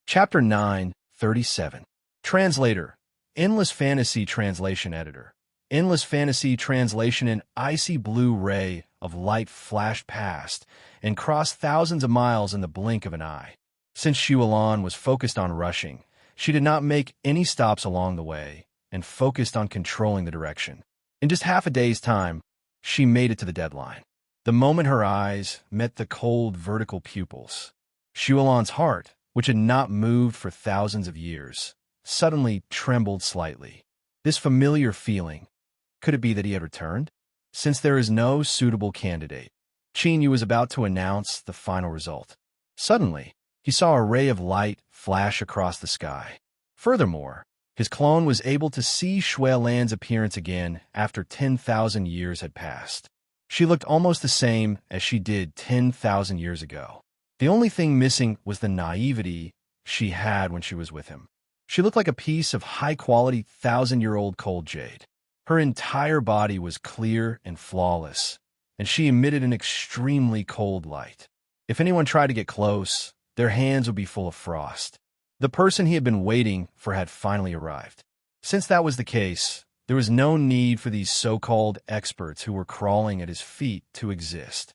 Chapter 9:37. Translator. Endless Fantasy Translation Editor. Endless Fantasy Translation. An icy blue ray of light flashed past and crossed thousands of miles in the blink of an eye. Since Shualan was focused on rushing, she did not make any stops along the way and focused on controlling the direction. In just half a day's time, she made it to the deadline. The moment her eyes met the cold vertical pupils, Shualan's heart, which had not moved for thousands of years, suddenly trembled slightly. This familiar feeling, could it be that he had returned? Since there is no suitable candidate, Chinyu was about to announce the final result. Suddenly, he saw a ray of light flash across the sky. Furthermore, his clone was able to see Shualan's appearance again after 10,000 years had passed. She looked almost the same as she did 10,000 years ago. The only thing missing was the naivety she had when she was with him. She looked like a piece of high-quality, thousand-year-old cold jade. Her entire body was clear and flawless, and she emitted an extremely cold light. If anyone tried to get close, their hands would be full of frost. The person he had been waiting for had finally arrived. Since that was the case, there was no need for these so-called experts who were crawling at his feet to exist.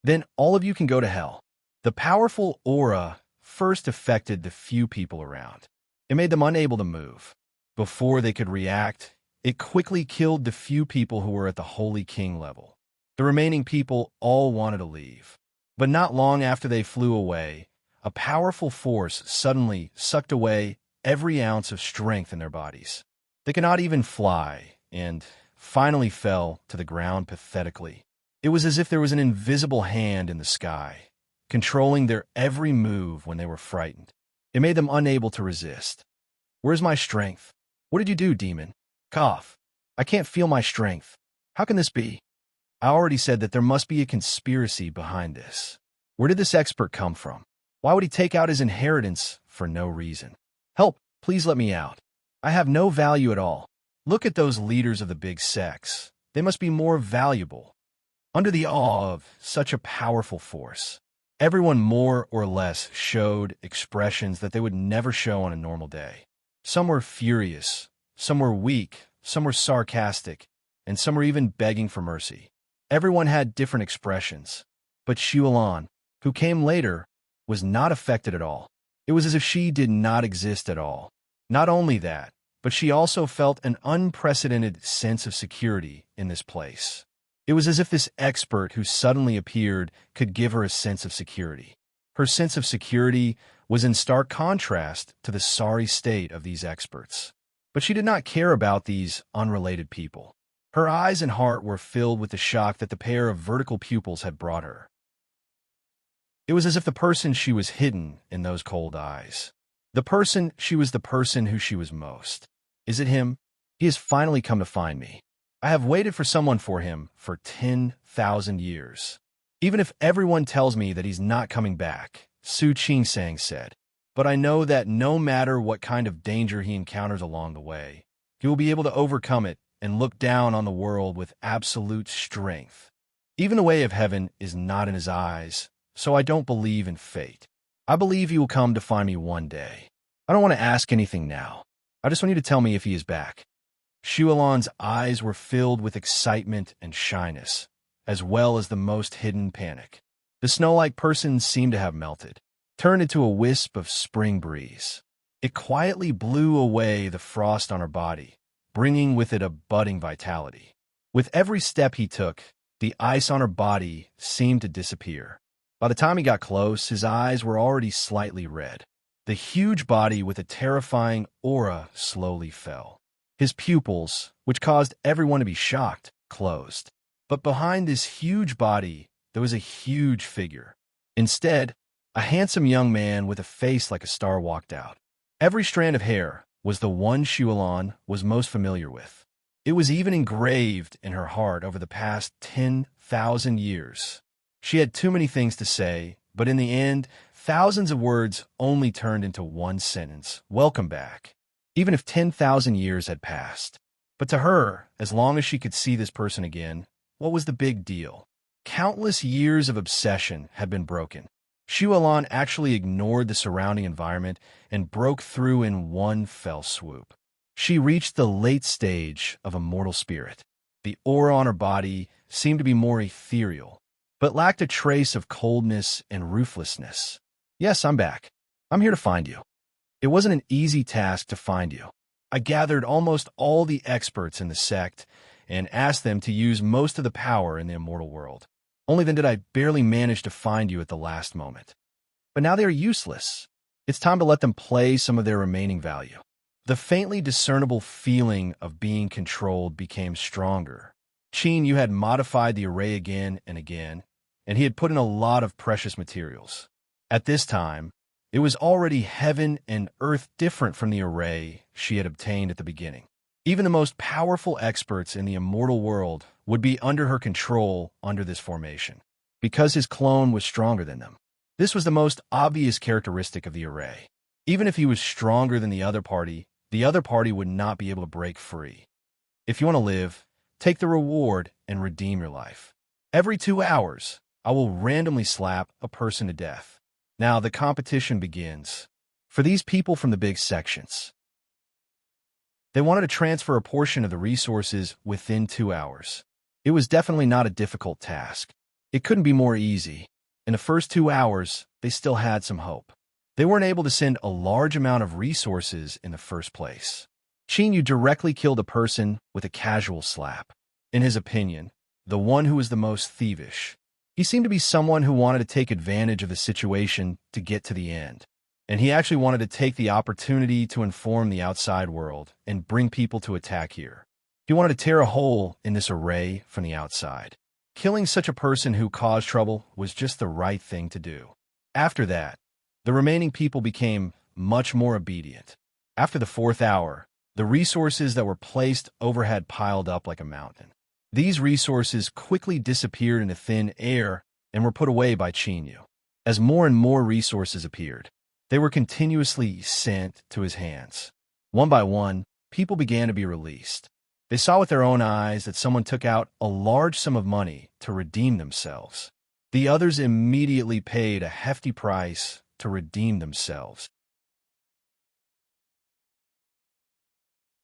Then all of you can go to hell. The powerful aura first affected the few people around. It made them unable to move. Before they could react, it quickly killed the few people who were at the Holy King level. The remaining people all wanted to leave. But not long after they flew away, a powerful force suddenly sucked away every ounce of strength in their bodies. They could not even fly, and finally fell to the ground pathetically. It was as if there was an invisible hand in the sky, controlling their every move when they were frightened. It made them unable to resist. Where's my strength? What did you do, demon? Cough. I can't feel my strength. How can this be? I already said that there must be a conspiracy behind this. Where did this expert come from? Why would he take out his inheritance for no reason? Help, please let me out. I have no value at all. Look at those leaders of the big sects. They must be more valuable. Under the awe of such a powerful force, everyone more or less showed expressions that they would never show on a normal day. Some were furious, some were weak, some were sarcastic, and some were even begging for mercy. Everyone had different expressions, but Shualan, who came later, was not affected at all. It was as if she did not exist at all. Not only that, but she also felt an unprecedented sense of security in this place. It was as if this expert who suddenly appeared could give her a sense of security. Her sense of security was in stark contrast to the sorry state of these experts. But she did not care about these unrelated people. Her eyes and heart were filled with the shock that the pair of vertical pupils had brought her. It was as if the person she was hidden in those cold eyes. The person she was the person who she was most. Is it him? He has finally come to find me. I have waited for someone for him for 10,000 years. Even if everyone tells me that he's not coming back, Su Qingsang said. But I know that no matter what kind of danger he encounters along the way, he will be able to overcome it and look down on the world with absolute strength. Even the way of heaven is not in his eyes, so I don't believe in fate. I believe he will come to find me one day. I don't want to ask anything now. I just want you to tell me if he is back. Shualan's eyes were filled with excitement and shyness, as well as the most hidden panic. The snow-like person seemed to have melted, turned into a wisp of spring breeze. It quietly blew away the frost on her body, bringing with it a budding vitality. With every step he took, the ice on her body seemed to disappear. By the time he got close, his eyes were already slightly red. The huge body with a terrifying aura slowly fell. His pupils, which caused everyone to be shocked, closed. But behind this huge body, there was a huge figure. Instead, a handsome young man with a face like a star walked out. Every strand of hair was the one Shualan was most familiar with. It was even engraved in her heart over the past 10,000 years. She had too many things to say, but in the end, thousands of words only turned into one sentence: welcome back. Even if 10,000 years had passed. But to her, as long as she could see this person again, what was the big deal? Countless years of obsession had been broken. Shualan actually ignored the surrounding environment and broke through in one fell swoop. She reached the late stage of immortal spirit. The aura on her body seemed to be more ethereal, but lacked a trace of coldness and ruthlessness. Yes, I'm back. I'm here to find you. It wasn't an easy task to find you. I gathered almost all the experts in the sect and asked them to use most of the power in the immortal world. Only then did I barely manage to find you at the last moment. But now they are useless. It's time to let them play some of their remaining value. The faintly discernible feeling of being controlled became stronger. Qin Yu had modified the array again and again, and he had put in a lot of precious materials. At this time, it was already heaven and earth different from the array she had obtained at the beginning. Even the most powerful experts in the immortal world would be under her control under this formation, because his clone was stronger than them. This was the most obvious characteristic of the array. Even if he was stronger than the other party would not be able to break free. If you want to live, take the reward and redeem your life. Every 2 hours, I will randomly slap a person to death. Now the competition begins. For these people from the big sections, they wanted to transfer a portion of the resources within 2 hours. It was definitely not a difficult task. It couldn't be more easy. In the first 2 hours, they still had some hope. They weren't able to send a large amount of resources in the first place. Qin Yu directly killed a person with a casual slap. In his opinion, the one who was the most thievish. He seemed to be someone who wanted to take advantage of the situation to get to the end. And he actually wanted to take the opportunity to inform the outside world and bring people to attack here. He wanted to tear a hole in this array from the outside. Killing such a person who caused trouble was just the right thing to do. After that, the remaining people became much more obedient. After the 4th hour, the resources that were placed overhead piled up like a mountain. These resources quickly disappeared into thin air and were put away by Qin Yu. As more and more resources appeared, they were continuously sent to his hands. One by one, people began to be released. They saw with their own eyes that someone took out a large sum of money to redeem themselves. The others immediately paid a hefty price to redeem themselves.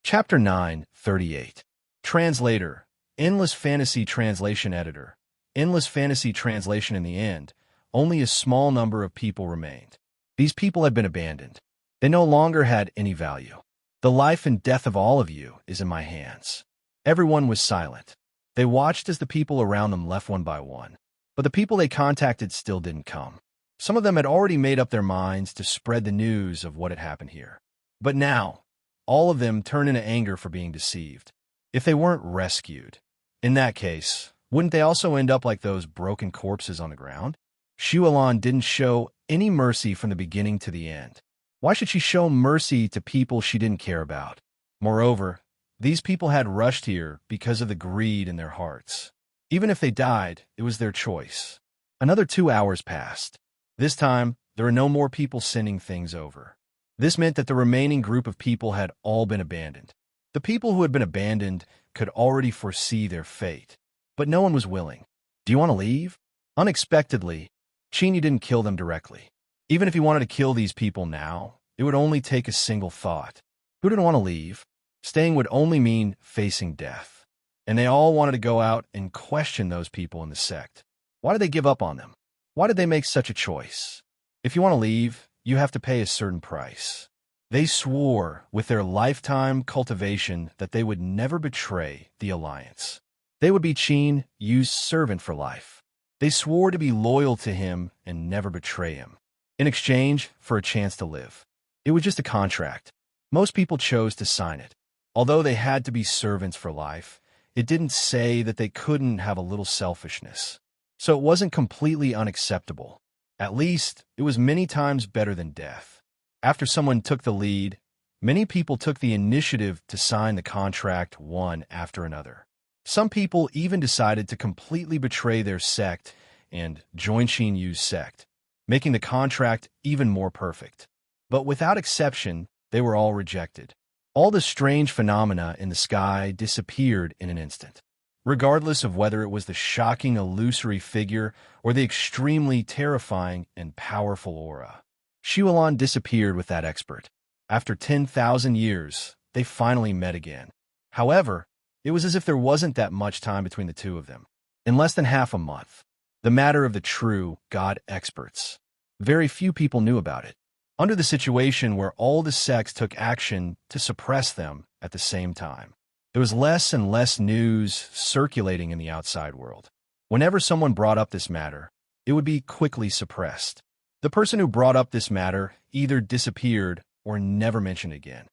Chapter 9:38. Translator, Endless Fantasy Translation Editor. Endless Fantasy Translation. In the end, only a small number of people remained. These people had been abandoned. They no longer had any value. The life and death of all of you is in my hands. Everyone was silent. They watched as the people around them left one by one. But the people they contacted still didn't come. Some of them had already made up their minds to spread the news of what had happened here. But now, all of them turned into anger for being deceived. If they weren't rescued, in that case, wouldn't they also end up like those broken corpses on the ground? Shualan didn't show any mercy from the beginning to the end. Why should she show mercy to people she didn't care about? Moreover, these people had rushed here because of the greed in their hearts. Even if they died, it was their choice. Another 2 hours passed. This time, there were no more people sending things over. This meant that the remaining group of people had all been abandoned. The people who had been abandoned could already foresee their fate, but no one was willing. Do you want to leave? Unexpectedly, Qin Yu didn't kill them directly. Even if he wanted to kill these people now, it would only take a single thought. Who didn't want to leave? Staying would only mean facing death. And they all wanted to go out and question those people in the sect. Why did they give up on them? Why did they make such a choice? If you want to leave, you have to pay a certain price. They swore with their lifetime cultivation that they would never betray the alliance. They would be Qin Yu's servant for life. They swore to be loyal to him and never betray him, in exchange for a chance to live. It was just a contract. Most people chose to sign it. Although they had to be servants for life, it didn't say that they couldn't have a little selfishness. So it wasn't completely unacceptable. At least, it was many times better than death. After someone took the lead, many people took the initiative to sign the contract one after another. Some people even decided to completely betray their sect and join Qin Yu's sect, making the contract even more perfect. But without exception, they were all rejected. All the strange phenomena in the sky disappeared in an instant. regardless of whether it was the shocking, illusory figure or the extremely terrifying and powerful aura. Xiulan disappeared with that expert. After 10,000 years, they finally met again. However, it was as if there wasn't that much time between the two of them. In less than half a month, the matter of the true God experts. Very few people knew about it. Under the situation where all the sects took action to suppress them at the same time, there was less and less news circulating in the outside world. Whenever someone brought up this matter, it would be quickly suppressed. The person who brought up this matter either disappeared or never mentioned again.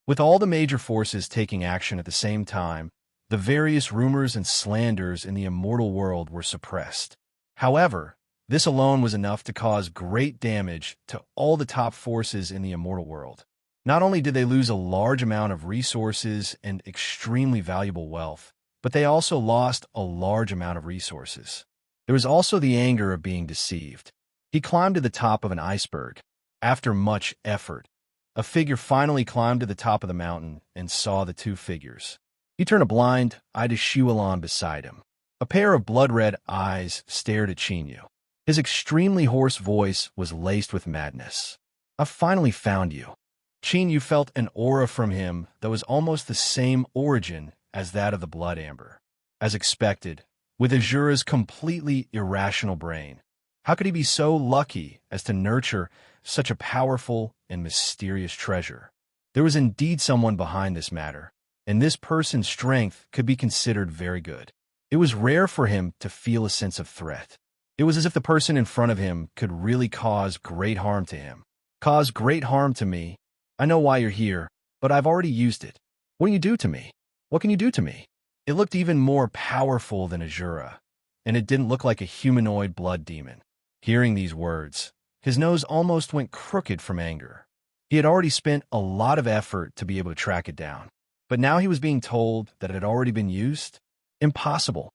With all the major forces taking action at the same time, the various rumors and slanders in the immortal world were suppressed. However, this alone was enough to cause great damage to all the top forces in the immortal world. Not only did they lose a large amount of resources and extremely valuable wealth, but they also lost a large amount of resources. There was also the anger of being deceived. He climbed to the top of an iceberg. After much effort, a figure finally climbed to the top of the mountain and saw the two figures. He turned a blind eye to Xiulan beside him. A pair of blood-red eyes stared at Qinyu. His extremely hoarse voice was laced with madness. "I've finally found you." Qinyu felt an aura from him that was almost the same origin as that of the blood amber. As expected, with Azura's completely irrational brain, how could he be so lucky as to nurture such a powerful and mysterious treasure? There was indeed someone behind this matter, and this person's strength could be considered very good. It was rare for him to feel a sense of threat. It was as if the person in front of him could really cause great harm to him. "Cause great harm to me? I know why you're here, but I've already used it. What can you do to me? What can you do to me?" It looked even more powerful than Azura, and it didn't look like a humanoid blood demon. Hearing these words, his nose almost went crooked from anger. He had already spent a lot of effort to be able to track it down, but now he was being told that it had already been used? Impossible.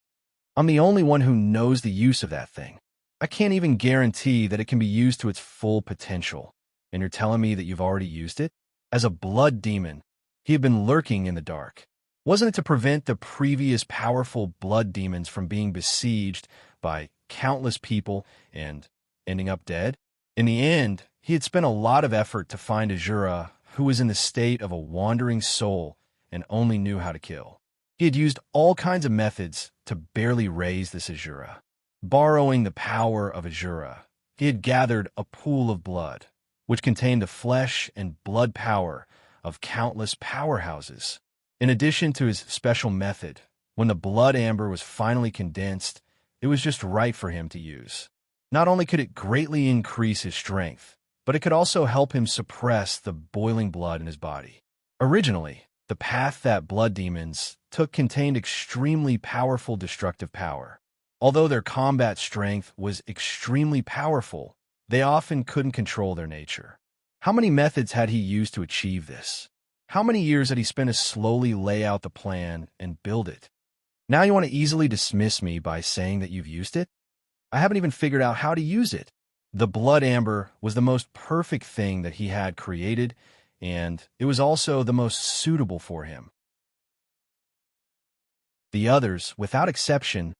I'm the only one who knows the use of that thing. I can't even guarantee that it can be used to its full potential. And you're telling me that you've already used it? As a blood demon, he had been lurking in the dark. Wasn't it to prevent the previous powerful blood demons from being besieged by countless people and ending up dead? In the end, he had spent a lot of effort to find Azura, who was in the state of a wandering soul and only knew how to kill. He had used all kinds of methods to barely raise this Azura. Borrowing the power of Azura, he had gathered a pool of blood, which contained the flesh and blood power of countless powerhouses. In addition to his special method, when the blood amber was finally condensed, it was just right for him to use. Not only could it greatly increase his strength, but it could also help him suppress the boiling blood in his body. Originally, the path that blood demons took contained extremely powerful destructive power. Although their combat strength was extremely powerful, they often couldn't control their nature. How many methods had he used to achieve this? How many years had he spent to slowly lay out the plan and build it? Now you want to easily dismiss me by saying that you've used it? I haven't even figured out how to use it. The blood amber was the most perfect thing that he had created, and it was also the most suitable for him. The others, without exception,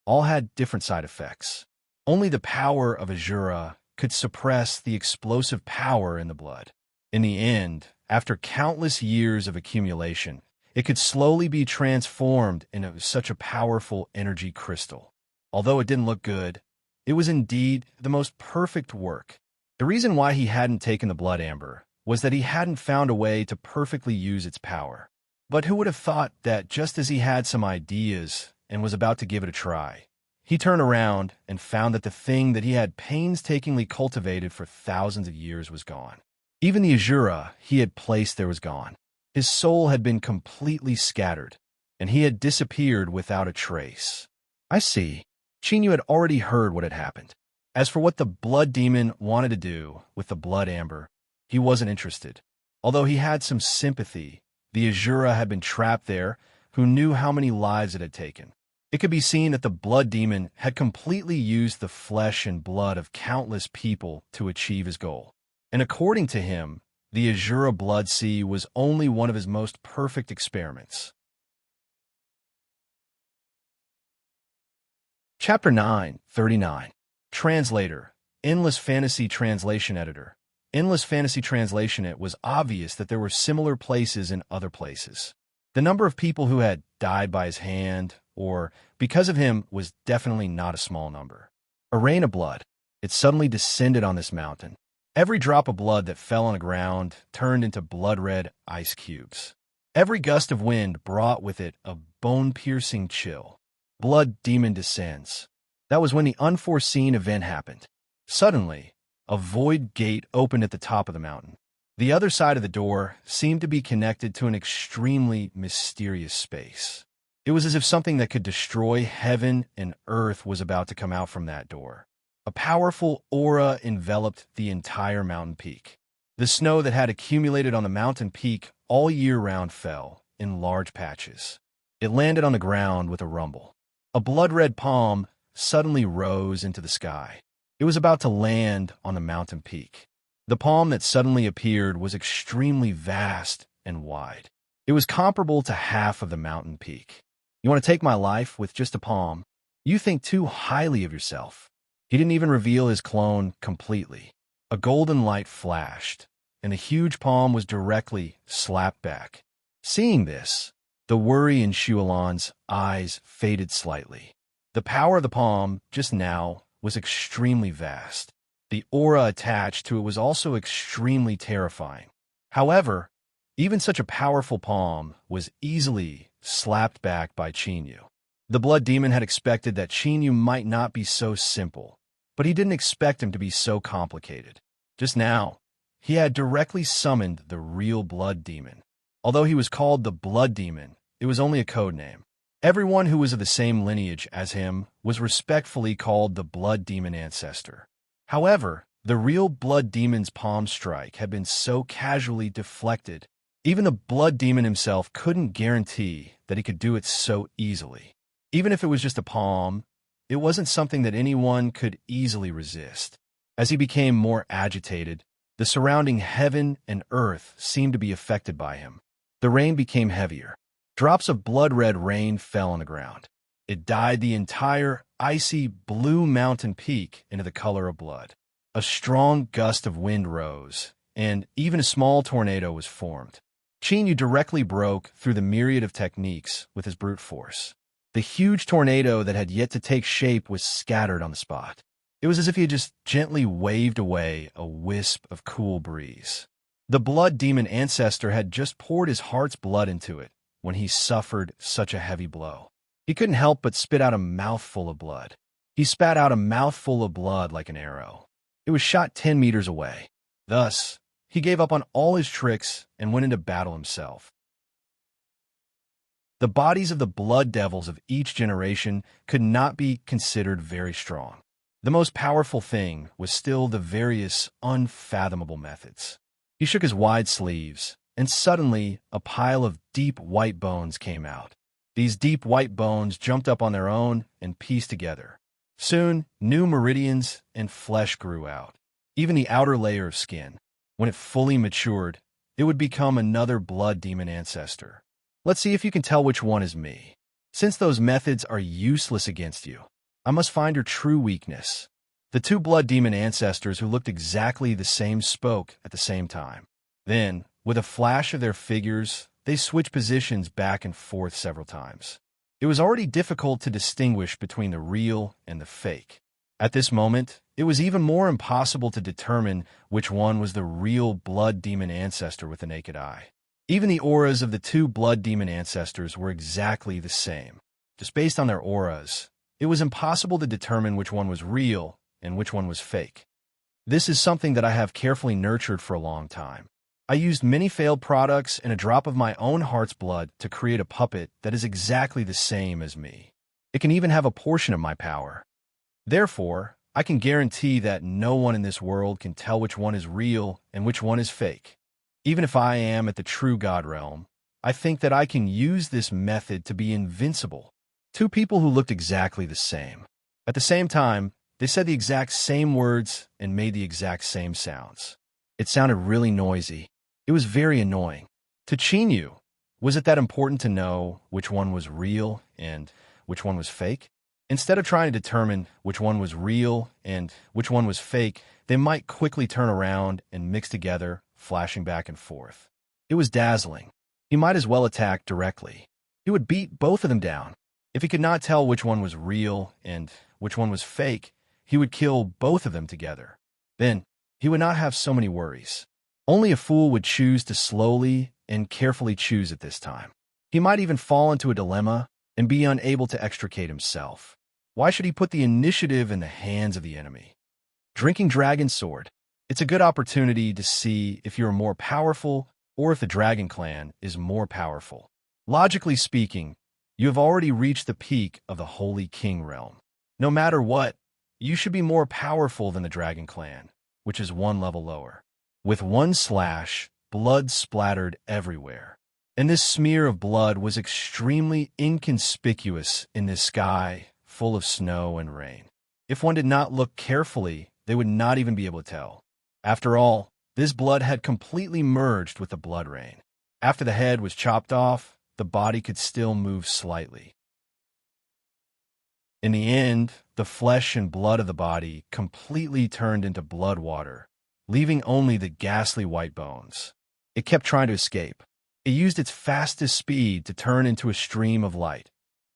all had different side effects. Only the power of Azura could suppress the explosive power in the blood. In the end, after countless years of accumulation, it could slowly be transformed into such a powerful energy crystal. Although it didn't look good, it was indeed the most perfect work. The reason why he hadn't taken the blood amber was that he hadn't found a way to perfectly use its power. But who would have thought that just as he had some ideas and was about to give it a try, he turned around and found that the thing that he had painstakingly cultivated for thousands of years was gone. Even the Azura he had placed there was gone. His soul had been completely scattered, and he had disappeared without a trace. I see. Qinyu had already heard what had happened. As for what the blood demon wanted to do with the blood amber, he wasn't interested. Although he had some sympathy, the Azura had been trapped there, who knew how many lives it had taken. It could be seen that the blood demon had completely used the flesh and blood of countless people to achieve his goal. And according to him, the Azura blood sea was only one of his most perfect experiments. Chapter 939. Translator, Endless Fantasy Translation Editor. Endless Fantasy Translation. It was obvious that there were similar places in other places. The number of people who had died by his hand, or because of him, was definitely not a small number. A rain of blood. It suddenly descended on this mountain. Every drop of blood that fell on the ground turned into blood-red ice cubes. Every gust of wind brought with it a bone-piercing chill. Blood demon descends. That was when the unforeseen event happened. Suddenly, a void gate opened at the top of the mountain. The other side of the door seemed to be connected to an extremely mysterious space. It was as if something that could destroy heaven and earth was about to come out from that door. A powerful aura enveloped the entire mountain peak. The snow that had accumulated on the mountain peak all year round fell in large patches. It landed on the ground with a rumble. A blood-red palm suddenly rose into the sky. It was about to land on the mountain peak. The palm that suddenly appeared was extremely vast and wide. It was comparable to half of the mountain peak. You want to take my life with just a palm? You think too highly of yourself. He didn't even reveal his clone completely. A golden light flashed, and the huge palm was directly slapped back. Seeing this, the worry in Shualan's eyes faded slightly. The power of the palm, just now, was extremely vast. The aura attached to it was also extremely terrifying. However, even such a powerful palm was easily slapped back by Chinyu. The blood demon had expected that Chinyu might not be so simple, but he didn't expect him to be so complicated. Just now, he had directly summoned the real blood demon. Although he was called the blood demon, it was only a code name. Everyone who was of the same lineage as him was respectfully called the blood demon ancestor. However, the real blood demon's palm strike had been so casually deflected, even the blood demon himself couldn't guarantee that he could do it so easily. Even if it was just a palm, it wasn't something that anyone could easily resist. As he became more agitated, the surrounding heaven and earth seemed to be affected by him. The rain became heavier. Drops of blood-red rain fell on the ground. It dyed the entire icy blue mountain peak into the color of blood. A strong gust of wind rose, and even a small tornado was formed. Chinyu directly broke through the myriad of techniques with his brute force. The huge tornado that had yet to take shape was scattered on the spot. It was as if he had just gently waved away a wisp of cool breeze. The blood demon ancestor had just poured his heart's blood into it when he suffered such a heavy blow. He couldn't help but spit out a mouthful of blood. He spat out a mouthful of blood like an arrow. It was shot 10 meters away. Thus, he gave up on all his tricks and went into battle himself. The bodies of the blood devils of each generation could not be considered very strong. The most powerful thing was still the various unfathomable methods. He shook his wide sleeves, and suddenly a pile of deep white bones came out. These deep white bones jumped up on their own and pieced together. Soon, new meridians and flesh grew out, even the outer layer of skin. When it fully matured, it would become another blood demon ancestor. Let's see if you can tell which one is me. Since those methods are useless against you, I must find your true weakness. The two blood demon ancestors who looked exactly the same spoke at the same time. Then, with a flash of their figures, they switched positions back and forth several times. It was already difficult to distinguish between the real and the fake. At this moment, it was even more impossible to determine which one was the real blood demon ancestor with the naked eye. Even the auras of the two blood demon ancestors were exactly the same. Just based on their auras, it was impossible to determine which one was real and which one was fake. This is something that I have carefully nurtured for a long time. I used many failed products and a drop of my own heart's blood to create a puppet that is exactly the same as me. It can even have a portion of my power. Therefore, I can guarantee that no one in this world can tell which one is real and which one is fake. Even if I am at the true God realm, I think that I can use this method to be invincible. Two people who looked exactly the same. At the same time, they said the exact same words and made the exact same sounds. It sounded really noisy. It was very annoying. To Chinyu, was it that important to know which one was real and which one was fake? Instead of trying to determine which one was real and which one was fake, they might quickly turn around and mix together, flashing back and forth. It was dazzling. He might as well attack directly. He would beat both of them down. If he could not tell which one was real and which one was fake, he would kill both of them together. Then, he would not have so many worries. Only a fool would choose to slowly and carefully choose at this time. He might even fall into a dilemma and be unable to extricate himself. Why should he put the initiative in the hands of the enemy? Drinking Dragon Sword. It's a good opportunity to see if you're more powerful or if the Dragon Clan is more powerful. Logically speaking, you have already reached the peak of the Holy King realm. No matter what, you should be more powerful than the Dragon Clan, which is one level lower. With one slash, blood splattered everywhere. And this smear of blood was extremely inconspicuous in this sky full of snow and rain. If one did not look carefully, they would not even be able to tell. After all, this blood had completely merged with the blood rain. After the head was chopped off, the body could still move slightly. In the end, the flesh and blood of the body completely turned into blood water, leaving only the ghastly white bones. It kept trying to escape. It used its fastest speed to turn into a stream of light,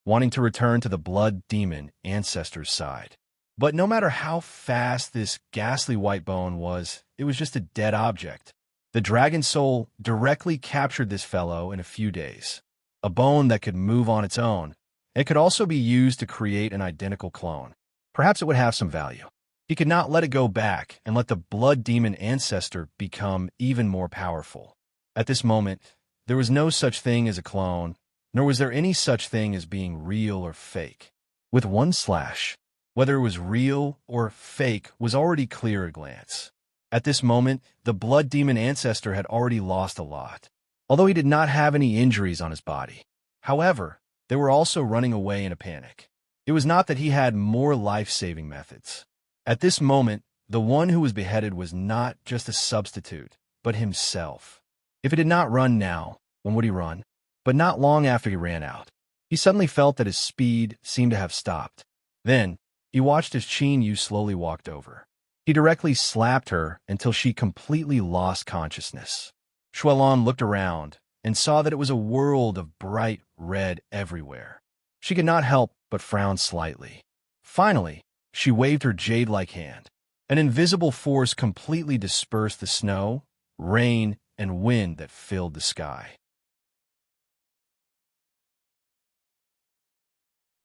wanting to return to the blood demon ancestor's side. But no matter how fast this ghastly white bone was, it was just a dead object. The dragon soul directly captured this fellow in a few days. A bone that could move on its own. It could also be used to create an identical clone. Perhaps it would have some value. He could not let it go back and let the blood demon ancestor become even more powerful. At this moment, there was no such thing as a clone, nor was there any such thing as being real or fake. With one slash, whether it was real or fake was already clear at a glance. At this moment, the blood demon ancestor had already lost a lot, although he did not have any injuries on his body. However, they were also running away in a panic. It was not that he had more life-saving methods. At this moment, the one who was beheaded was not just a substitute, but himself. If he did not run now, when would he run? But not long after he ran out. He suddenly felt that his speed seemed to have stopped. Then, he watched as Qin Yu slowly walked over. He directly slapped her until she completely lost consciousness. Shuelon looked around and saw that it was a world of bright red everywhere. She could not help but frown slightly. Finally, she waved her jade-like hand. An invisible force completely dispersed the snow, rain, and wind that filled the sky.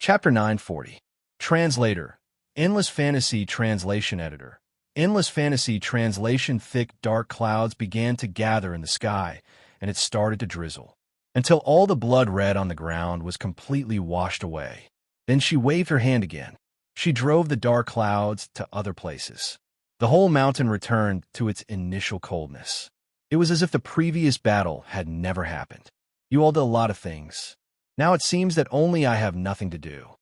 Chapter 940. Translator. Endless Fantasy Translation Editor. Endless Fantasy Translation. Thick, dark clouds began to gather in the sky, and it started to drizzle, until all the blood red on the ground was completely washed away. Then she waved her hand again. She drove the dark clouds to other places. The whole mountain returned to its initial coldness. It was as if the previous battle had never happened. You all did a lot of things. Now it seems that only I have nothing to do.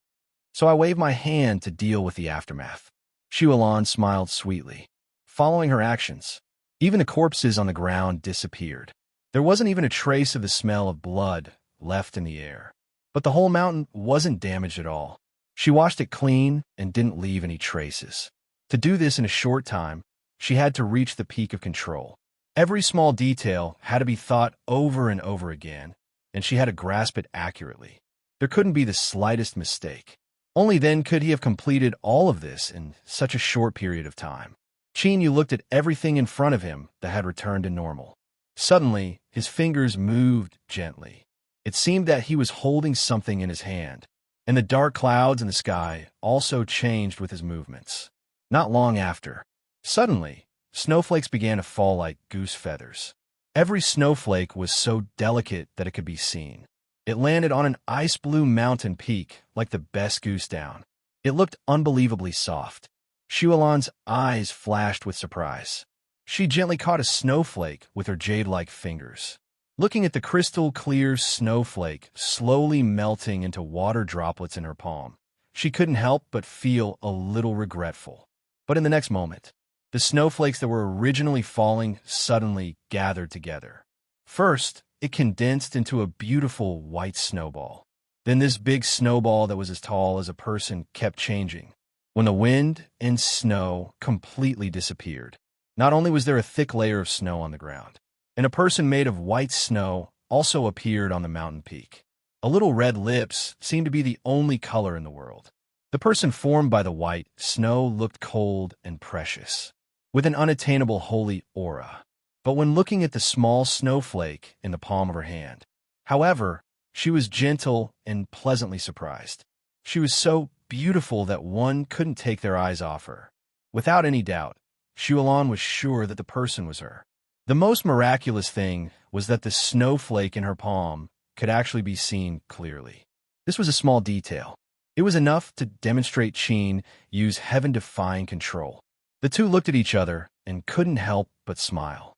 So I wave my hand to deal with the aftermath. Shuelon smiled sweetly. Following her actions, even the corpses on the ground disappeared. There wasn't even a trace of the smell of blood left in the air. But the whole mountain wasn't damaged at all. She washed it clean and didn't leave any traces. To do this in a short time, she had to reach the peak of control. Every small detail had to be thought over and over again, and she had to grasp it accurately. There couldn't be the slightest mistake. Only then could he have completed all of this in such a short period of time. Qin Yu looked at everything in front of him that had returned to normal. Suddenly, his fingers moved gently. It seemed that he was holding something in his hand, and the dark clouds in the sky also changed with his movements. Not long after, suddenly, snowflakes began to fall like goose feathers. Every snowflake was so delicate that it could be seen. It landed on an ice-blue mountain peak like the best goose down. It looked unbelievably soft. Shuelon's eyes flashed with surprise. She gently caught a snowflake with her jade-like fingers. Looking at the crystal-clear snowflake slowly melting into water droplets in her palm, she couldn't help but feel a little regretful. But in the next moment, the snowflakes that were originally falling suddenly gathered together. First, it condensed into a beautiful white snowball. Then this big snowball that was as tall as a person kept changing, when the wind and snow completely disappeared. Not only was there a thick layer of snow on the ground, and a person made of white snow also appeared on the mountain peak. A little red lips seemed to be the only color in the world. The person formed by the white snow looked cold and precious, with an unattainable holy aura. But when looking at the small snowflake in the palm of her hand, however, she was gentle and pleasantly surprised. She was so beautiful that one couldn't take their eyes off her. Without any doubt, Shualon was sure that the person was her. The most miraculous thing was that the snowflake in her palm could actually be seen clearly. This was a small detail. It was enough to demonstrate Qin used heaven-defying control. The two looked at each other and couldn't help but smile.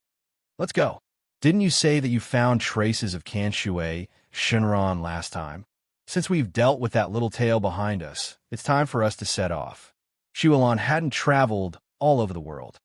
Let's go. Didn't you say that you found traces of Kanshui Shenron last time? Since we've dealt with that little tale behind us, it's time for us to set off. Shualon hadn't traveled all over the world,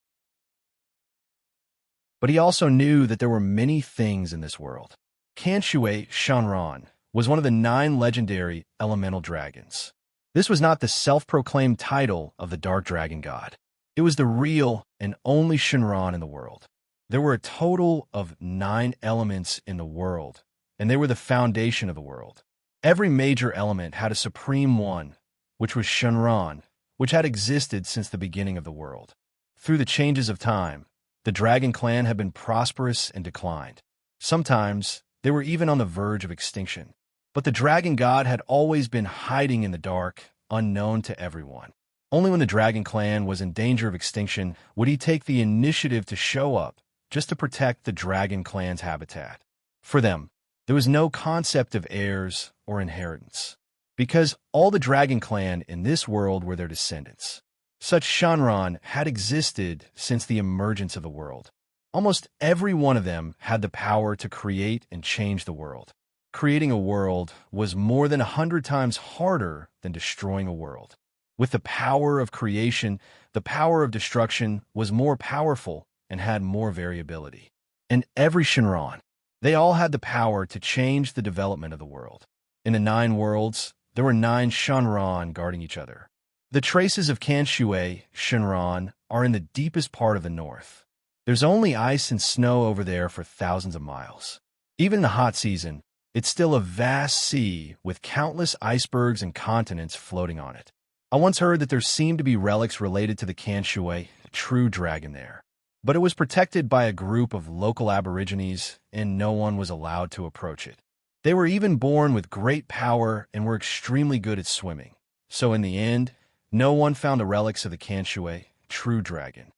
but he also knew that there were many things in this world. Kanshui Shenron was one of the 9 legendary elemental dragons. This was not the self-proclaimed title of the dark dragon god. It was the real and only Shenron in the world. There were a total of 9 elements in the world, and they were the foundation of the world. Every major element had a supreme one, which was Shenron, which had existed since the beginning of the world. Through the changes of time, the dragon clan had been prosperous and declined. Sometimes, they were even on the verge of extinction. But the dragon god had always been hiding in the dark, unknown to everyone. Only when the dragon clan was in danger of extinction would he take the initiative to show up, just to protect the dragon clan's habitat. For them, there was no concept of heirs or inheritance, because all the dragon clan in this world were their descendants. Such Shenron had existed since the emergence of the world. Almost every one of them had the power to create and change the world. Creating a world was more than 100 times harder than destroying a world. With the power of creation, the power of destruction was more powerful and had more variability. And every Shenron, they all had the power to change the development of the world. In the 9 worlds, there were 9 Shenron guarding each other. The traces of Kanshui Shenron are in the deepest part of the north. There's only ice and snow over there for thousands of miles. Even in the hot season, it's still a vast sea with countless icebergs and continents floating on it. I once heard that there seemed to be relics related to the Kanshui true dragon there, but it was protected by a group of local aborigines and no one was allowed to approach it. They were even born with great power and were extremely good at swimming. So in the end, no one found the relics of the Kanshui true dragon.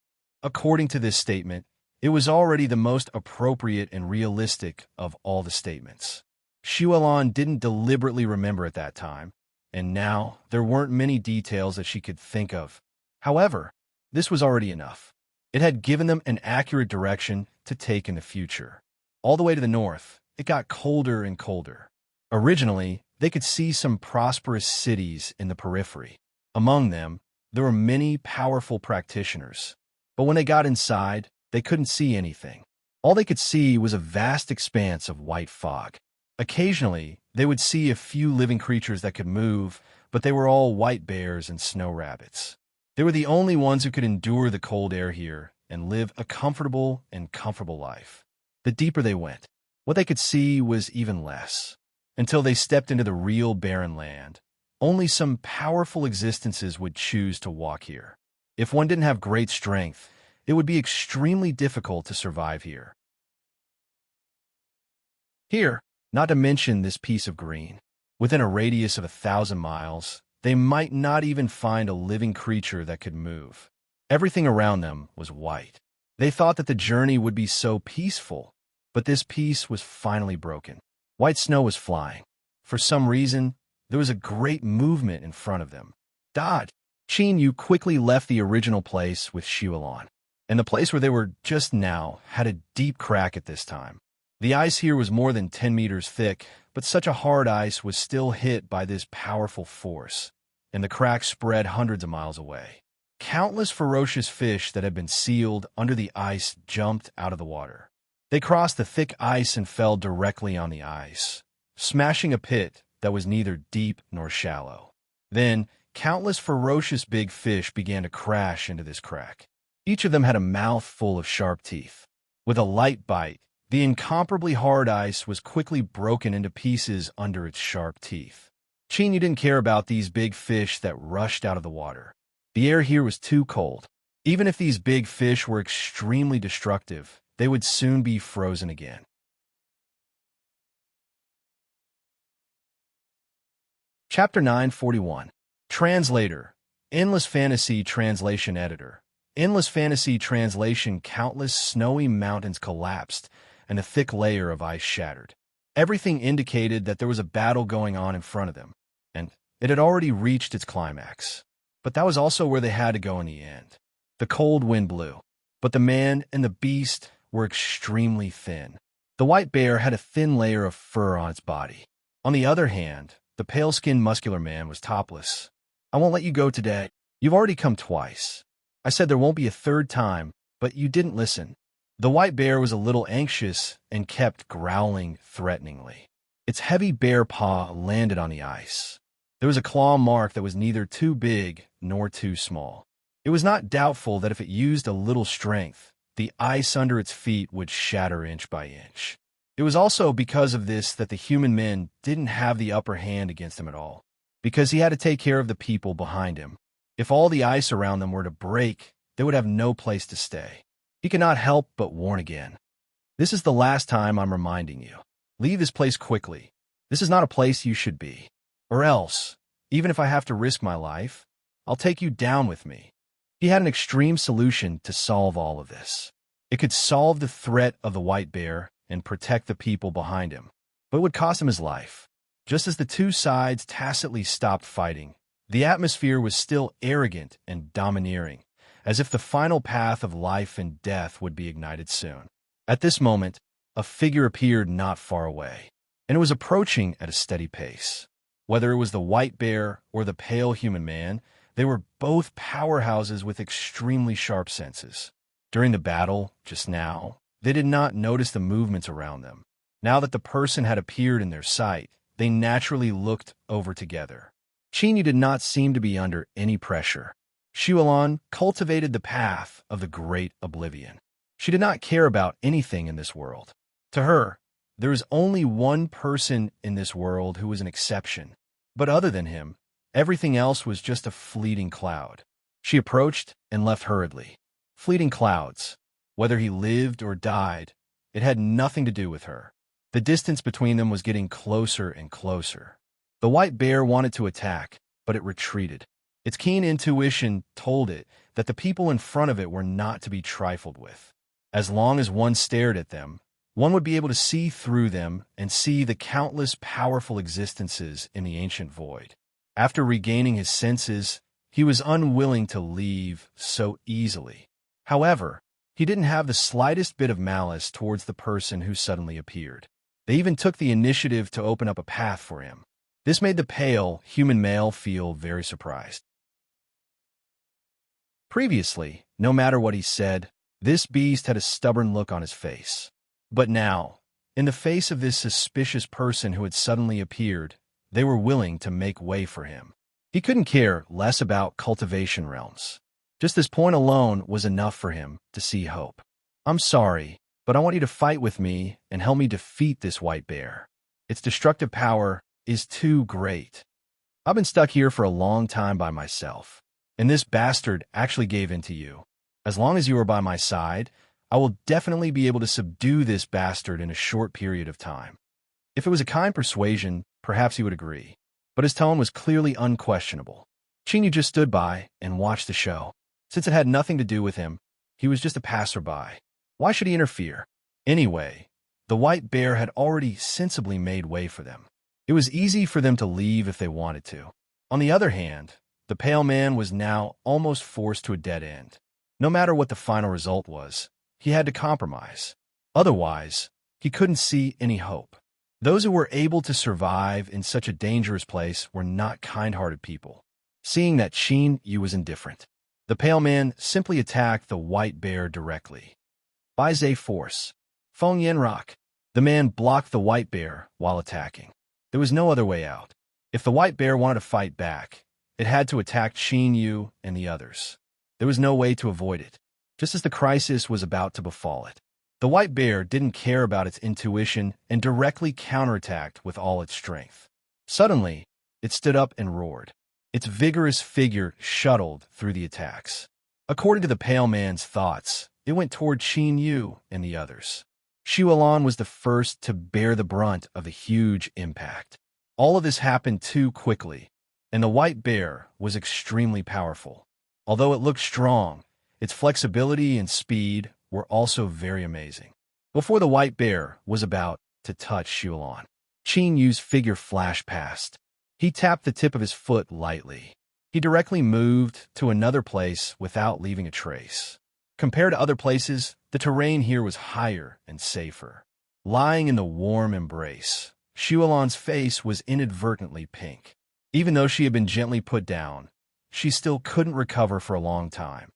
According to this statement, it was already the most appropriate and realistic of all the statements. Shualon didn't deliberately remember at that time, and now there weren't many details that she could think of. However, this was already enough. It had given them an accurate direction to take in the future. All the way to the north, it got colder and colder. Originally, they could see some prosperous cities in the periphery. Among them, there were many powerful practitioners. But when they got inside, they couldn't see anything. All they could see was a vast expanse of white fog. Occasionally, they would see a few living creatures that could move, but they were all white bears and snow rabbits. They were the only ones who could endure the cold air here and live a comfortable life. The deeper they went, what they could see was even less. Until they stepped into the real barren land, only some powerful existences would choose to walk here. If one didn't have great strength, it would be extremely difficult to survive here. Here, not to mention this piece of green, within a radius of 1,000 miles, they might not even find a living creature that could move. Everything around them was white. They thought that the journey would be so peaceful, but this peace was finally broken. White snow was flying. For some reason, there was a great movement in front of them. Dodge! Qin Yu quickly left the original place with Shualon, and the place where they were just now had a deep crack at this time. The ice here was more than 10 meters thick, but such a hard ice was still hit by this powerful force, and the crack spread hundreds of miles away. Countless ferocious fish that had been sealed under the ice jumped out of the water. They crossed the thick ice and fell directly on the ice, smashing a pit that was neither deep nor shallow. Then, countless ferocious big fish began to crash into this crack. Each of them had a mouth full of sharp teeth. With a light bite, the incomparably hard ice was quickly broken into pieces under its sharp teeth. Cheney didn't care about these big fish that rushed out of the water. The air here was too cold. Even if these big fish were extremely destructive, they would soon be frozen again. Chapter 941. Translator. Endless Fantasy Translation Editor. Endless Fantasy Translation. Countless snowy mountains collapsed, and a thick layer of ice shattered. Everything indicated that there was a battle going on in front of them, and it had already reached its climax. But that was also where they had to go in the end. The cold wind blew, but the man and the beast were extremely thin. The white bear had a thin layer of fur on its body. On the other hand, the pale-skinned muscular man was topless. "I won't let you go today. You've already come twice. I said there won't be a third time, but you didn't listen." The white bear was a little anxious and kept growling threateningly. Its heavy bear paw landed on the ice. There was a claw mark that was neither too big nor too small. It was not doubtful that if it used a little strength, the ice under its feet would shatter inch by inch. It was also because of this that the human men didn't have the upper hand against him at all, because he had to take care of the people behind him. If all the ice around them were to break, they would have no place to stay. He could not help but warn again. "This is the last time I'm reminding you. Leave this place quickly. This is not a place you should be. Or else, even if I have to risk my life, I'll take you down with me." He had an extreme solution to solve all of this. It could solve the threat of the white bear and protect the people behind him, but it would cost him his life. Just as the two sides tacitly stopped fighting, the atmosphere was still arrogant and domineering, as if the final path of life and death would be ignited soon. At this moment, a figure appeared not far away, and it was approaching at a steady pace. Whether it was the white bear or the pale human man, they were both powerhouses with extremely sharp senses. During the battle, just now, they did not notice the movements around them. Now that the person had appeared in their sight, they naturally looked over together. Cheney did not seem to be under any pressure. Shualon cultivated the path of the great oblivion. She did not care about anything in this world. To her, there is only one person in this world who was an exception, but other than him, everything else was just a fleeting cloud. She approached and left hurriedly. Fleeting clouds. Whether he lived or died, it had nothing to do with her. The distance between them was getting closer and closer. The white bear wanted to attack, but it retreated. Its keen intuition told it that the people in front of it were not to be trifled with. As long as one stared at them, one would be able to see through them and see the countless powerful existences in the ancient void. After regaining his senses, he was unwilling to leave so easily. However, he didn't have the slightest bit of malice towards the person who suddenly appeared. They even took the initiative to open up a path for him. This made the pale, human male feel very surprised. Previously, no matter what he said, this beast had a stubborn look on his face. But now, in the face of this suspicious person who had suddenly appeared, they were willing to make way for him. He couldn't care less about cultivation realms. Just this point alone was enough for him to see hope. "I'm sorry, but I want you to fight with me and help me defeat this white bear. Its destructive power is too great. I've been stuck here for a long time by myself, and this bastard actually gave in to you. As long as you are by my side, I will definitely be able to subdue this bastard in a short period of time." If it was a kind persuasion, perhaps he would agree, but his tone was clearly unquestionable. Cheney just stood by and watched the show. Since it had nothing to do with him, he was just a passerby. Why should he interfere? Anyway, the white bear had already sensibly made way for them. It was easy for them to leave if they wanted to. On the other hand, the pale man was now almost forced to a dead end. No matter what the final result was, he had to compromise. Otherwise, he couldn't see any hope. Those who were able to survive in such a dangerous place were not kind-hearted people. Seeing that Shin Yu was indifferent, the pale man simply attacked the white bear directly. By Zay force, Feng Yen Rock, the man blocked the white bear while attacking. There was no other way out. If the white bear wanted to fight back, it had to attack Qin Yu and the others. There was no way to avoid it, just as the crisis was about to befall it. The white bear didn't care about its intuition and directly counterattacked with all its strength. Suddenly, it stood up and roared. Its vigorous figure shuttled through the attacks. According to the pale man's thoughts, it went toward Qin Yu and the others. Xiaolan was the first to bear the brunt of the huge impact. All of this happened too quickly, and the white bear was extremely powerful. Although it looked strong, its flexibility and speed were also very amazing. Before the white bear was about to touch Xiaolan, Qin Yu's figure flashed past. He tapped the tip of his foot lightly. He directly moved to another place without leaving a trace. Compared to other places, the terrain here was higher and safer. Lying in the warm embrace, Xiaolan's face was inadvertently pink. Even though she had been gently put down, she still couldn't recover for a long time.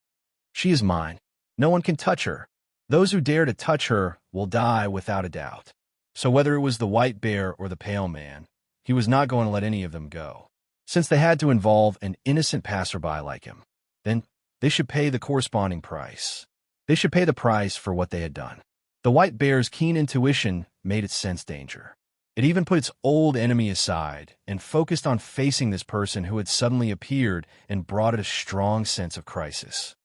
She is mine. No one can touch her. Those who dare to touch her will die without a doubt. So whether it was the white bear or the pale man, he was not going to let any of them go. Since they had to involve an innocent passerby like him, then they should pay the corresponding price. They should pay the price for what they had done. The white bear's keen intuition made it sense danger. It even put its old enemy aside and focused on facing this person who had suddenly appeared and brought it a strong sense of crisis.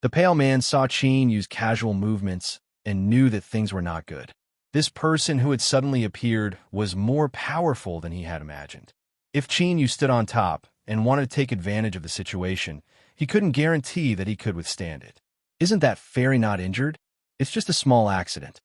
The pale man saw Qin use casual movements and knew that things were not good. This person who had suddenly appeared was more powerful than he had imagined. If Qin Yu stood on top and wanted to take advantage of the situation, he couldn't guarantee that he could withstand it. Isn't that fairy not injured? It's just a small accident.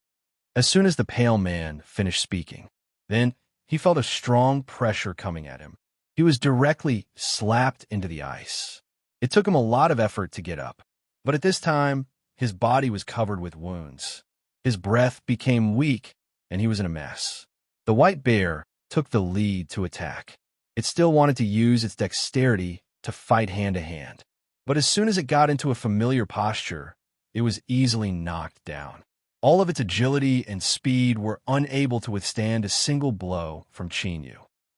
As soon as the pale man finished speaking, then he felt a strong pressure coming at him. He was directly slapped into the ice. It took him a lot of effort to get up, but at this time, his body was covered with wounds. His breath became weak, and he was in a mess. The white bear took the lead to attack. It still wanted to use its dexterity to fight hand-to-hand. But as soon as it got into a familiar posture, it was easily knocked down. All of its agility and speed were unable to withstand a single blow from Qin Yu.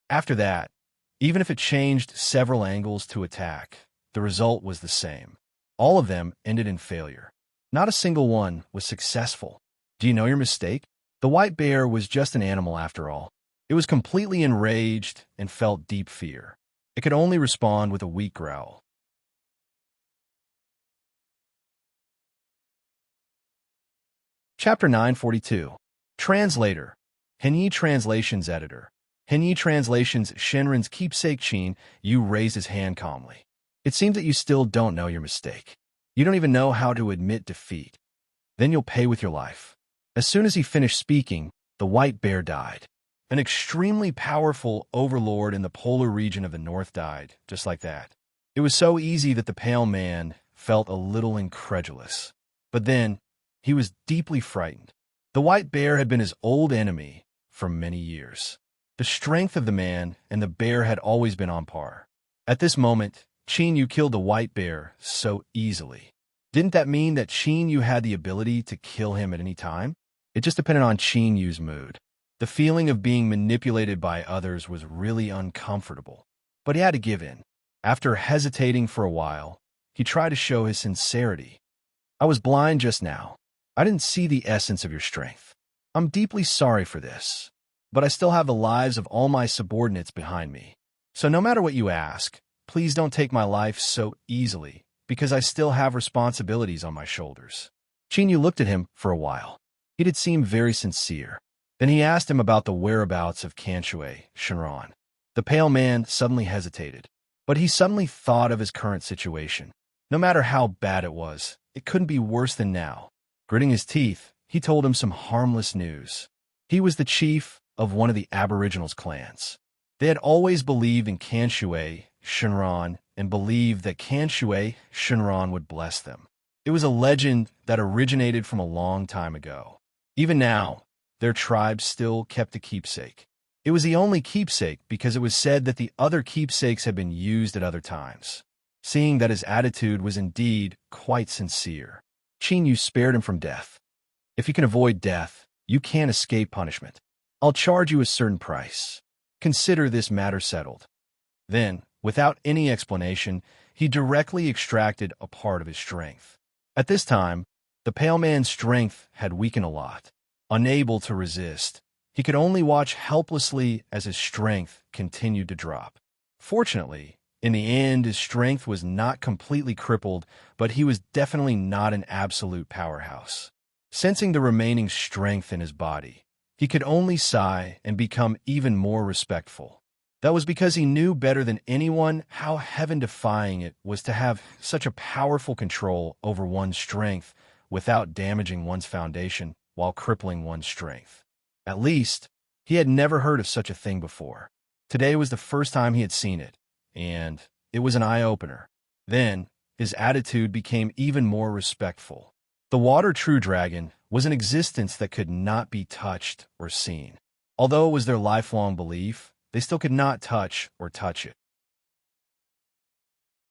After that, even if it changed several angles to attack, the result was the same. All of them ended in failure. Not a single one was successful. Do you know your mistake? The white bear was just an animal after all. It was completely enraged and felt deep fear. It could only respond with a weak growl. Chapter 942. Translator. Henyi Translations Editor. Henyi Translations Shenren's keepsake Qin Yu raised his hand calmly. It seems that you still don't know your mistake. You don't even know how to admit defeat. Then you'll pay with your life. As soon as he finished speaking, the white bear died. An extremely powerful overlord in the polar region of the north died, just like that. It was so easy that the pale man felt a little incredulous. But then, he was deeply frightened. The white bear had been his old enemy for many years. The strength of the man and the bear had always been on par. At this moment, Qin Yu killed the white bear so easily. Didn't that mean that Qin Yu had the ability to kill him at any time? It just depended on Qin Yu's mood. The feeling of being manipulated by others was really uncomfortable, but he had to give in. After hesitating for a while, he tried to show his sincerity. I was blind just now. I didn't see the essence of your strength. I'm deeply sorry for this, but I still have the lives of all my subordinates behind me. So no matter what you ask, please don't take my life so easily, because I still have responsibilities on my shoulders. Qin Yu looked at him for a while. He did seem very sincere. Then he asked him about the whereabouts of Kanshui, Shenron. The pale man suddenly hesitated, but he suddenly thought of his current situation. No matter how bad it was, it couldn't be worse than now. Gritting his teeth, he told him some harmless news. He was the chief of one of the Aboriginals' clans. They had always believed in Kanshui, Shenron, and believed that Kanshui, Shenron would bless them. It was a legend that originated from a long time ago. Even now, their tribe still kept a keepsake. It was the only keepsake because it was said that the other keepsakes had been used at other times. Seeing that his attitude was indeed quite sincere, Qin Yu spared him from death. If you can avoid death, you can't escape punishment. I'll charge you a certain price. Consider this matter settled." Then, without any explanation, he directly extracted a part of his strength. At this time, the pale man's strength had weakened a lot. Unable to resist, he could only watch helplessly as his strength continued to drop. Fortunately, in the end, his strength was not completely crippled, but he was definitely not an absolute powerhouse. Sensing the remaining strength in his body, he could only sigh and become even more respectful. That was because he knew better than anyone how heaven-defying it was to have such a powerful control over one's strength without damaging one's foundation while crippling one's strength. At least, he had never heard of such a thing before. Today was the first time he had seen it, and it was an eye-opener. Then, his attitude became even more respectful. The water true dragon was an existence that could not be touched or seen. Although it was their lifelong belief, they still could not touch or touch it.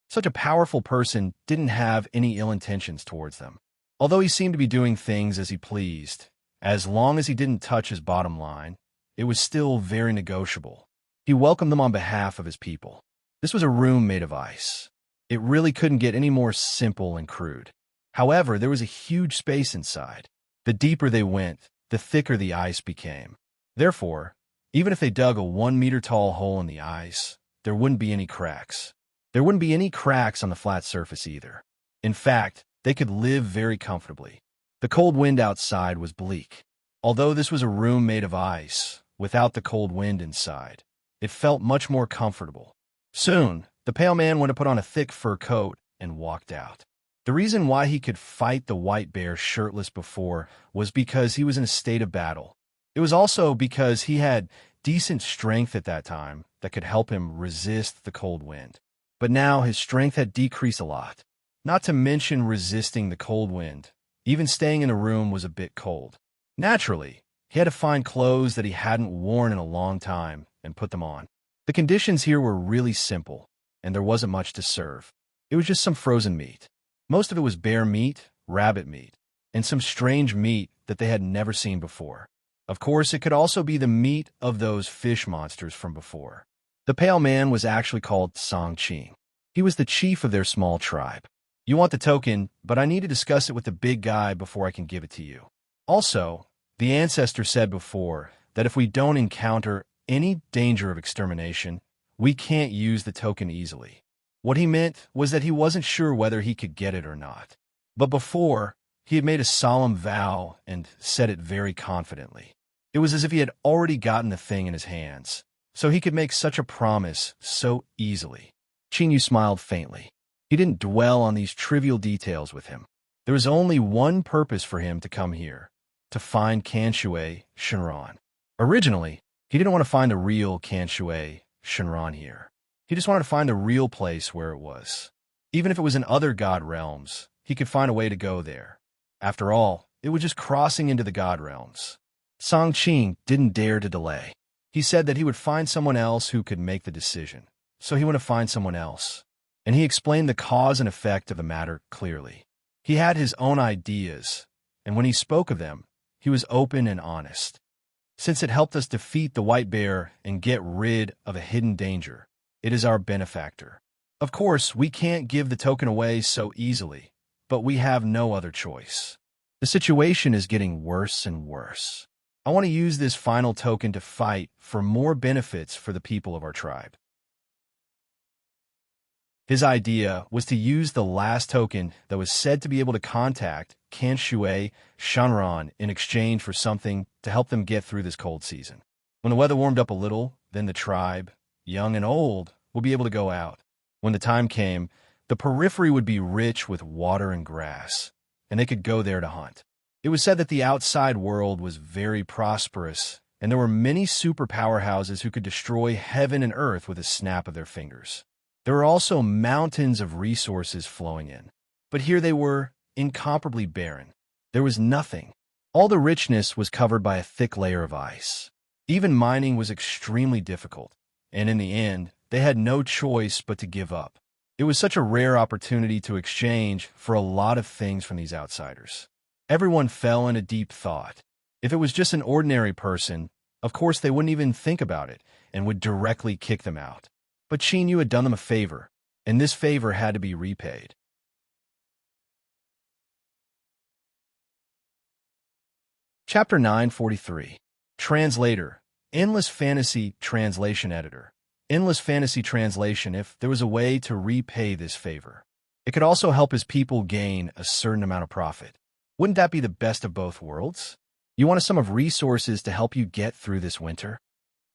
Such a powerful person didn't have any ill intentions towards them. Although he seemed to be doing things as he pleased, as long as he didn't touch his bottom line, it was still very negotiable. He welcomed them on behalf of his people. This was a room made of ice. It really couldn't get any more simple and crude. However, there was a huge space inside. The deeper they went, the thicker the ice became. Therefore, even if they dug a 1-meter-tall hole in the ice, there wouldn't be any cracks. There wouldn't be any cracks on the flat surface either. In fact, they could live very comfortably. The cold wind outside was bleak. Although this was a room made of ice, without the cold wind inside, it felt much more comfortable. Soon, the pale man went to put on a thick fur coat and walked out. The reason why he could fight the white bear shirtless before was because he was in a state of battle. It was also because he had decent strength at that time that could help him resist the cold wind. But now his strength had decreased a lot. Not to mention resisting the cold wind. Even staying in a room was a bit cold. Naturally, he had to find clothes that he hadn't worn in a long time and put them on. The conditions here were really simple, and there wasn't much to serve. It was just some frozen meat. Most of it was bear meat, rabbit meat, and some strange meat that they had never seen before. Of course, it could also be the meat of those fish monsters from before. The pale man was actually called Song-Ching. He was the chief of their small tribe. "You want the token, but I need to discuss it with the big guy before I can give it to you." Also, the ancestor said before that if we don't encounter any danger of extermination, we can't use the token easily. What he meant was that he wasn't sure whether he could get it or not. But before, he had made a solemn vow and said it very confidently. It was as if he had already gotten the thing in his hands, so he could make such a promise so easily. Chinyu smiled faintly. He didn't dwell on these trivial details with him. There was only one purpose for him to come here, to find Kanshui Shenron. Originally, he didn't want to find the real Kanshui Shenron here. He just wanted to find the real place where it was. Even if it was in other god realms, he could find a way to go there. After all, it was just crossing into the god realms. Song-Ching didn't dare to delay. He said that he would find someone else who could make the decision. So he went to find someone else. And he explained the cause and effect of the matter clearly. He had his own ideas, and when he spoke of them, he was open and honest. Since it helped us defeat the white bear and get rid of a hidden danger, it is our benefactor. Of course, we can't give the token away so easily, but we have no other choice. The situation is getting worse and worse. I want to use this final token to fight for more benefits for the people of our tribe. His idea was to use the last token that was said to be able to contact Kanshui Shenron in exchange for something to help them get through this cold season. When the weather warmed up a little, then the tribe, young and old, would be able to go out. When the time came, the periphery would be rich with water and grass, and they could go there to hunt. It was said that the outside world was very prosperous, and there were many super powerhouses who could destroy heaven and earth with a snap of their fingers. There were also mountains of resources flowing in. But here they were, incomparably barren. There was nothing. All the richness was covered by a thick layer of ice. Even mining was extremely difficult, and in the end, they had no choice but to give up. It was such a rare opportunity to exchange for a lot of things from these outsiders. Everyone fell into deep thought. If it was just an ordinary person, Of course, they wouldn't even think about it and would directly kick them out. But Qin Yu had done them a favor, and this favor had to be repaid. Chapter 943. Translator. Endless Fantasy Translation Editor. Endless Fantasy Translation. If there was a way to repay this favor, it could also help his people gain a certain amount of profit. Wouldn't that be the best of both worlds? You want a sum of resources to help you get through this winter?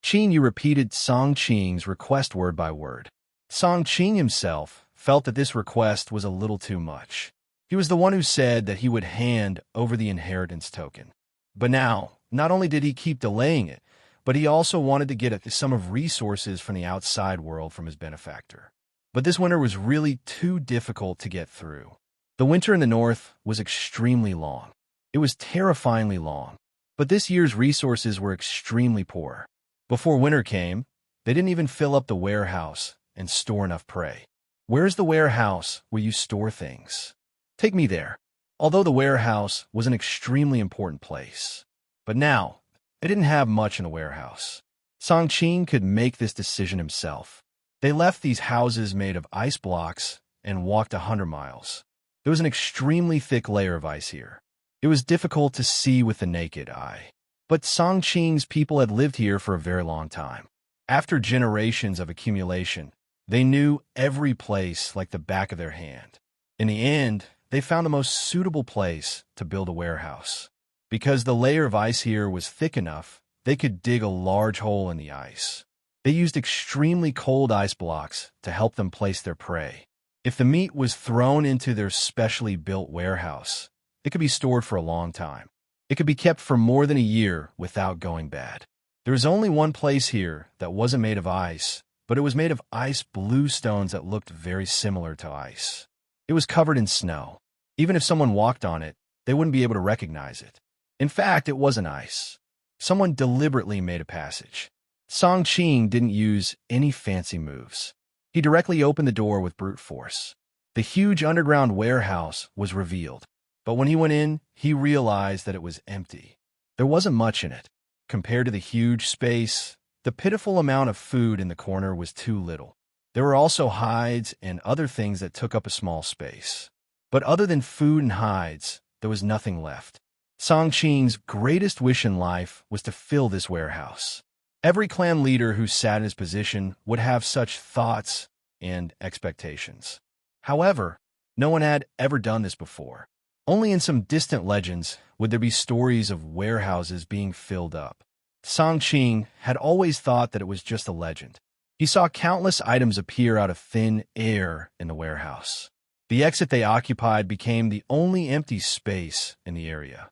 Qin Yu repeated Song Qing's request word by word. Song Qing himself felt that this request was a little too much. He was the one who said that he would hand over the inheritance token. But now, not only did he keep delaying it, but he also wanted to get a sum of resources from the outside world from his benefactor. But this winter was really too difficult to get through. The winter in the north was extremely long. It was terrifyingly long. But this year's resources were extremely poor. Before winter came, they didn't even fill up the warehouse and store enough prey. Where's the warehouse where you store things? Take me there. Although the warehouse was an extremely important place. But now, they didn't have much in the warehouse. Song Qing could make this decision himself. They left these houses made of ice blocks and walked 100 miles. There was an extremely thick layer of ice here. It was difficult to see with the naked eye. But Song Qing's people had lived here for a very long time. After generations of accumulation, they knew every place like the back of their hand. In the end, they found the most suitable place to build a warehouse. Because the layer of ice here was thick enough, they could dig a large hole in the ice. They used extremely cold ice blocks to help them place their prey. If the meat was thrown into their specially built warehouse, it could be stored for a long time. It could be kept for more than a year without going bad. There was only one place here that wasn't made of ice, but it was made of ice blue stones that looked very similar to ice. It was covered in snow. Even if someone walked on it, they wouldn't be able to recognize it. In fact, it wasn't ice. Someone deliberately made a passage. Song Qing didn't use any fancy moves. He directly opened the door with brute force. The huge underground warehouse was revealed. But when he went in, he realized that it was empty. There wasn't much in it. Compared to the huge space, the pitiful amount of food in the corner was too little. There were also hides and other things that took up a small space. But other than food and hides, there was nothing left. Song Qing's greatest wish in life was to fill this warehouse. Every clan leader who sat in his position would have such thoughts and expectations. However, no one had ever done this before. Only in some distant legends would there be stories of warehouses being filled up. Song Qing had always thought that it was just a legend. He saw countless items appear out of thin air in the warehouse. The exit they occupied became the only empty space in the area.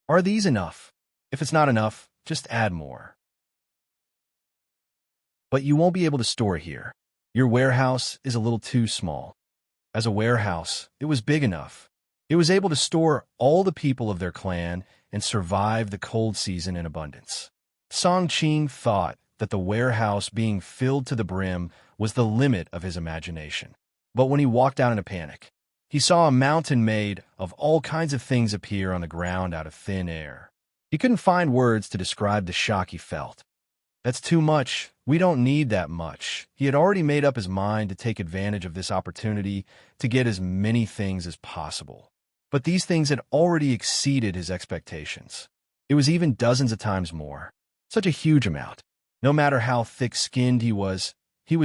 Are these enough? If it's not enough, just add more. But you won't be able to store here. Your warehouse is a little too small. As a warehouse, it was big enough. It was able to store all the people of their clan and survive the cold season in abundance. Song Qing thought that the warehouse being filled to the brim was the limit of his imagination. But when he walked out in a panic, he saw a mountain made of all kinds of things appear on the ground out of thin air. He couldn't find words to describe the shock he felt. That's too much. We don't need that much. He had already made up his mind to take advantage of this opportunity to get as many things as possible. But these things had already exceeded his expectations. It was even dozens of times more. Such a huge amount. No matter how thick-skinned he was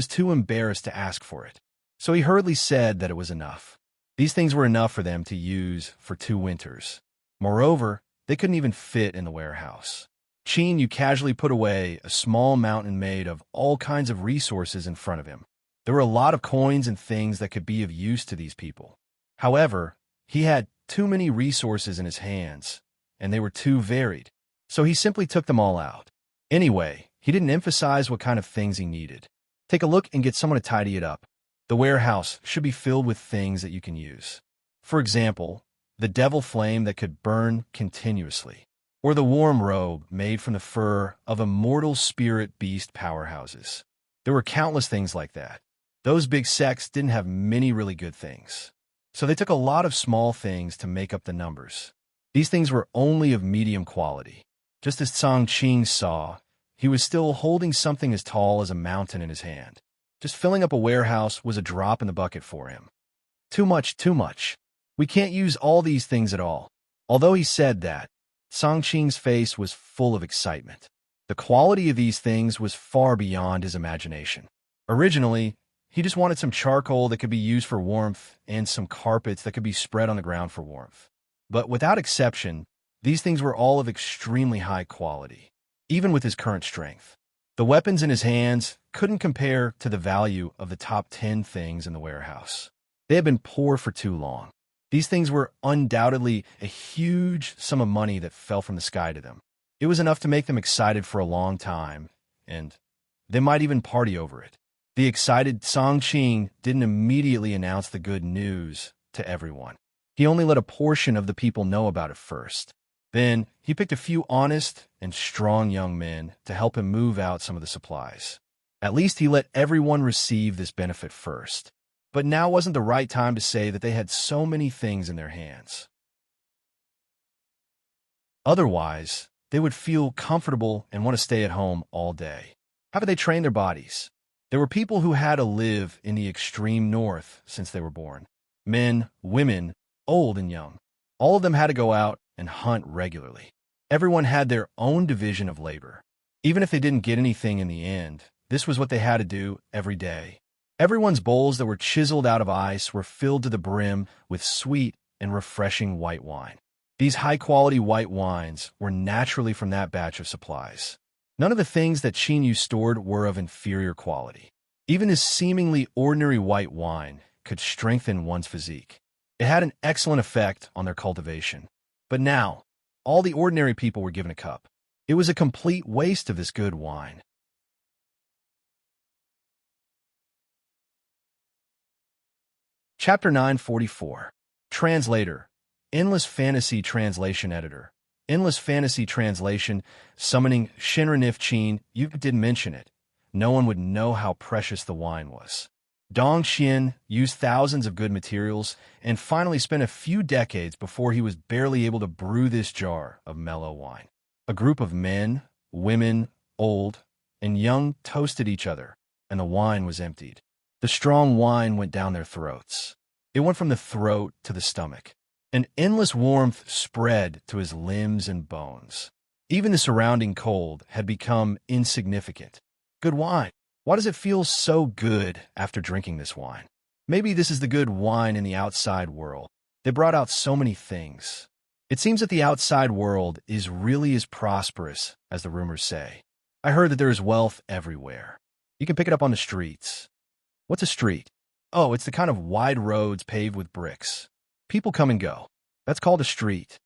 too embarrassed to ask for it. So he hurriedly said that it was enough. These things were enough for them to use for 2 winters. Moreover, they couldn't even fit in the warehouse. Qin Yu casually put away a small mountain made of all kinds of resources in front of him. There were a lot of coins and things that could be of use to these people. However, he had too many resources in his hands, and they were too varied. So he simply took them all out. Anyway, he didn't emphasize what kind of things he needed. Take a look and get someone to tidy it up. The warehouse should be filled with things that you can use. For example, the devil flame that could burn continuously, or the warm robe made from the fur of immortal spirit beast powerhouses. There were countless things like that. Those big sects didn't have many really good things. So they took a lot of small things to make up the numbers. These things were only of medium quality. Just as Song Qing saw, he was still holding something as tall as a mountain in his hand. Just filling up a warehouse was a drop in the bucket for him. Too much, too much. We can't use all these things at all. Although he said that, Songqing's face was full of excitement. The quality of these things was far beyond his imagination. Originally, he just wanted some charcoal that could be used for warmth and some carpets that could be spread on the ground for warmth. But without exception, these things were all of extremely high quality, even with his current strength. The weapons in his hands couldn't compare to the value of the top 10 things in the warehouse. They had been poor for too long. These things were undoubtedly a huge sum of money that fell from the sky to them. It was enough to make them excited for a long time, and they might even party over it. The excited Songqing didn't immediately announce the good news to everyone. He only let a portion of the people know about it first. Then he picked a few honest and strong young men to help him move out some of the supplies. At least he let everyone receive this benefit first. But now wasn't the right time to say that they had so many things in their hands. Otherwise, they would feel comfortable and want to stay at home all day. How could they train their bodies? There were people who had to live in the extreme north since they were born. Men, women, old and young. All of them had to go out and hunt regularly. Everyone had their own division of labor. Even if they didn't get anything in the end, this was what they had to do every day. Everyone's bowls that were chiseled out of ice were filled to the brim with sweet and refreshing white wine. These high-quality white wines were naturally from that batch of supplies. None of the things that Qin stored were of inferior quality. Even his seemingly ordinary white wine could strengthen one's physique. It had an excellent effect on their cultivation. But now, all the ordinary people were given a cup. It was a complete waste of this good wine. Chapter 944. Translator. Endless Fantasy Translation Editor. Endless Fantasy Translation. Summoning Shinranif Qin. You didn't mention it. No one would know how precious the wine was. Dong Xian used thousands of good materials and finally spent a few decades before he was barely able to brew this jar of mellow wine. A group of men, women, old, and young toasted each other, and the wine was emptied. The strong wine went down their throats. It went from the throat to the stomach. An endless warmth spread to his limbs and bones. Even the surrounding cold had become insignificant. Good wine. Why does it feel so good after drinking this wine? Maybe this is the good wine in the outside world. They brought out so many things. It seems that the outside world is really as prosperous as the rumors say. I heard that there is wealth everywhere. You can pick it up on the streets. What's a street? Oh, it's the kind of wide roads paved with bricks. People come and go. That's called a street.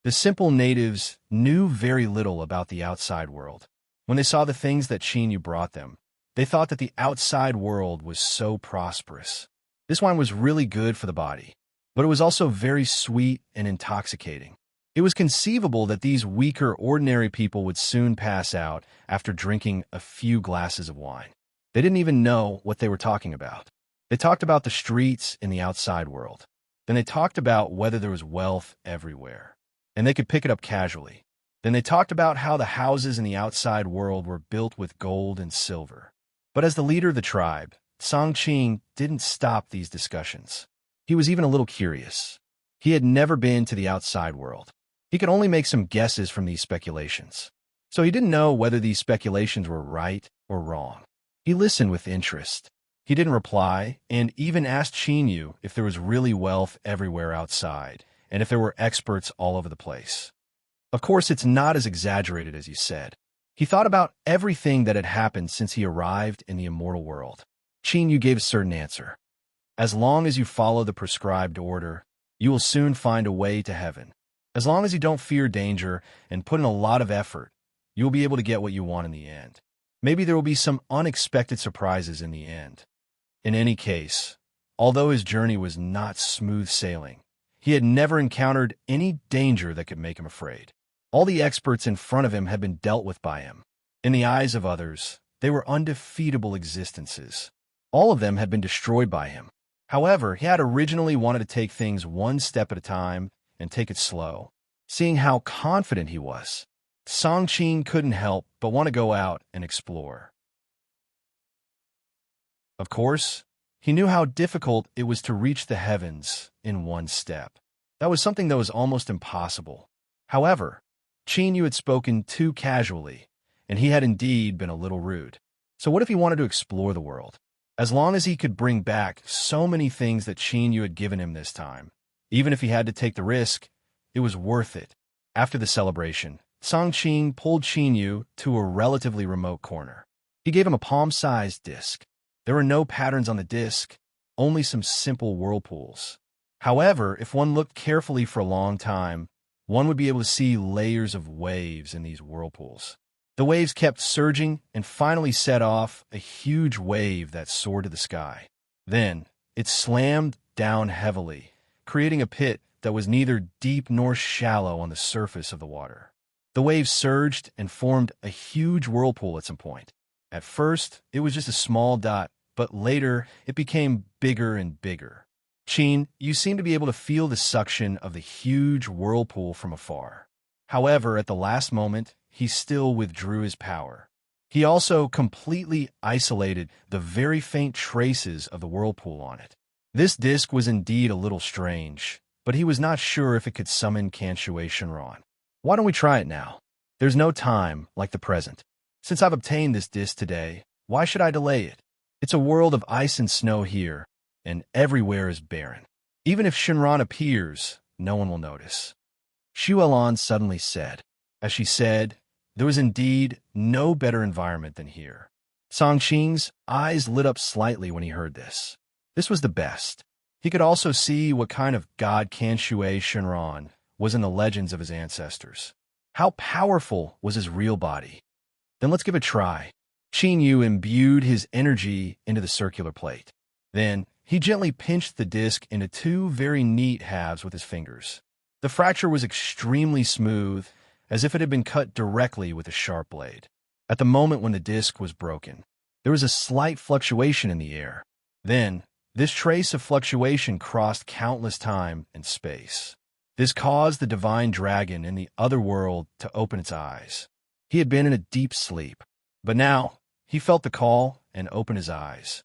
The simple natives knew very little about the outside world. When they saw the things that Qin brought them, they thought that the outside world was so prosperous. This wine was really good for the body, but it was also very sweet and intoxicating. It was conceivable that these weaker, ordinary people would soon pass out after drinking a few glasses of wine. They didn't even know what they were talking about. They talked about the streets in the outside world. Then they talked about whether there was wealth everywhere, and they could pick it up casually. Then they talked about how the houses in the outside world were built with gold and silver. But as the leader of the tribe, Songqing didn't stop these discussions. He was even a little curious. He had never been to the outside world. He could only make some guesses from these speculations. So he didn't know whether these speculations were right or wrong. He listened with interest. He didn't reply, and even asked Qin if there was really wealth everywhere outside, and if there were experts all over the place. Of course, it's not as exaggerated as he said. He thought about everything that had happened since he arrived in the immortal world. Qin gave a certain answer. As long as you follow the prescribed order, you will soon find a way to heaven. As long as you don't fear danger and put in a lot of effort, you will be able to get what you want in the end. Maybe there will be some unexpected surprises in the end. In any case, although his journey was not smooth sailing, he had never encountered any danger that could make him afraid. All the experts in front of him had been dealt with by him. In the eyes of others, they were undefeatable existences. All of them had been destroyed by him. However, he had originally wanted to take things one step at a time and take it slow. Seeing how confident he was, Song-Ching couldn't help but want to go out and explore. Of course, he knew how difficult it was to reach the heavens in one step. That was something that was almost impossible. However, Qin Yu had spoken too casually, and he had indeed been a little rude. So what if he wanted to explore the world? As long as he could bring back so many things that Qin Yu had given him this time, even if he had to take the risk, it was worth it. After the celebration, Song-Ching pulled Qin Yu to a relatively remote corner. He gave him a palm-sized disc. There were no patterns on the disc, only some simple whirlpools. However, if one looked carefully for a long time, one would be able to see layers of waves in these whirlpools. The waves kept surging and finally set off a huge wave that soared to the sky. Then, it slammed down heavily, creating a pit that was neither deep nor shallow on the surface of the water. The waves surged and formed a huge whirlpool at some point. At first, it was just a small dot, but later, it became bigger and bigger. Qin, you seem to be able to feel the suction of the huge whirlpool from afar. However, at the last moment, he still withdrew his power. He also completely isolated the very faint traces of the whirlpool on it. This disc was indeed a little strange, but he was not sure if it could summon Kanshui Shenron. Why don't we try it now? There's no time like the present. Since I've obtained this disc today, why should I delay it? It's a world of ice and snow here, and everywhere is barren. Even if Shenron appears, no one will notice. Xu Elan suddenly said. As she said, there was indeed no better environment than here. Song-Ching's eyes lit up slightly when he heard this. This was the best. He could also see what kind of god Kanshui Shenron was in the legends of his ancestors. How powerful was his real body? Then let's give it a try. Qin Yu imbued his energy into the circular plate. Then, he gently pinched the disc into two very neat halves with his fingers. The fracture was extremely smooth, as if it had been cut directly with a sharp blade. At the moment when the disc was broken, there was a slight fluctuation in the air. Then, this trace of fluctuation crossed countless time and space. This caused the divine dragon in the other world to open its eyes. He had been in a deep sleep, but now he felt the call and opened his eyes.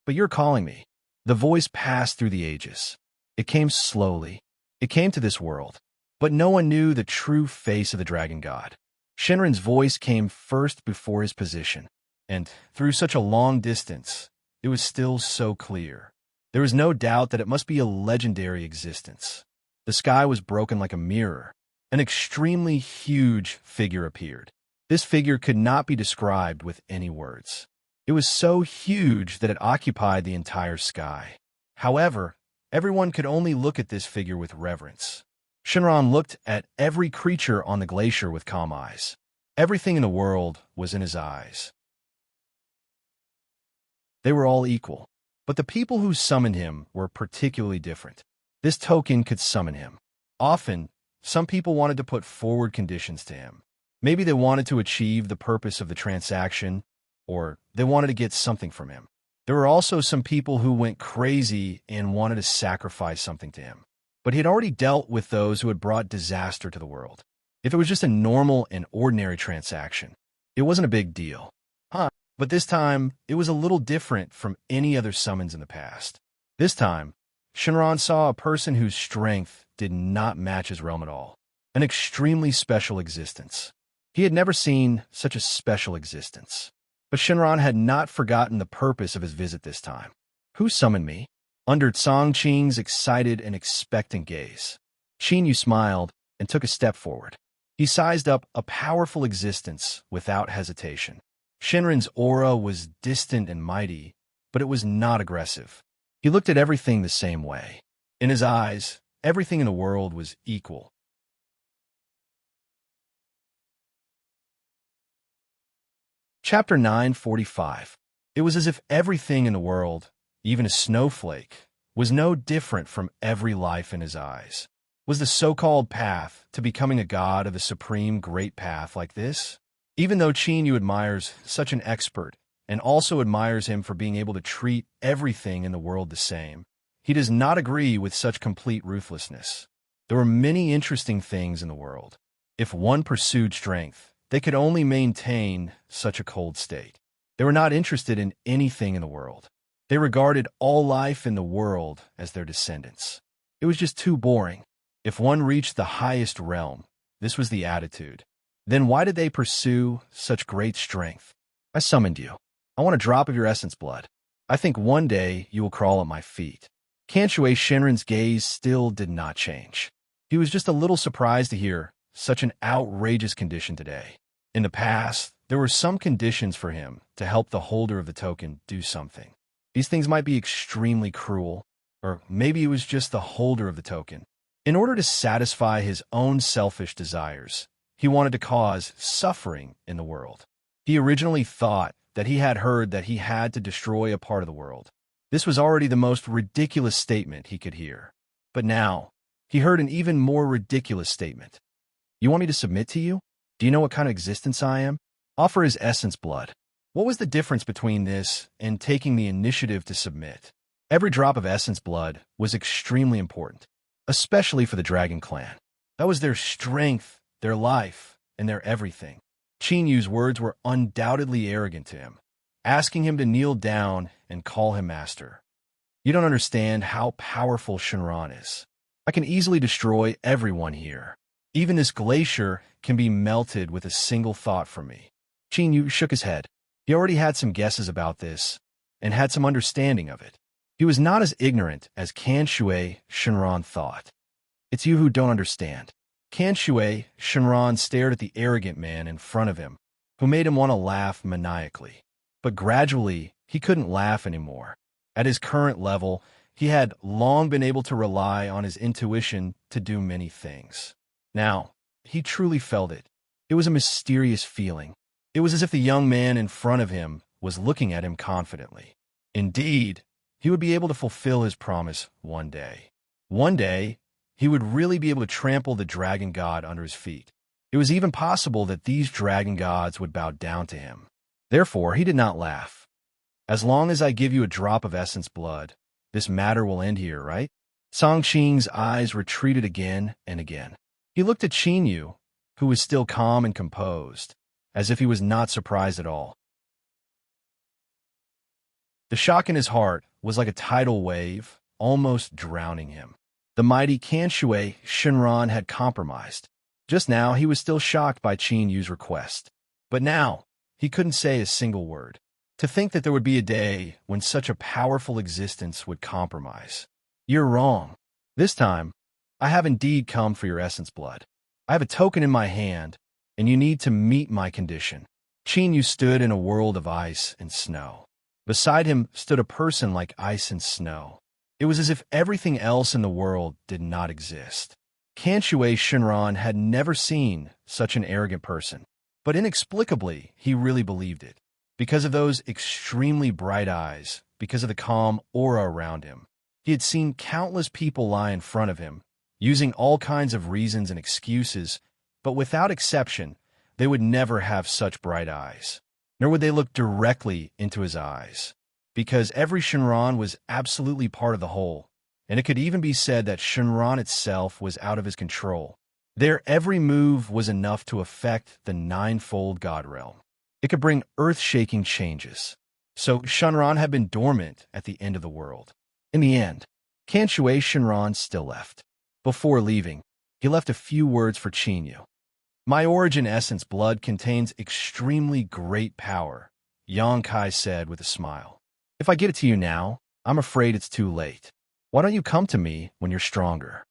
But you're calling me. The voice passed through the ages. It came slowly. It came to this world. But no one knew the true face of the dragon god. Shenron's voice came first before his position, and through such a long distance, it was still so clear. There was no doubt that it must be a legendary existence. The sky was broken like a mirror. An extremely huge figure appeared. This figure could not be described with any words. It was so huge that it occupied the entire sky. However, everyone could only look at this figure with reverence. Shenron looked at every creature on the glacier with calm eyes. Everything in the world was in his eyes. They were all equal, but the people who summoned him were particularly different. This token could summon him. Often, some people wanted to put forward conditions to him. Maybe they wanted to achieve the purpose of the transaction, or they wanted to get something from him. There were also some people who went crazy and wanted to sacrifice something to him. But he had already dealt with those who had brought disaster to the world. If it was just a normal and ordinary transaction, it wasn't a big deal. But this time, it was a little different from any other summons in the past. This time, Shenron saw a person whose strength did not match his realm at all. An extremely special existence. He had never seen such a special existence. But Shenron had not forgotten the purpose of his visit this time. Who summoned me? Under Song-Ching's excited and expectant gaze, Qin Yu smiled and took a step forward. He sized up a powerful existence without hesitation. Shenron's aura was distant and mighty, but it was not aggressive. He looked at everything the same way. In his eyes, everything in the world was equal. Chapter 945. It was as if everything in the world, even a snowflake, was no different from every life in his eyes. Was the so-called path to becoming a god of a supreme great path like this? Even though Qin Yu admires such an expert and also admires him for being able to treat everything in the world the same, he does not agree with such complete ruthlessness. There were many interesting things in the world. If one pursued strength, they could only maintain such a cold state. They were not interested in anything in the world. They regarded all life in the world as their descendants. It was just too boring. If one reached the highest realm, this was the attitude. Then why did they pursue such great strength? I summoned you. I want a drop of your essence blood. I think one day you will crawl at my feet. Kanshui Shinran's gaze still did not change. He was just a little surprised to hear such an outrageous condition today. In the past, there were some conditions for him to help the holder of the token do something. These things might be extremely cruel, or maybe it was just the holder of the token. In order to satisfy his own selfish desires, he wanted to cause suffering in the world. He originally thought that he had heard that he had to destroy a part of the world. This was already the most ridiculous statement he could hear. But now, he heard an even more ridiculous statement. You want me to submit to you? Do you know what kind of existence I am? Offer his essence blood. What was the difference between this and taking the initiative to submit? Every drop of essence blood was extremely important, especially for the Dragon Clan. That was their strength, their life, and their everything. Qin Yu's words were undoubtedly arrogant to him, asking him to kneel down and call him master. You don't understand how powerful Shinran is. I can easily destroy everyone here. Even this glacier can be melted with a single thought from me. Qin Yu shook his head. He already had some guesses about this and had some understanding of it. He was not as ignorant as Kanshui Shinran thought. It's you who don't understand. Kanshui Shinran stared at the arrogant man in front of him, who made him want to laugh maniacally. But gradually, he couldn't laugh anymore. At his current level, he had long been able to rely on his intuition to do many things. Now, he truly felt it. It was a mysterious feeling. It was as if the young man in front of him was looking at him confidently. Indeed, he would be able to fulfill his promise one day. One day, he would really be able to trample the dragon god under his feet. It was even possible that these dragon gods would bow down to him. Therefore, he did not laugh. As long as I give you a drop of essence blood, this matter will end here, right? Song Qing's eyes retreated again and again. He looked at Qin Yu, who was still calm and composed, as if he was not surprised at all. The shock in his heart was like a tidal wave, almost drowning him. The mighty Kanshui Shinran had compromised. Just now, he was still shocked by Qin Yu's request. But now, he couldn't say a single word. To think that there would be a day when such a powerful existence would compromise. You're wrong. This time, I have indeed come for your essence blood. I have a token in my hand, and you need to meet my condition. Qin Yu stood in a world of ice and snow. Beside him stood a person like ice and snow. It was as if everything else in the world did not exist. Kanshui Shinran had never seen such an arrogant person, but inexplicably, he really believed it. Because of those extremely bright eyes, because of the calm aura around him, he had seen countless people lie in front of him, using all kinds of reasons and excuses, but without exception, they would never have such bright eyes, nor would they look directly into his eyes, because every Shinran was absolutely part of the whole, and it could even be said that Shinran itself was out of his control. Their every move was enough to affect the ninefold God realm. It could bring earth-shaking changes. So Shinran had been dormant at the end of the world. In the end, Kanshui Shinran still left. Before leaving, he left a few words for Qin Yu. My origin essence blood contains extremely great power, Yang Kai said with a smile. If I get it to you now, I'm afraid it's too late. Why don't you come to me when you're stronger?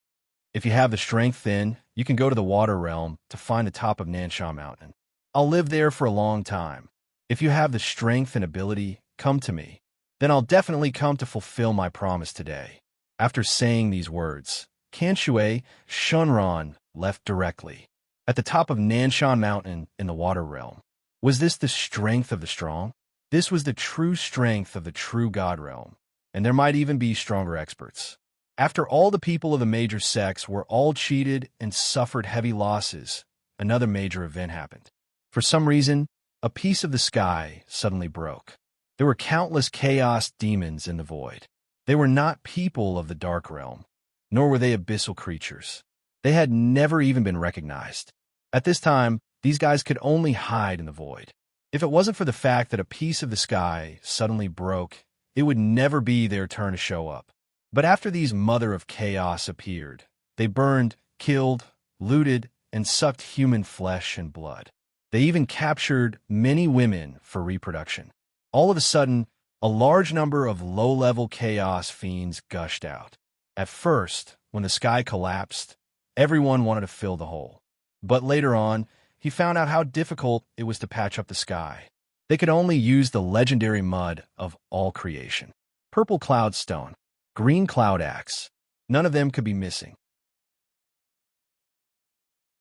If you have the strength then, you can go to the water realm to find the top of Nanshan Mountain. I'll live there for a long time. If you have the strength and ability, come to me. Then I'll definitely come to fulfill my promise today. After saying these words, Kanshui Shinran left directly. At the top of Nanshan Mountain in the water realm. Was this the strength of the strong? This was the true strength of the true God realm, and there might even be stronger experts. After all the people of the major sects were all cheated and suffered heavy losses, another major event happened. For some reason, a piece of the sky suddenly broke. There were countless chaos demons in the void. They were not people of the dark realm, nor were they abyssal creatures. They had never even been recognized. At this time, these guys could only hide in the void. If it wasn't for the fact that a piece of the sky suddenly broke, it would never be their turn to show up. But after these Mother of Chaos appeared, they burned, killed, looted, and sucked human flesh and blood. They even captured many women for reproduction. All of a sudden, a large number of low-level chaos fiends gushed out. At first, when the sky collapsed, everyone wanted to fill the hole. But later on, he found out how difficult it was to patch up the sky. They could only use the legendary mud of all creation. Purple cloud stone, green cloud axe. None of them could be missing.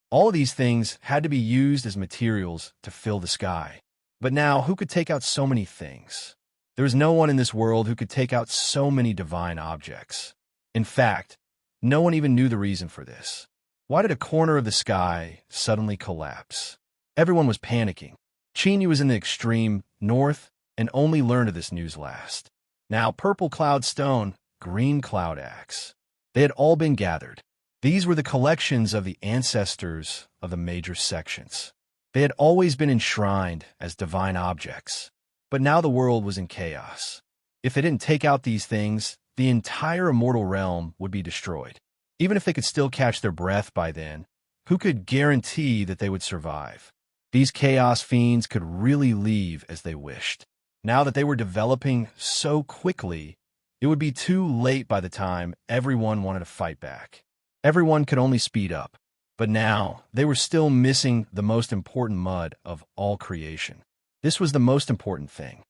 All of these things had to be used as materials to fill the sky. But now, who could take out so many things? There was no one in this world who could take out so many divine objects. In fact, no one even knew the reason for this. Why did a corner of the sky suddenly collapse? Everyone was panicking. Cheney was in the extreme north and only learned of this news last. Now, purple cloud stone, green cloud axe. They had all been gathered. These were the collections of the ancestors of the major sections. They had always been enshrined as divine objects. But now the world was in chaos. If they didn't take out these things, the entire immortal realm would be destroyed. Even if they could still catch their breath by then, who could guarantee that they would survive? These chaos fiends could really leave as they wished. Now that they were developing so quickly, it would be too late by the time everyone wanted to fight back. Everyone could only speed up. But now, they were still missing the most important mud of all creation. This was the most important thing.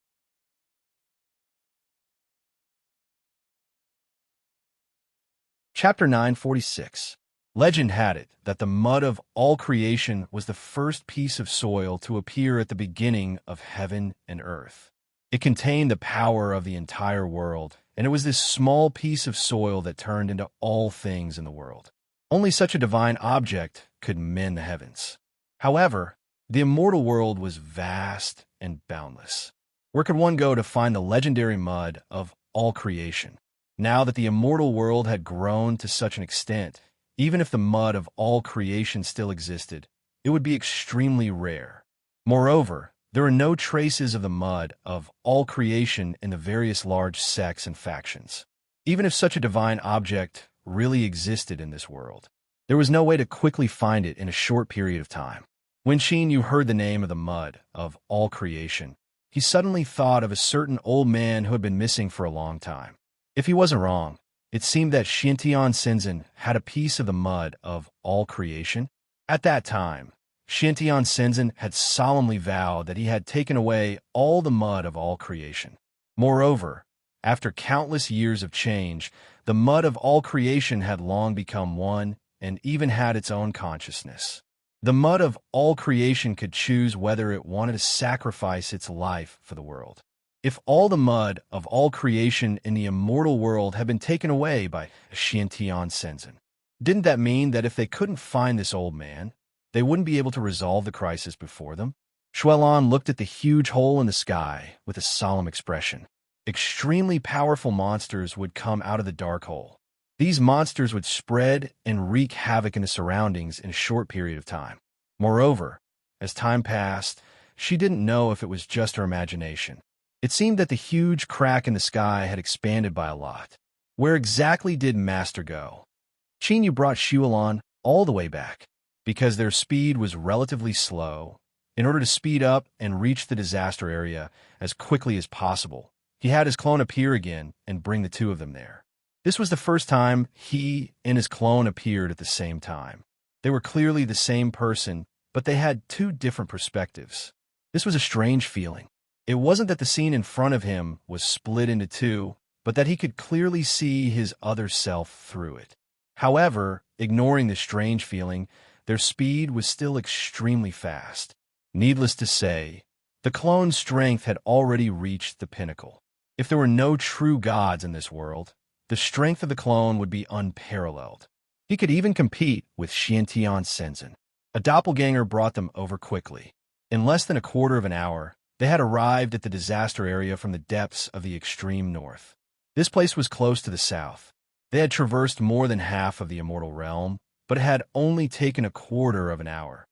Chapter 946. Legend had it that the mud of all creation was the first piece of soil to appear at the beginning of heaven and earth. It contained the power of the entire world, and it was this small piece of soil that turned into all things in the world. Only such a divine object could mend the heavens. However, the immortal world was vast and boundless. Where could one go to find the legendary mud of all creation? Now that the immortal world had grown to such an extent, even if the mud of all creation still existed, it would be extremely rare. Moreover, there were no traces of the mud of all creation in the various large sects and factions. Even if such a divine object really existed in this world, there was no way to quickly find it in a short period of time. When Shin Yu heard the name of the mud of all creation, he suddenly thought of a certain old man who had been missing for a long time. If he wasn't wrong, it seemed that Xiantian Shenzhen had a piece of the mud of all creation. At that time, Xiantian Shenzhen had solemnly vowed that he had taken away all the mud of all creation. Moreover, after countless years of change, the mud of all creation had long become one and even had its own consciousness. The mud of all creation could choose whether it wanted to sacrifice its life for the world. If all the mud of all creation in the immortal world had been taken away by Xiantian Shenzhen, didn't that mean that if they couldn't find this old man, they wouldn't be able to resolve the crisis before them? Shuelan looked at the huge hole in the sky with a solemn expression. Extremely powerful monsters would come out of the dark hole. These monsters would spread and wreak havoc in the surroundings in a short period of time. Moreover, as time passed, she didn't know if it was just her imagination. It seemed that the huge crack in the sky had expanded by a lot. Where exactly did Master go? Chenyu brought Shuelan all the way back. Because their speed was relatively slow, in order to speed up and reach the disaster area as quickly as possible, he had his clone appear again and bring the two of them there. This was the first time he and his clone appeared at the same time. They were clearly the same person, but they had two different perspectives. This was a strange feeling. It wasn't that the scene in front of him was split into two, but that he could clearly see his other self through it. However, ignoring this strange feeling, their speed was still extremely fast. Needless to say, the clone's strength had already reached the pinnacle. If there were no true gods in this world, the strength of the clone would be unparalleled. He could even compete with Xiantian Shenzhen. A doppelganger brought them over quickly. In less than a quarter of an hour, they had arrived at the disaster area from the depths of the extreme north. This place was close to the south. They had traversed more than half of the immortal realm, but it had only taken a quarter of an hour.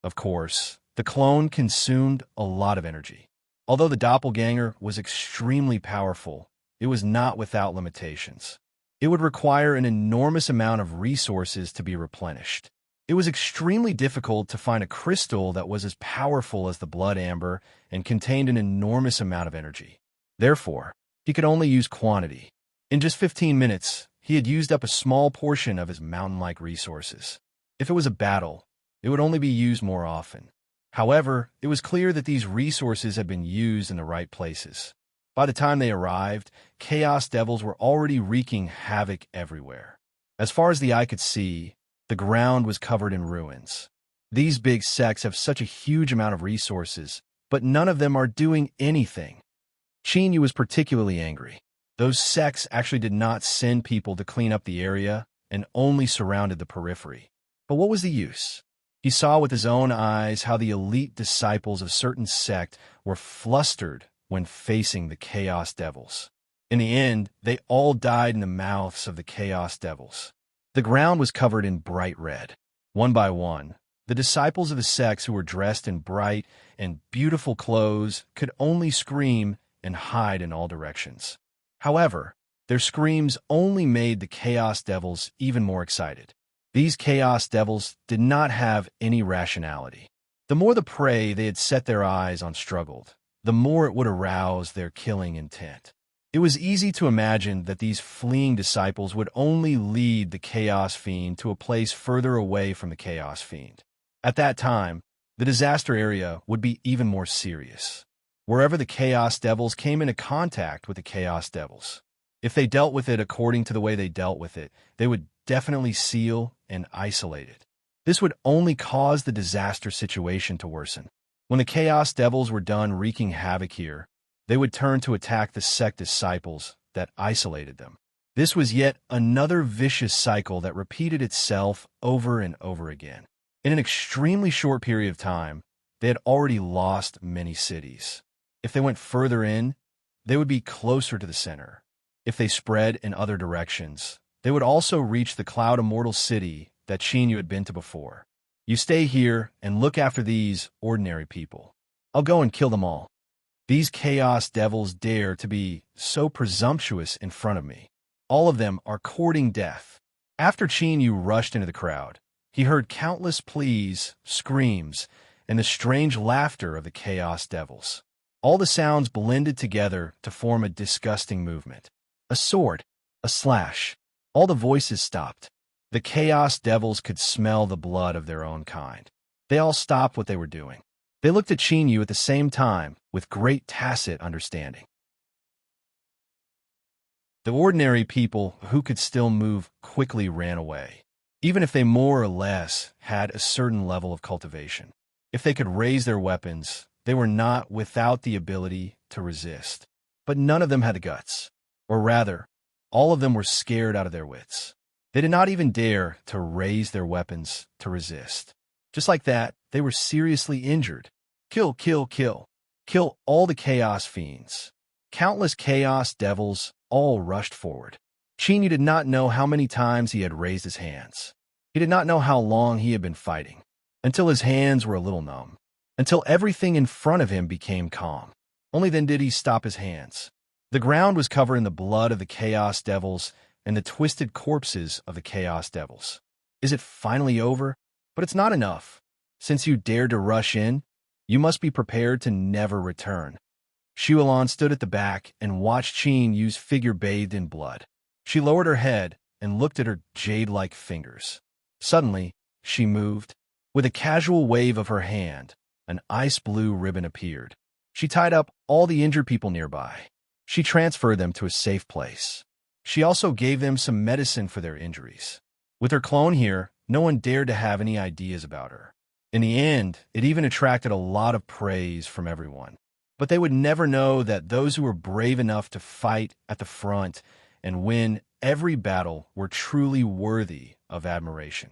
Of course, the clone consumed a lot of energy. Although the doppelganger was extremely powerful, it was not without limitations. It would require an enormous amount of resources to be replenished. It was extremely difficult to find a crystal that was as powerful as the blood amber and contained an enormous amount of energy. Therefore, he could only use quantity. In just 15 minutes, he had used up a small portion of his mountain-like resources. If it was a battle, it would only be used more often. However, it was clear that these resources had been used in the right places. By the time they arrived, Chaos Devils were already wreaking havoc everywhere. As far as the eye could see, the ground was covered in ruins. These big sects have such a huge amount of resources, but none of them are doing anything. Chinyu was particularly angry. Those sects actually did not send people to clean up the area and only surrounded the periphery. But what was the use? He saw with his own eyes how the elite disciples of certain sect were flustered when facing the Chaos Devils. In the end, they all died in the mouths of the Chaos Devils. The ground was covered in bright red. One by one, the disciples of the sects who were dressed in bright and beautiful clothes could only scream and hide in all directions. However, their screams only made the Chaos Devils even more excited. These Chaos Devils did not have any rationality. The more the prey they had set their eyes on struggled, the more it would arouse their killing intent. It was easy to imagine that these fleeing disciples would only lead the Chaos Fiend to a place further away from the Chaos Fiend. At that time, the disaster area would be even more serious. Wherever the Chaos Devils came into contact with the Chaos Devils, if they dealt with it according to the way they dealt with it, they would definitely seal and isolate it. This would only cause the disaster situation to worsen. When the Chaos Devils were done wreaking havoc here, they would turn to attack the sect disciples that isolated them. This was yet another vicious cycle that repeated itself over and over again. In an extremely short period of time, they had already lost many cities. If they went further in, they would be closer to the center. If they spread in other directions, they would also reach the Cloud Immortal City that Chinyu had been to before. You stay here and look after these ordinary people. I'll go and kill them all. These Chaos Devils dare to be so presumptuous in front of me. All of them are courting death. After Chinyu rushed into the crowd, he heard countless pleas, screams, and the strange laughter of the Chaos Devils. All the sounds blended together to form a disgusting movement. A sword, a slash. All the voices stopped. The Chaos Devils could smell the blood of their own kind. They all stopped what they were doing. They looked at Chinyu at the same time with great tacit understanding. The ordinary people who could still move quickly ran away, even if they more or less had a certain level of cultivation. If they could raise their weapons, they were not without the ability to resist. But none of them had the guts. Or rather, all of them were scared out of their wits. They did not even dare to raise their weapons to resist. Just like that, they were seriously injured. Kill, kill, kill. Kill all the Chaos Fiends. Countless Chaos Devils all rushed forward. Chinyu did not know how many times he had raised his hands. He did not know how long he had been fighting, until his hands were a little numb, until everything in front of him became calm. Only then did he stop his hands. The ground was covered in the blood of the Chaos Devils and the twisted corpses of the Chaos Devils. Is it finally over? But it's not enough. Since you dared to rush in, you must be prepared to never return. Shualon stood at the back and watched Chinyu's figure bathed in blood. She lowered her head and looked at her jade-like fingers. Suddenly, she moved. With a casual wave of her hand, an ice-blue ribbon appeared. She tied up all the injured people nearby. She transferred them to a safe place. She also gave them some medicine for their injuries. With her clone here, no one dared to have any ideas about her. In the end, it even attracted a lot of praise from everyone. But they would never know that those who were brave enough to fight at the front and win every battle were truly worthy of admiration.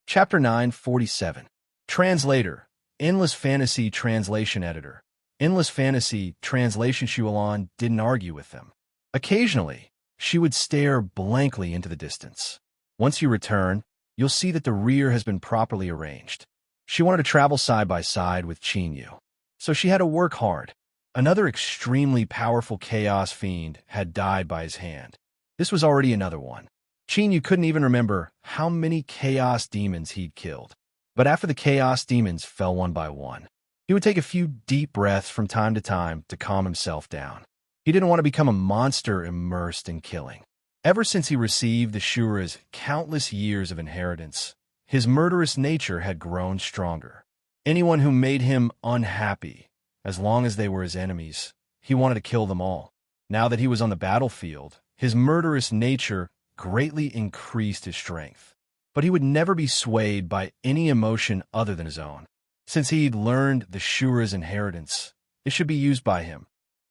Chapter 947. Translator, Endless Fantasy Translation Editor. Endless Fantasy Translation. Shualon didn't argue with them. Occasionally, she would stare blankly into the distance. Once you return, you'll see that the rear has been properly arranged. She wanted to travel side by side with Chinyu, so she had to work hard. Another extremely powerful chaos fiend had died by his hand. This was already another one. Chinyu couldn't even remember how many chaos demons he'd killed. But after the chaos demons fell one by one, he would take a few deep breaths from time to calm himself down. He didn't want to become a monster immersed in killing. Ever since he received the Shura's countless years of inheritance, his murderous nature had grown stronger. Anyone who made him unhappy, as long as they were his enemies, he wanted to kill them all. Now that he was on the battlefield, his murderous nature greatly increased his strength. But he would never be swayed by any emotion other than his own. Since he'd learned the Shura's inheritance, it should be used by him,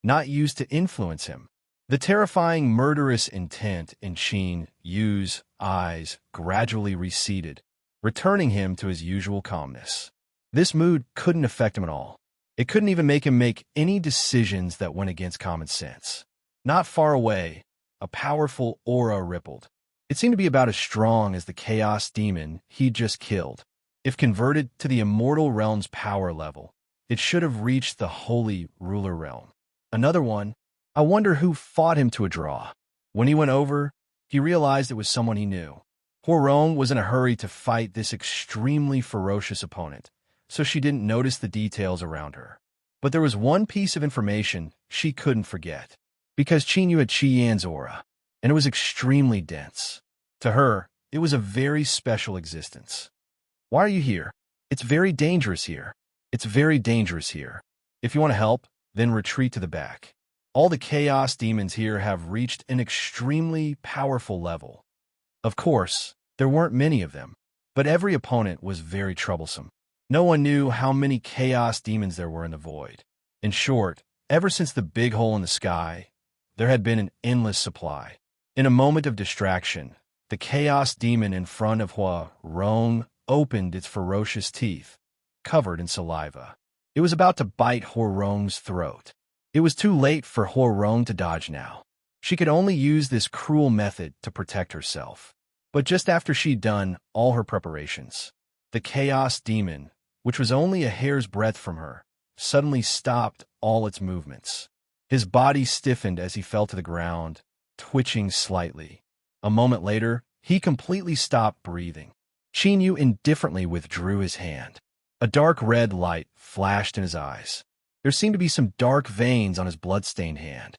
not used to influence him. The terrifying murderous intent in Qin Yu's eyes gradually receded, returning him to his usual calmness. This mood couldn't affect him at all. It couldn't even make him make any decisions that went against common sense. Not far away, a powerful aura rippled. It seemed to be about as strong as the chaos demon he'd just killed. If converted to the immortal realm's power level, it should have reached the holy ruler realm. Another one. I wonder who fought him to a draw. When he went over, he realized it was someone he knew. Huarong was in a hurry to fight this extremely ferocious opponent, so she didn't notice the details around her. But there was one piece of information she couldn't forget, because Chinyu had Qi Yan's aura, and it was extremely dense. To her, it was a very special existence. Why are you here? It's very dangerous here. It's very dangerous here. If you want to help, then retreat to the back. All the chaos demons here have reached an extremely powerful level. Of course, there weren't many of them, but every opponent was very troublesome. No one knew how many chaos demons there were in the void. In short, ever since the big hole in the sky, there had been an endless supply. In a moment of distraction, the chaos demon in front of Huarong opened its ferocious teeth, covered in saliva. It was about to bite Huarong's throat. It was too late for Huarong to dodge now. She could only use this cruel method to protect herself. But just after she'd done all her preparations, the chaos demon, which was only a hair's breadth from her, suddenly stopped all its movements. His body stiffened as he fell to the ground, twitching slightly. A moment later, he completely stopped breathing. Chinyu indifferently withdrew his hand. A dark red light flashed in his eyes. There seemed to be some dark veins on his blood-stained hand.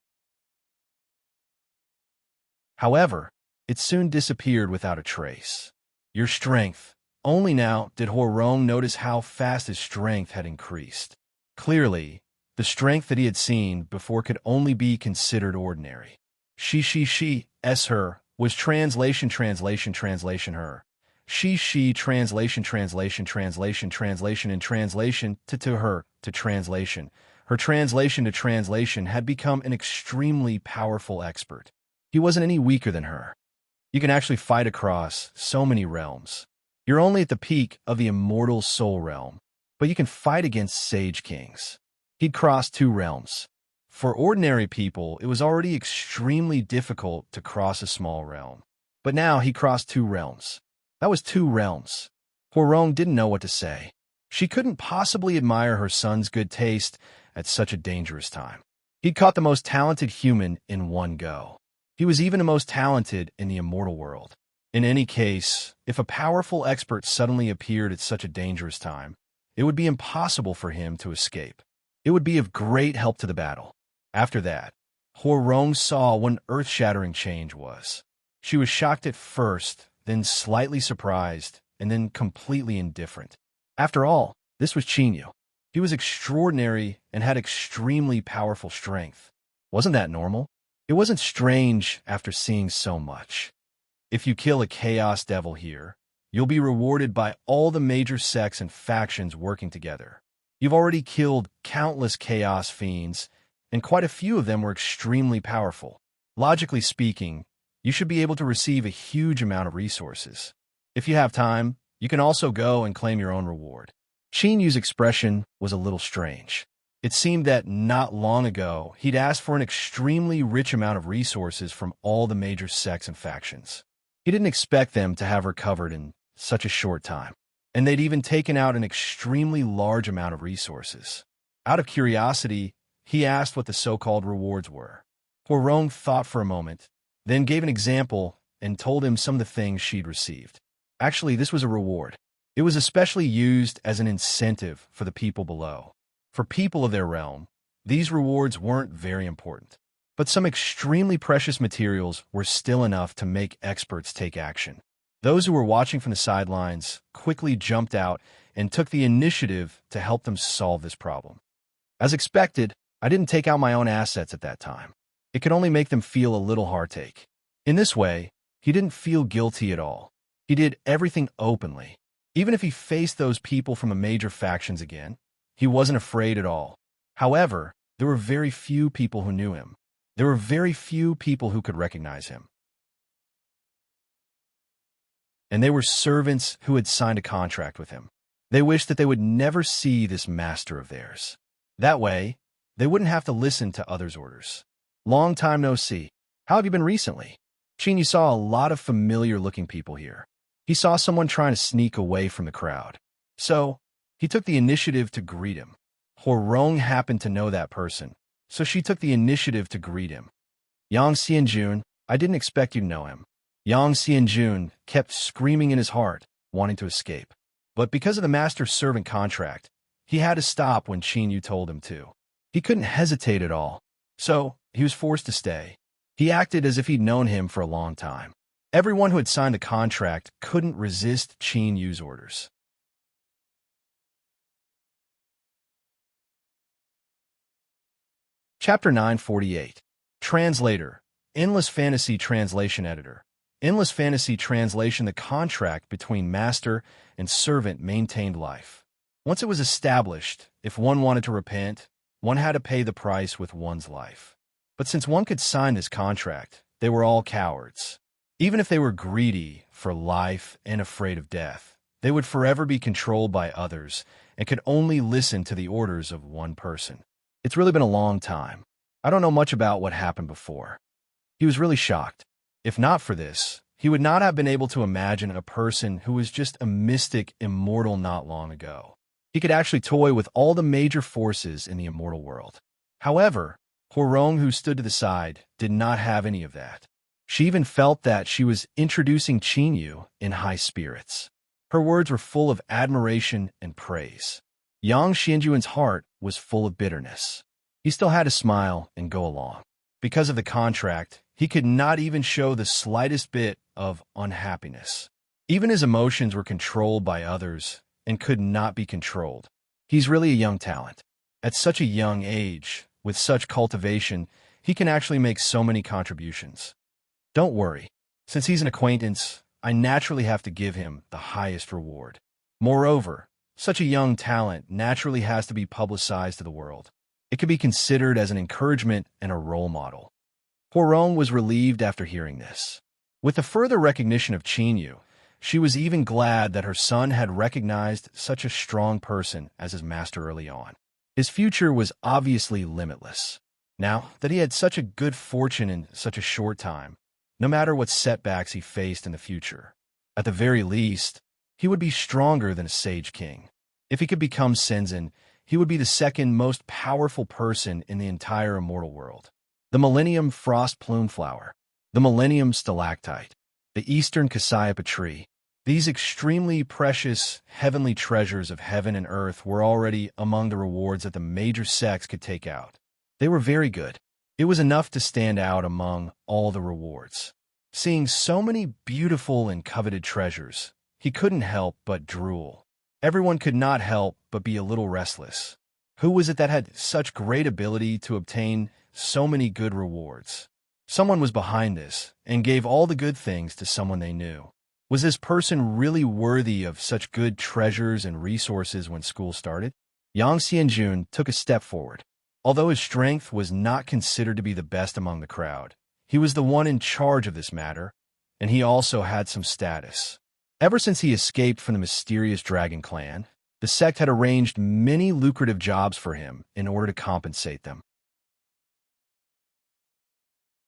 However, it soon disappeared without a trace. Your strength. Only now did Huarong notice how fast his strength had increased. Clearly, the strength that he had seen before could only be considered ordinary. She, her, was translation her. She, translation in translation to her, to translation. Her translation to translation had become an extremely powerful expert. He wasn't any weaker than her. You can actually fight across so many realms. You're only at the peak of the immortal soul realm, but you can fight against sage kings. He'd crossed 2 realms. For ordinary people, it was already extremely difficult to cross a small realm. But now he crossed 2 realms. That was 2 realms. Huarong didn't know what to say. She couldn't possibly admire her son's good taste at such a dangerous time. He'd caught the most talented human in one go. He was even the most talented in the immortal world. In any case, if a powerful expert suddenly appeared at such a dangerous time, it would be impossible for him to escape. It would be of great help to the battle. After that, Huarong saw what an earth-shattering change was. She was shocked at first, then slightly surprised, and then completely indifferent. After all, this was Chinyu. He was extraordinary and had extremely powerful strength. Wasn't that normal? It wasn't strange after seeing so much. If you kill a chaos devil here, you'll be rewarded by all the major sects and factions working together. You've already killed countless chaos fiends, and quite a few of them were extremely powerful. Logically speaking, you should be able to receive a huge amount of resources. If you have time, you can also go and claim your own reward. Qinyu's expression was a little strange. It seemed that not long ago, he'd asked for an extremely rich amount of resources from all the major sects and factions. He didn't expect them to have recovered in such a short time, and they'd even taken out an extremely large amount of resources. Out of curiosity, he asked what the so-called rewards were. Huarong thought for a moment, then gave an example and told him some of the things she'd received. Actually, this was a reward. It was especially used as an incentive for the people below. For people of their realm, these rewards weren't very important, but some extremely precious materials were still enough to make experts take action. Those who were watching from the sidelines quickly jumped out and took the initiative to help them solve this problem. As expected, I didn't take out my own assets at that time. It could only make them feel a little heartache. In this way, he didn't feel guilty at all. He did everything openly. Even if he faced those people from the major factions again, he wasn't afraid at all. However, there were very few people who knew him. There were very few people who could recognize him. And they were servants who had signed a contract with him. They wished that they would never see this master of theirs. That way, they wouldn't have to listen to others' orders. Long time no see. How have you been recently? Qin saw a lot of familiar-looking people here. He saw someone trying to sneak away from the crowd. So, he took the initiative to greet him. Huarong happened to know that person, so she took the initiative to greet him. Yang Xianjun, I didn't expect you to know him. Yang Xianjun kept screaming in his heart, wanting to escape. But because of the master-servant contract, he had to stop when Qin Yu told him to. He couldn't hesitate at all, so he was forced to stay. He acted as if he'd known him for a long time. Everyone who had signed the contract couldn't resist Qin Yu's orders. Chapter 948. Translator. Endless Fantasy Translation Editor. Endless Fantasy Translation. The contract between master and servant maintained life. Once it was established, if one wanted to repent, one had to pay the price with one's life. But since one could sign this contract, they were all cowards. Even if they were greedy for life and afraid of death, they would forever be controlled by others and could only listen to the orders of one person. It's really been a long time. I don't know much about what happened before. He was really shocked. If not for this, he would not have been able to imagine a person who was just a mystic immortal not long ago. He could actually toy with all the major forces in the immortal world. However, Huarong, who stood to the side, did not have any of that. She even felt that she was introducing Qin Yu in high spirits. Her words were full of admiration and praise. Yang Xianjuan's heart was full of bitterness. He still had to smile and go along. Because of the contract, he could not even show the slightest bit of unhappiness. Even his emotions were controlled by others and could not be controlled. He's really a young talent. At such a young age, with such cultivation, he can actually make so many contributions. Don't worry. Since he's an acquaintance, I naturally have to give him the highest reward. Moreover, such a young talent naturally has to be publicized to the world. It could be considered as an encouragement and a role model. Huarong was relieved after hearing this. With the further recognition of Qin Yu, she was even glad that her son had recognized such a strong person as his master early on. His future was obviously limitless. Now that he had such a good fortune in such a short time, no matter what setbacks he faced in the future, at the very least, he would be stronger than a sage king. If he could become Senzin, he would be the second most powerful person in the entire immortal world. The Millennium Frost Plume Flower, the Millennium Stalactite, the Eastern Cassiopeia Tree. These extremely precious heavenly treasures of heaven and earth were already among the rewards that the major sects could take out. They were very good. It was enough to stand out among all the rewards. Seeing so many beautiful and coveted treasures, he couldn't help but drool. Everyone could not help but be a little restless. Who was it that had such great ability to obtain so many good rewards? Someone was behind this and gave all the good things to someone they knew. Was this person really worthy of such good treasures and resources when school started? Yang Xianjun took a step forward. Although his strength was not considered to be the best among the crowd, he was the one in charge of this matter, and he also had some status. Ever since he escaped from the mysterious dragon clan, The sect had arranged many lucrative jobs for him in order to compensate them.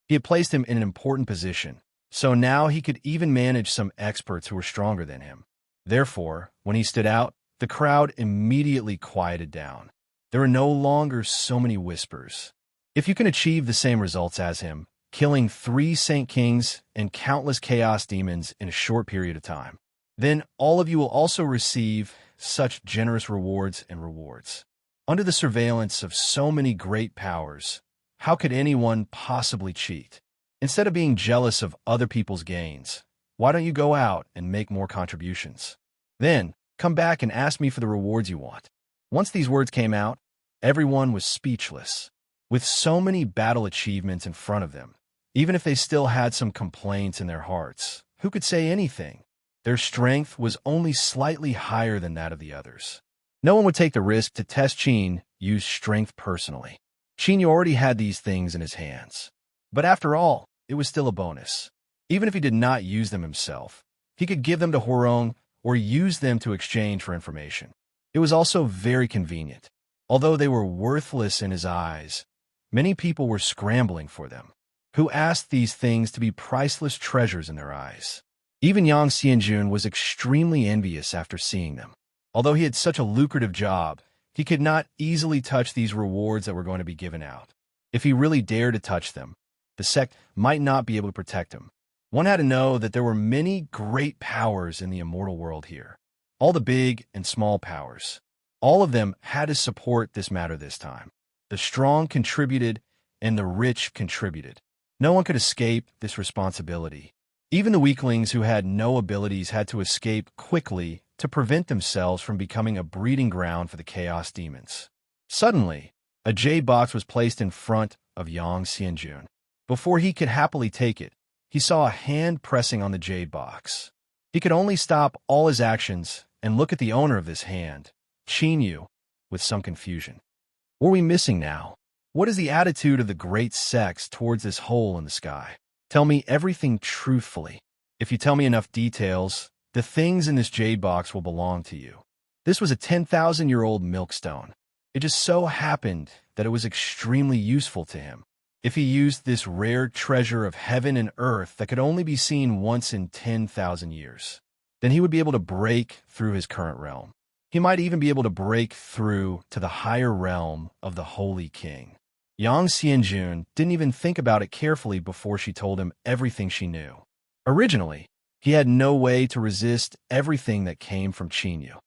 He had placed him in an important position, so now he could even manage some experts who were stronger than him. Therefore, when he stood out, the crowd immediately quieted down. There were no longer so many whispers. If you can achieve the same results as him, killing 3 Saint Kings and countless chaos demons in a short period of time, then all of you will also receive such generous rewards and rewards. Under the surveillance of so many great powers, how could anyone possibly cheat? Instead of being jealous of other people's gains, why don't you go out and make more contributions? Then, come back and ask me for the rewards you want. Once these words came out, everyone was speechless. With so many battle achievements in front of them, even if they still had some complaints in their hearts, who could say anything? Their strength was only slightly higher than that of the others. No one would take the risk to test Qin use strength personally. Qin already had these things in his hands. But after all, it was still a bonus. Even if he did not use them himself, he could give them to Huarong or use them to exchange for information. It was also very convenient. Although they were worthless in his eyes, many people were scrambling for them, who asked these things to be priceless treasures in their eyes. Even Yang Xianjun was extremely envious after seeing them. Although he had such a lucrative job, he could not easily touch these rewards that were going to be given out. If he really dared to touch them, the sect might not be able to protect him. One had to know that there were many great powers in the immortal world here. All the big and small powers. All of them had to support this matter this time. The strong contributed and the rich contributed. No one could escape this responsibility. Even the weaklings who had no abilities had to escape quickly to prevent themselves from becoming a breeding ground for the chaos demons. Suddenly, a jade box was placed in front of Yang Xianjun. Before he could happily take it, he saw a hand pressing on the jade box. He could only stop all his actions and look at the owner of this hand, Qin Yu, with some confusion. What are we missing now? What is the attitude of the great sects towards this hole in the sky? Tell me everything truthfully. If you tell me enough details, the things in this jade box will belong to you. This was a 10,000-year-old milkstone. It just so happened that it was extremely useful to him. If he used this rare treasure of heaven and earth that could only be seen once in 10,000 years, then he would be able to break through his current realm. He might even be able to break through to the higher realm of the Holy King. Yang Xianjun didn't even think about it carefully before she told him everything she knew. Originally, he had no way to resist everything that came from Qin Yu.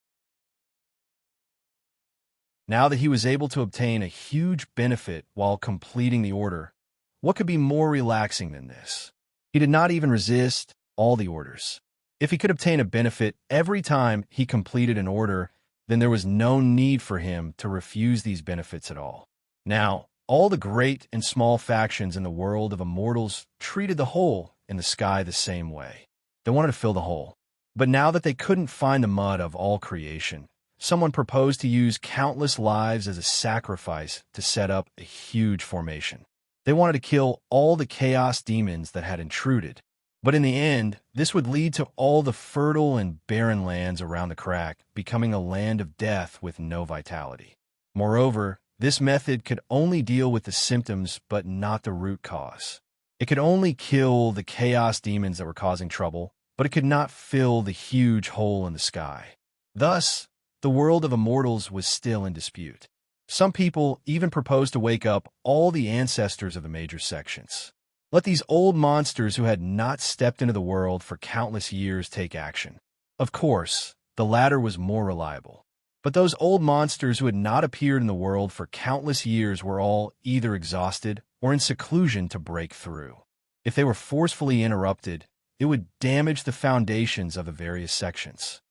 Now that he was able to obtain a huge benefit while completing the order, what could be more relaxing than this? He did not even resist all the orders. If he could obtain a benefit every time he completed an order, then there was no need for him to refuse these benefits at all. Now, all the great and small factions in the world of immortals treated the hole in the sky the same way. They wanted to fill the hole. But now that they couldn't find the mud of all creation, someone proposed to use countless lives as a sacrifice to set up a huge formation. They wanted to kill all the chaos demons that had intruded. But in the end, this would lead to all the fertile and barren lands around the crack becoming a land of death with no vitality. Moreover, this method could only deal with the symptoms but not the root cause. It could only kill the chaos demons that were causing trouble, but it could not fill the huge hole in the sky. Thus, the world of immortals was still in dispute. Some people even proposed to wake up all the ancestors of the major sections. Let these old monsters who had not stepped into the world for countless years take action. Of course, the latter was more reliable. But those old monsters who had not appeared in the world for countless years were all either exhausted or in seclusion to break through. If they were forcefully interrupted, it would damage the foundations of the various sections.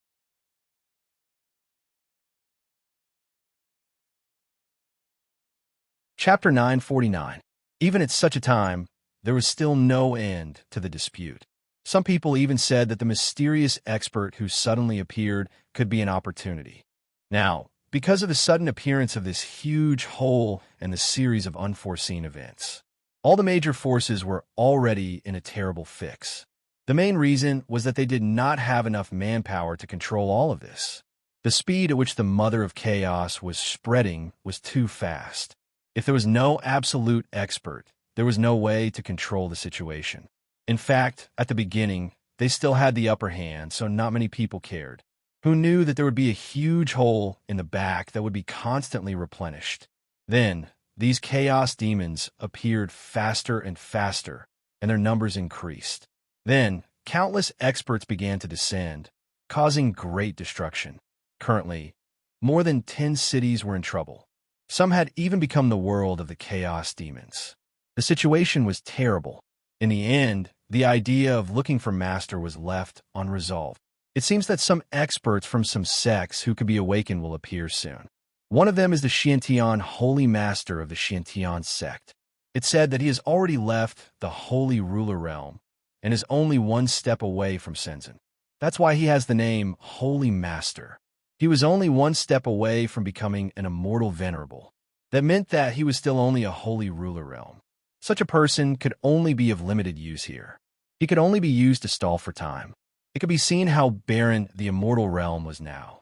Chapter 949. Even at such a time, there was still no end to the dispute. Some people even said that the mysterious expert who suddenly appeared could be an opportunity. Now, because of the sudden appearance of this huge hole and the series of unforeseen events, all the major forces were already in a terrible fix. The main reason was that they did not have enough manpower to control all of this. The speed at which the Mother of Chaos was spreading was too fast. If there was no absolute expert, there was no way to control the situation. In fact, at the beginning, they still had the upper hand, so not many people cared. Who knew that there would be a huge hole in the back that would be constantly replenished? Then, these chaos demons appeared faster and faster, and their numbers increased. Then, countless experts began to descend, causing great destruction. Currently, more than 10 cities were in trouble. Some had even become the world of the chaos demons. The situation was terrible. In the end, the idea of looking for Master was left unresolved. It seems that some experts from some sects who could be awakened will appear soon. One of them is the Xiantian Holy Master of the Xiantian sect. It said that he has already left the Holy Ruler Realm and is only one step away from Shenzhen. That's why he has the name Holy Master. He was only one step away from becoming an immortal venerable. That meant that he was still only a Holy Ruler Realm. Such a person could only be of limited use here. He could only be used to stall for time. It could be seen how barren the immortal realm was now.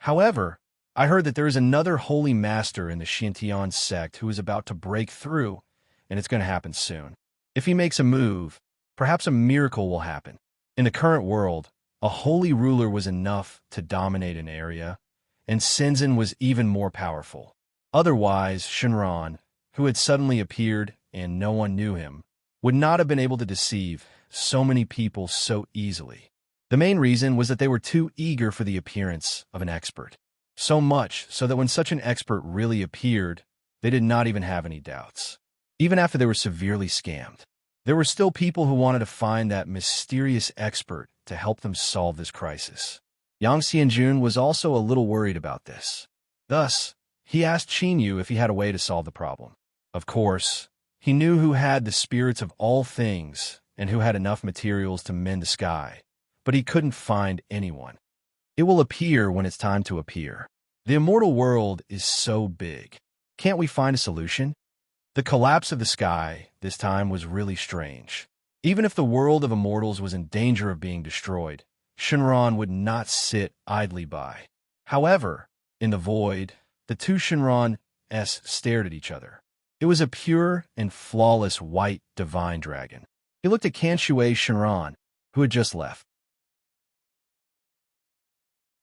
However, I heard that there is another holy master in the Xiantian sect who is about to break through, and it's going to happen soon. If he makes a move, perhaps a miracle will happen. In the current world, a holy ruler was enough to dominate an area, and Shenzhen was even more powerful. Otherwise, Shenron, who had suddenly appeared and no one knew him, would not have been able to deceive so many people so easily. The main reason was that they were too eager for the appearance of an expert. So much so that when such an expert really appeared, they did not even have any doubts. Even after they were severely scammed, there were still people who wanted to find that mysterious expert to help them solve this crisis. Yang Xianjun was also a little worried about this. Thus, he asked Qinyu if he had a way to solve the problem. Of course, he knew who had the spirits of all things and who had enough materials to mend the sky, but he couldn't find anyone. It will appear when it's time to appear. The immortal world is so big. Can't we find a solution? The collapse of the sky this time was really strange. Even if the world of immortals was in danger of being destroyed, Shenron would not sit idly by. However, in the void, the two Shenrons stared at each other. It was a pure and flawless white divine dragon. He looked at Kanshue Shenron, who had just left.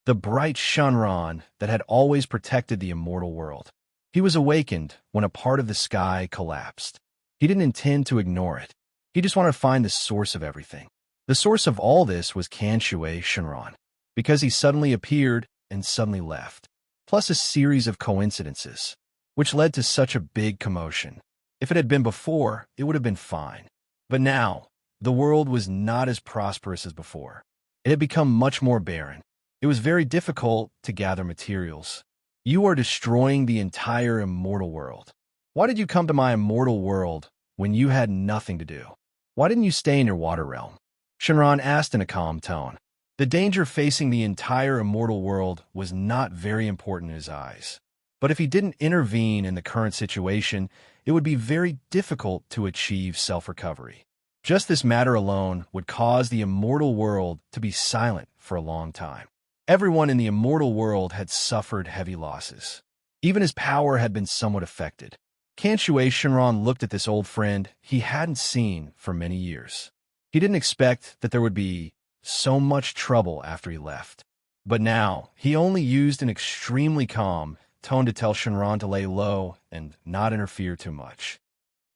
The bright Shenron that had always protected the immortal world. He was awakened when a part of the sky collapsed. He didn't intend to ignore it. He just wanted to find the source of everything. The source of all this was Kanshue Shenron, because he suddenly appeared and suddenly left, plus a series of coincidences, which led to such a big commotion. If it had been before, it would have been fine. But now, the world was not as prosperous as before. It had become much more barren. It was very difficult to gather materials. You are destroying the entire immortal world. Why did you come to my immortal world when you had nothing to do? Why didn't you stay in your water realm? Shenron asked in a calm tone. The danger facing the entire immortal world was not very important in his eyes. But if he didn't intervene in the current situation, it would be very difficult to achieve self-recovery. Just this matter alone would cause the immortal world to be silent for a long time. Everyone in the immortal world had suffered heavy losses. Even his power had been somewhat affected. Kanshue Shenron looked at this old friend he hadn't seen for many years. He didn't expect that there would be so much trouble after he left. But now, he only used an extremely calm tone to tell Shenron to lay low and not interfere too much.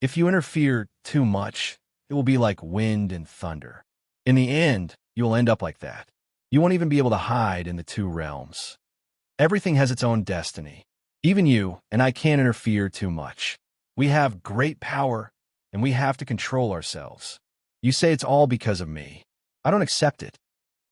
If you interfere too much, it will be like wind and thunder. In the end, you will end up like that. You won't even be able to hide in the two realms. Everything has its own destiny. Even you and I can't interfere too much. We have great power, and we have to control ourselves. You say it's all because of me. I don't accept it.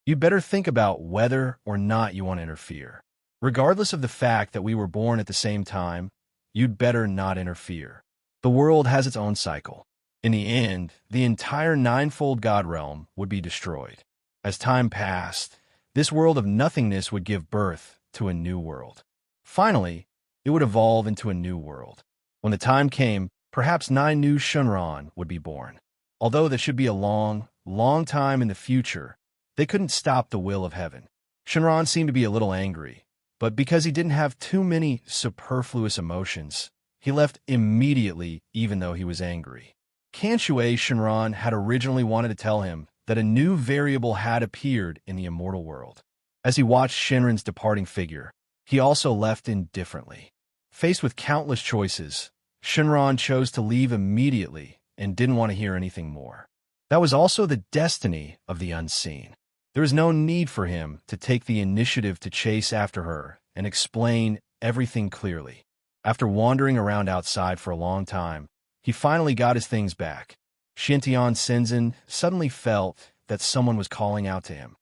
You'd better think about whether or not you want to interfere. Regardless of the fact that we were born at the same time, you'd better not interfere. The world has its own cycle. In the end, the entire ninefold God realm would be destroyed. As time passed, this world of nothingness would give birth to a new world. Finally, it would evolve into a new world. When the time came, perhaps 9 new Shenron would be born. Although this should be a long, long time in the future, they couldn't stop the will of heaven. Shenron seemed to be a little angry, but because he didn't have too many superfluous emotions, he left immediately even though he was angry. Kanshue Shinran had originally wanted to tell him that a new variable had appeared in the immortal world. As he watched Shinran's departing figure, he also left indifferently. Faced with countless choices, Shinran chose to leave immediately and didn't want to hear anything more. That was also the destiny of the unseen. There was no need for him to take the initiative to chase after her and explain everything clearly. After wandering around outside for a long time, he finally got his things back. Xintian Shenzhen suddenly felt that someone was calling out to him.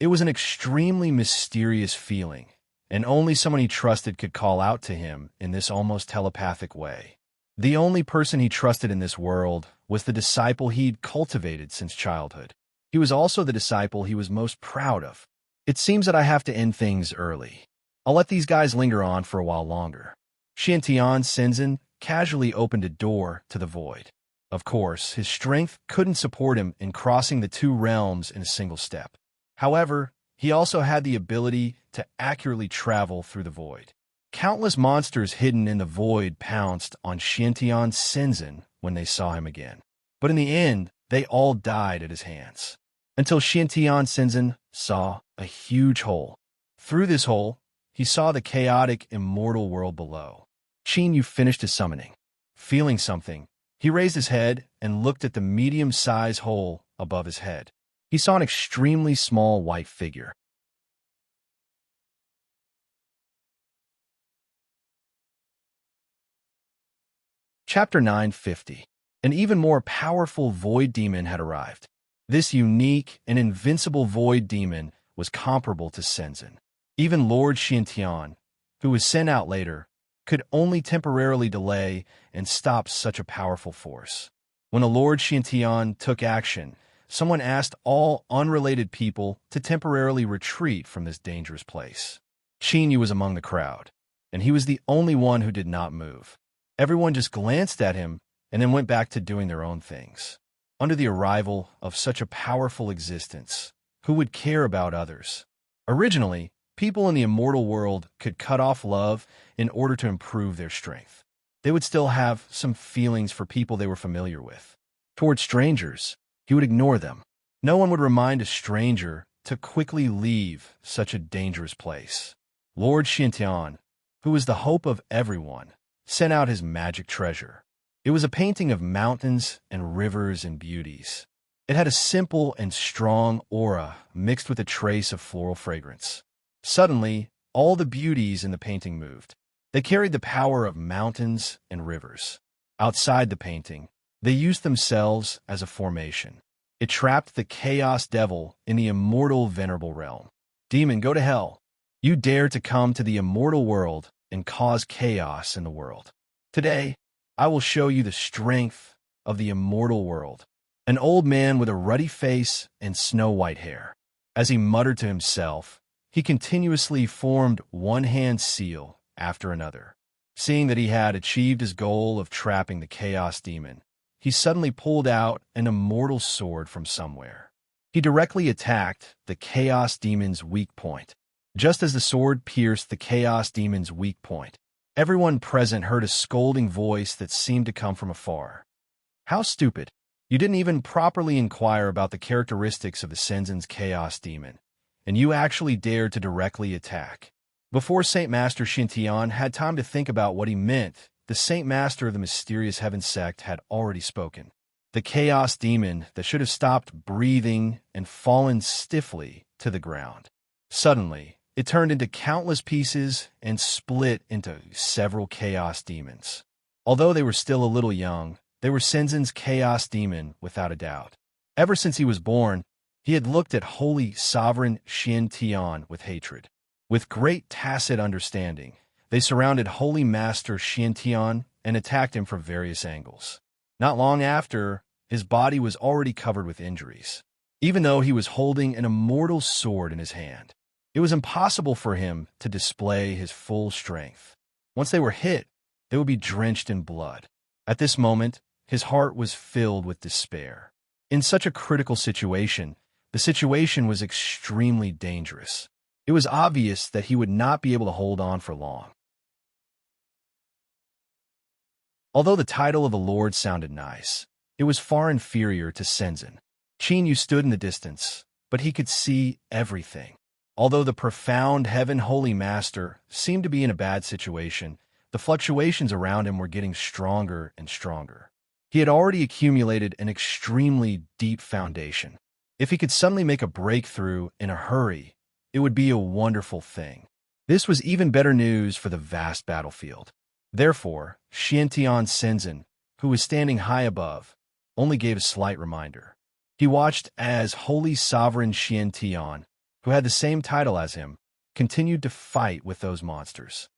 It was an extremely mysterious feeling, and only someone he trusted could call out to him in this almost telepathic way. The only person he trusted in this world was the disciple he'd cultivated since childhood. He was also the disciple he was most proud of. It seems that I have to end things early. I'll let these guys linger on for a while longer. Xintian Shenzhen casually opened a door to the void. Of course, his strength couldn't support him in crossing the two realms in a single step. However, he also had the ability to accurately travel through the void. Countless monsters hidden in the void pounced on Xintian Shenzhen when they saw him again. But in the end, they all died at his hands. Until Xintian Shenzhen saw a huge hole. Through this hole, he saw the chaotic, immortal world below. Qin Yu finished his summoning. Feeling something, he raised his head and looked at the medium-sized hole above his head. He saw an extremely small white figure. Chapter 950. An even more powerful void demon had arrived. This unique and invincible void demon was comparable to Shenzhen. Even Lord Xintian, who was sent out later, could only temporarily delay and stop such a powerful force. When the Lord Xintian took action, someone asked all unrelated people to temporarily retreat from this dangerous place. Qin Yu was among the crowd, and he was the only one who did not move. Everyone just glanced at him and then went back to doing their own things. Under the arrival of such a powerful existence, who would care about others? Originally, people in the immortal world could cut off love in order to improve their strength. They would still have some feelings for people they were familiar with. Toward strangers, he would ignore them. No one would remind a stranger to quickly leave such a dangerous place. Lord Xintian, who was the hope of everyone, sent out his magic treasure. It was a painting of mountains and rivers and beauties. It had a simple and strong aura mixed with a trace of floral fragrance. Suddenly, all the beauties in the painting moved. They carried the power of mountains and rivers. Outside the painting, they used themselves as a formation. It trapped the chaos devil in the immortal venerable realm. Demon, go to hell. You dare to come to the immortal world and cause chaos in the world. Today, I will show you the strength of the immortal world. An old man with a ruddy face and snow-white hair. As he muttered to himself, he continuously formed one hand seal after another. Seeing that he had achieved his goal of trapping the chaos demon, he suddenly pulled out an immortal sword from somewhere. He directly attacked the chaos demon's weak point. Just as the sword pierced the chaos demon's weak point, everyone present heard a scolding voice that seemed to come from afar. How stupid! You didn't even properly inquire about the characteristics of the Shenzhen's chaos demon, and you actually dared to directly attack. Before Saint Master Xintian had time to think about what he meant, the Saint Master of the mysterious Heaven sect had already spoken. The chaos demon that should have stopped breathing and fallen stiffly to the ground. Suddenly, it turned into countless pieces and split into several chaos demons. Although they were still a little young, they were Shenzhen's chaos demon without a doubt. Ever since he was born, he had looked at holy sovereign Xintian with hatred. With great tacit understanding, they surrounded holy master Xintian and attacked him from various angles. Not long after, his body was already covered with injuries. Even though he was holding an immortal sword in his hand, it was impossible for him to display his full strength. Once they were hit, they would be drenched in blood. At this moment, his heart was filled with despair. In such a critical situation, The situation was extremely dangerous. It was obvious that he would not be able to hold on for long. Although the title of a lord sounded nice, it was far inferior to Senzin. Qin stood in the distance, but he could see everything. Although the profound heaven holy master seemed to be in a bad situation, the fluctuations around him were getting stronger and stronger. He had already accumulated an extremely deep foundation. If he could suddenly make a breakthrough in a hurry, it would be a wonderful thing. This was even better news for the vast battlefield. Therefore, Xiantian Senzin, who was standing high above, only gave a slight reminder. He watched as Holy Sovereign Xiantian, who had the same title as him, continued to fight with those monsters.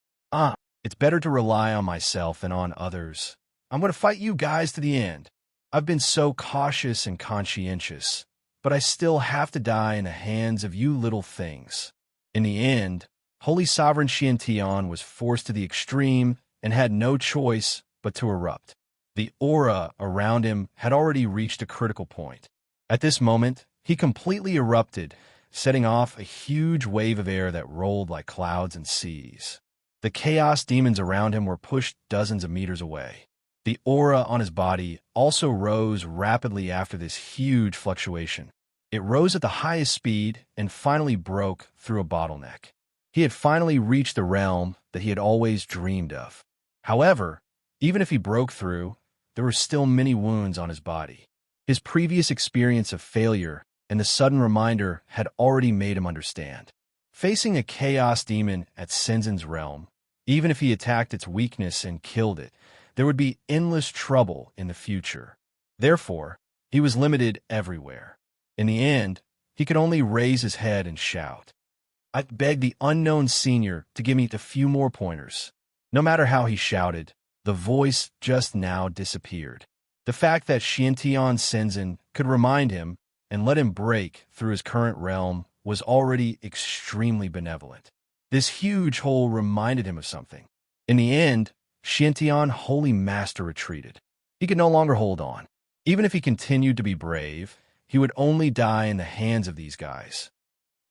It's better to rely on myself than on others. I'm going to fight you guys to the end. I've been so cautious and conscientious, but I still have to die in the hands of you little things. In the end, Holy Sovereign Xiantian was forced to the extreme and had no choice but to erupt. The aura around him had already reached a critical point. At this moment, he completely erupted, setting off a huge wave of air that rolled like clouds and seas. The chaos demons around him were pushed dozens of meters away. The aura on his body also rose rapidly after this huge fluctuation. It rose at the highest speed and finally broke through a bottleneck. He had finally reached the realm that he had always dreamed of. However, even if he broke through, there were still many wounds on his body. His previous experience of failure and the sudden reminder had already made him understand. Facing a chaos demon at Senzin's realm, even if he attacked its weakness and killed it, there would be endless trouble in the future. Therefore, he was limited everywhere. In the end, he could only raise his head and shout. I begged the unknown senior to give me a few more pointers. No matter how he shouted, the voice just now disappeared. The fact that Xiantian Senzin could remind him and let him break through his current realm was already extremely benevolent. This huge hole reminded him of something. In the end, Xiantian Holy Master retreated. He could no longer hold on. Even if he continued to be brave, he would only die in the hands of these guys.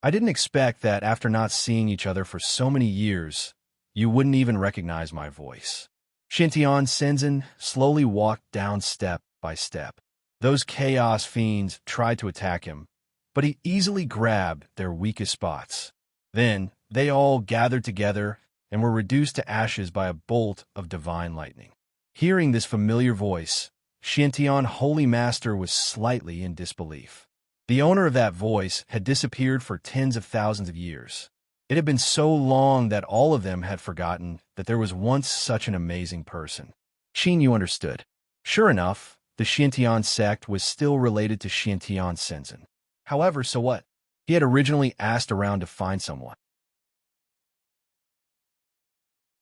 I didn't expect that after not seeing each other for so many years, you wouldn't even recognize my voice. Xiantian Senzin slowly walked down step by step. Those chaos fiends tried to attack him, but he easily grabbed their weakest spots. Then, they all gathered together and were reduced to ashes by a bolt of divine lightning. Hearing this familiar voice, Xiantian Holy Master was slightly in disbelief. The owner of that voice had disappeared for tens of thousands of years. It had been so long that all of them had forgotten that there was once such an amazing person. Qin Yu understood. Sure enough, the Xiantian sect was still related to Xiantian Senzin. However, so what? He had originally asked around to find someone.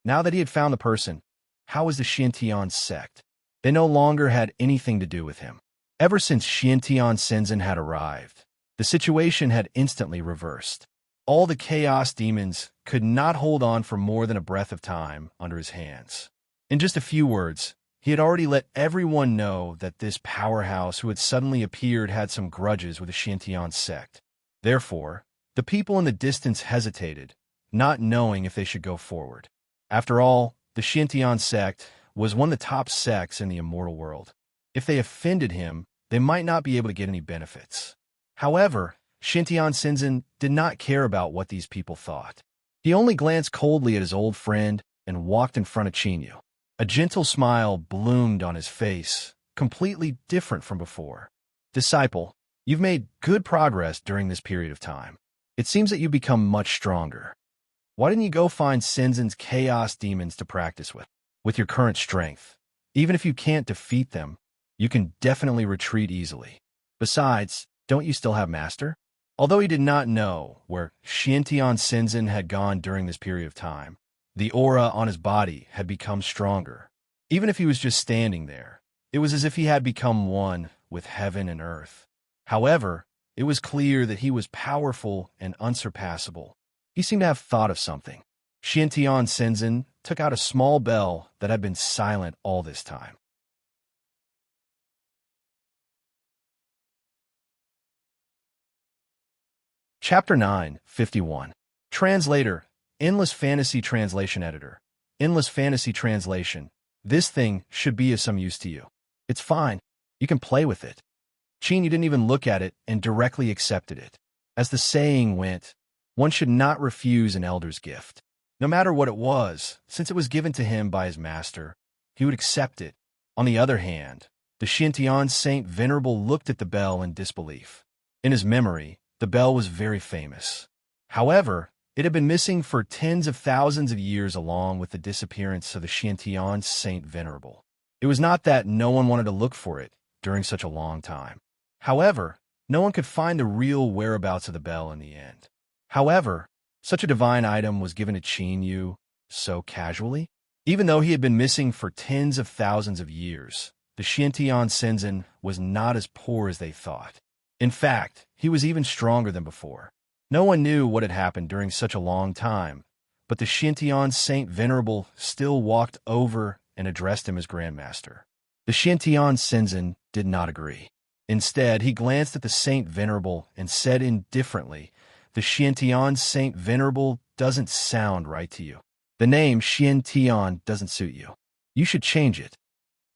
Now that he had found the person, how was the Xiantian sect? They no longer had anything to do with him. Ever since Xiantian Senzin had arrived, the situation had instantly reversed. All the chaos demons could not hold on for more than a breath of time under his hands. In just a few words, he had already let everyone know that this powerhouse who had suddenly appeared had some grudges with the Xiantian sect. Therefore, the people in the distance hesitated, not knowing if they should go forward. After all, the Xiantian sect was one of the top sects in the immortal world. If they offended him, they might not be able to get any benefits. However, Xiantian Senzin did not care about what these people thought. He only glanced coldly at his old friend and walked in front of Qin Yu. A gentle smile bloomed on his face, completely different from before. Disciple, you've made good progress during this period of time. It seems that you've become much stronger. Why didn't you go find Senzin's chaos demons to practice with? With your current strength, even if you can't defeat them, you can definitely retreat easily. Besides, don't you still have Master? Although he did not know where Xiantian Senzin had gone during this period of time, the aura on his body had become stronger. Even if he was just standing there, it was as if he had become one with heaven and earth. However, it was clear that he was powerful and unsurpassable. He seemed to have thought of something. Xiantian Senzin took out a small bell that had been silent all this time. Chapter 9, 51. Translator, Endless Fantasy Translation Editor. Endless Fantasy Translation. This thing should be of some use to you. It's fine. You can play with it. Qin didn't even look at it and directly accepted it. As the saying went, one should not refuse an elder's gift. No matter what it was, since it was given to him by his master, he would accept it. On the other hand, the Xiantian Saint Venerable looked at the bell in disbelief. In his memory, the bell was very famous. However, it had been missing for tens of thousands of years along with the disappearance of the Xiantian Saint Venerable. It was not that no one wanted to look for it during such a long time. However, no one could find the real whereabouts of the bell in the end. However, such a divine item was given to Qin Yu so casually. Even though he had been missing for tens of thousands of years, the Xiantian Shenzhen was not as poor as they thought. In fact, he was even stronger than before. No one knew what had happened during such a long time, but the Xiantian Saint Venerable still walked over and addressed him as Grandmaster. The Xiantian Shenzhen did not agree. Instead, he glanced at the Saint Venerable and said indifferently, "The Xiantian Saint Venerable doesn't sound right to you. The name Xiantian doesn't suit you. You should change it."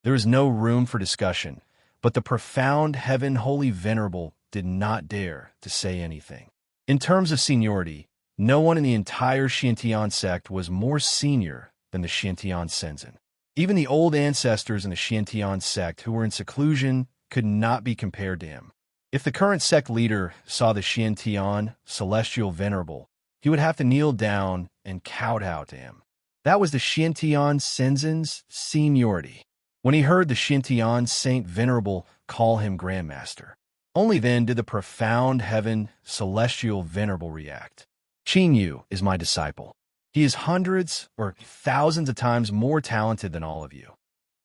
There was no room for discussion, but the profound Heaven Holy Venerable did not dare to say anything. In terms of seniority, no one in the entire Xiantian sect was more senior than the Xiantian Shenzhen. Even the old ancestors in the Xiantian sect who were in seclusion could not be compared to him. If the current sect leader saw the Xiantian Celestial Venerable, he would have to kneel down and kowtow to him. That was the Xiantian Shenzhen's seniority. When he heard the Xiantian Saint Venerable call him Grandmaster, only then did the profound Heaven Celestial Venerable react. "Qin Yu is my disciple. He is hundreds or thousands of times more talented than all of you.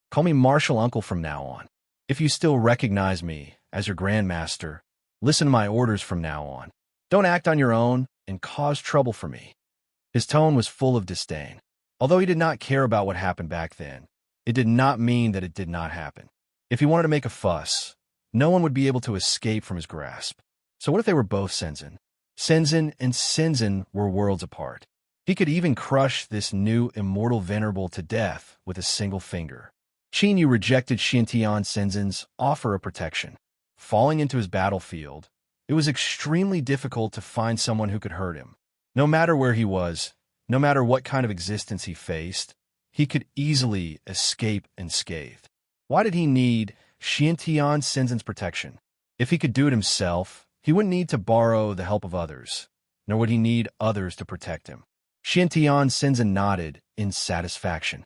Call me Martial Uncle from now on. If you still recognize me as your Grandmaster, listen to my orders from now on. Don't act on your own and cause trouble for me." His tone was full of disdain. Although he did not care about what happened back then, it did not mean that it did not happen. If he wanted to make a fuss, no one would be able to escape from his grasp. So what if they were both Shenzhen? Shenzhen and Shenzhen were worlds apart. He could even crush this new immortal venerable to death with a single finger. Qin Yu rejected Xiantian Shenzhen's offer of protection. Falling into his battlefield, it was extremely difficult to find someone who could hurt him. No matter where he was, no matter what kind of existence he faced, he could easily escape unscathed. Why did he need Xiantian Shenzhen's protection? If he could do it himself, he wouldn't need to borrow the help of others, nor would he need others to protect him. Xiantian Shenzhen nodded in satisfaction.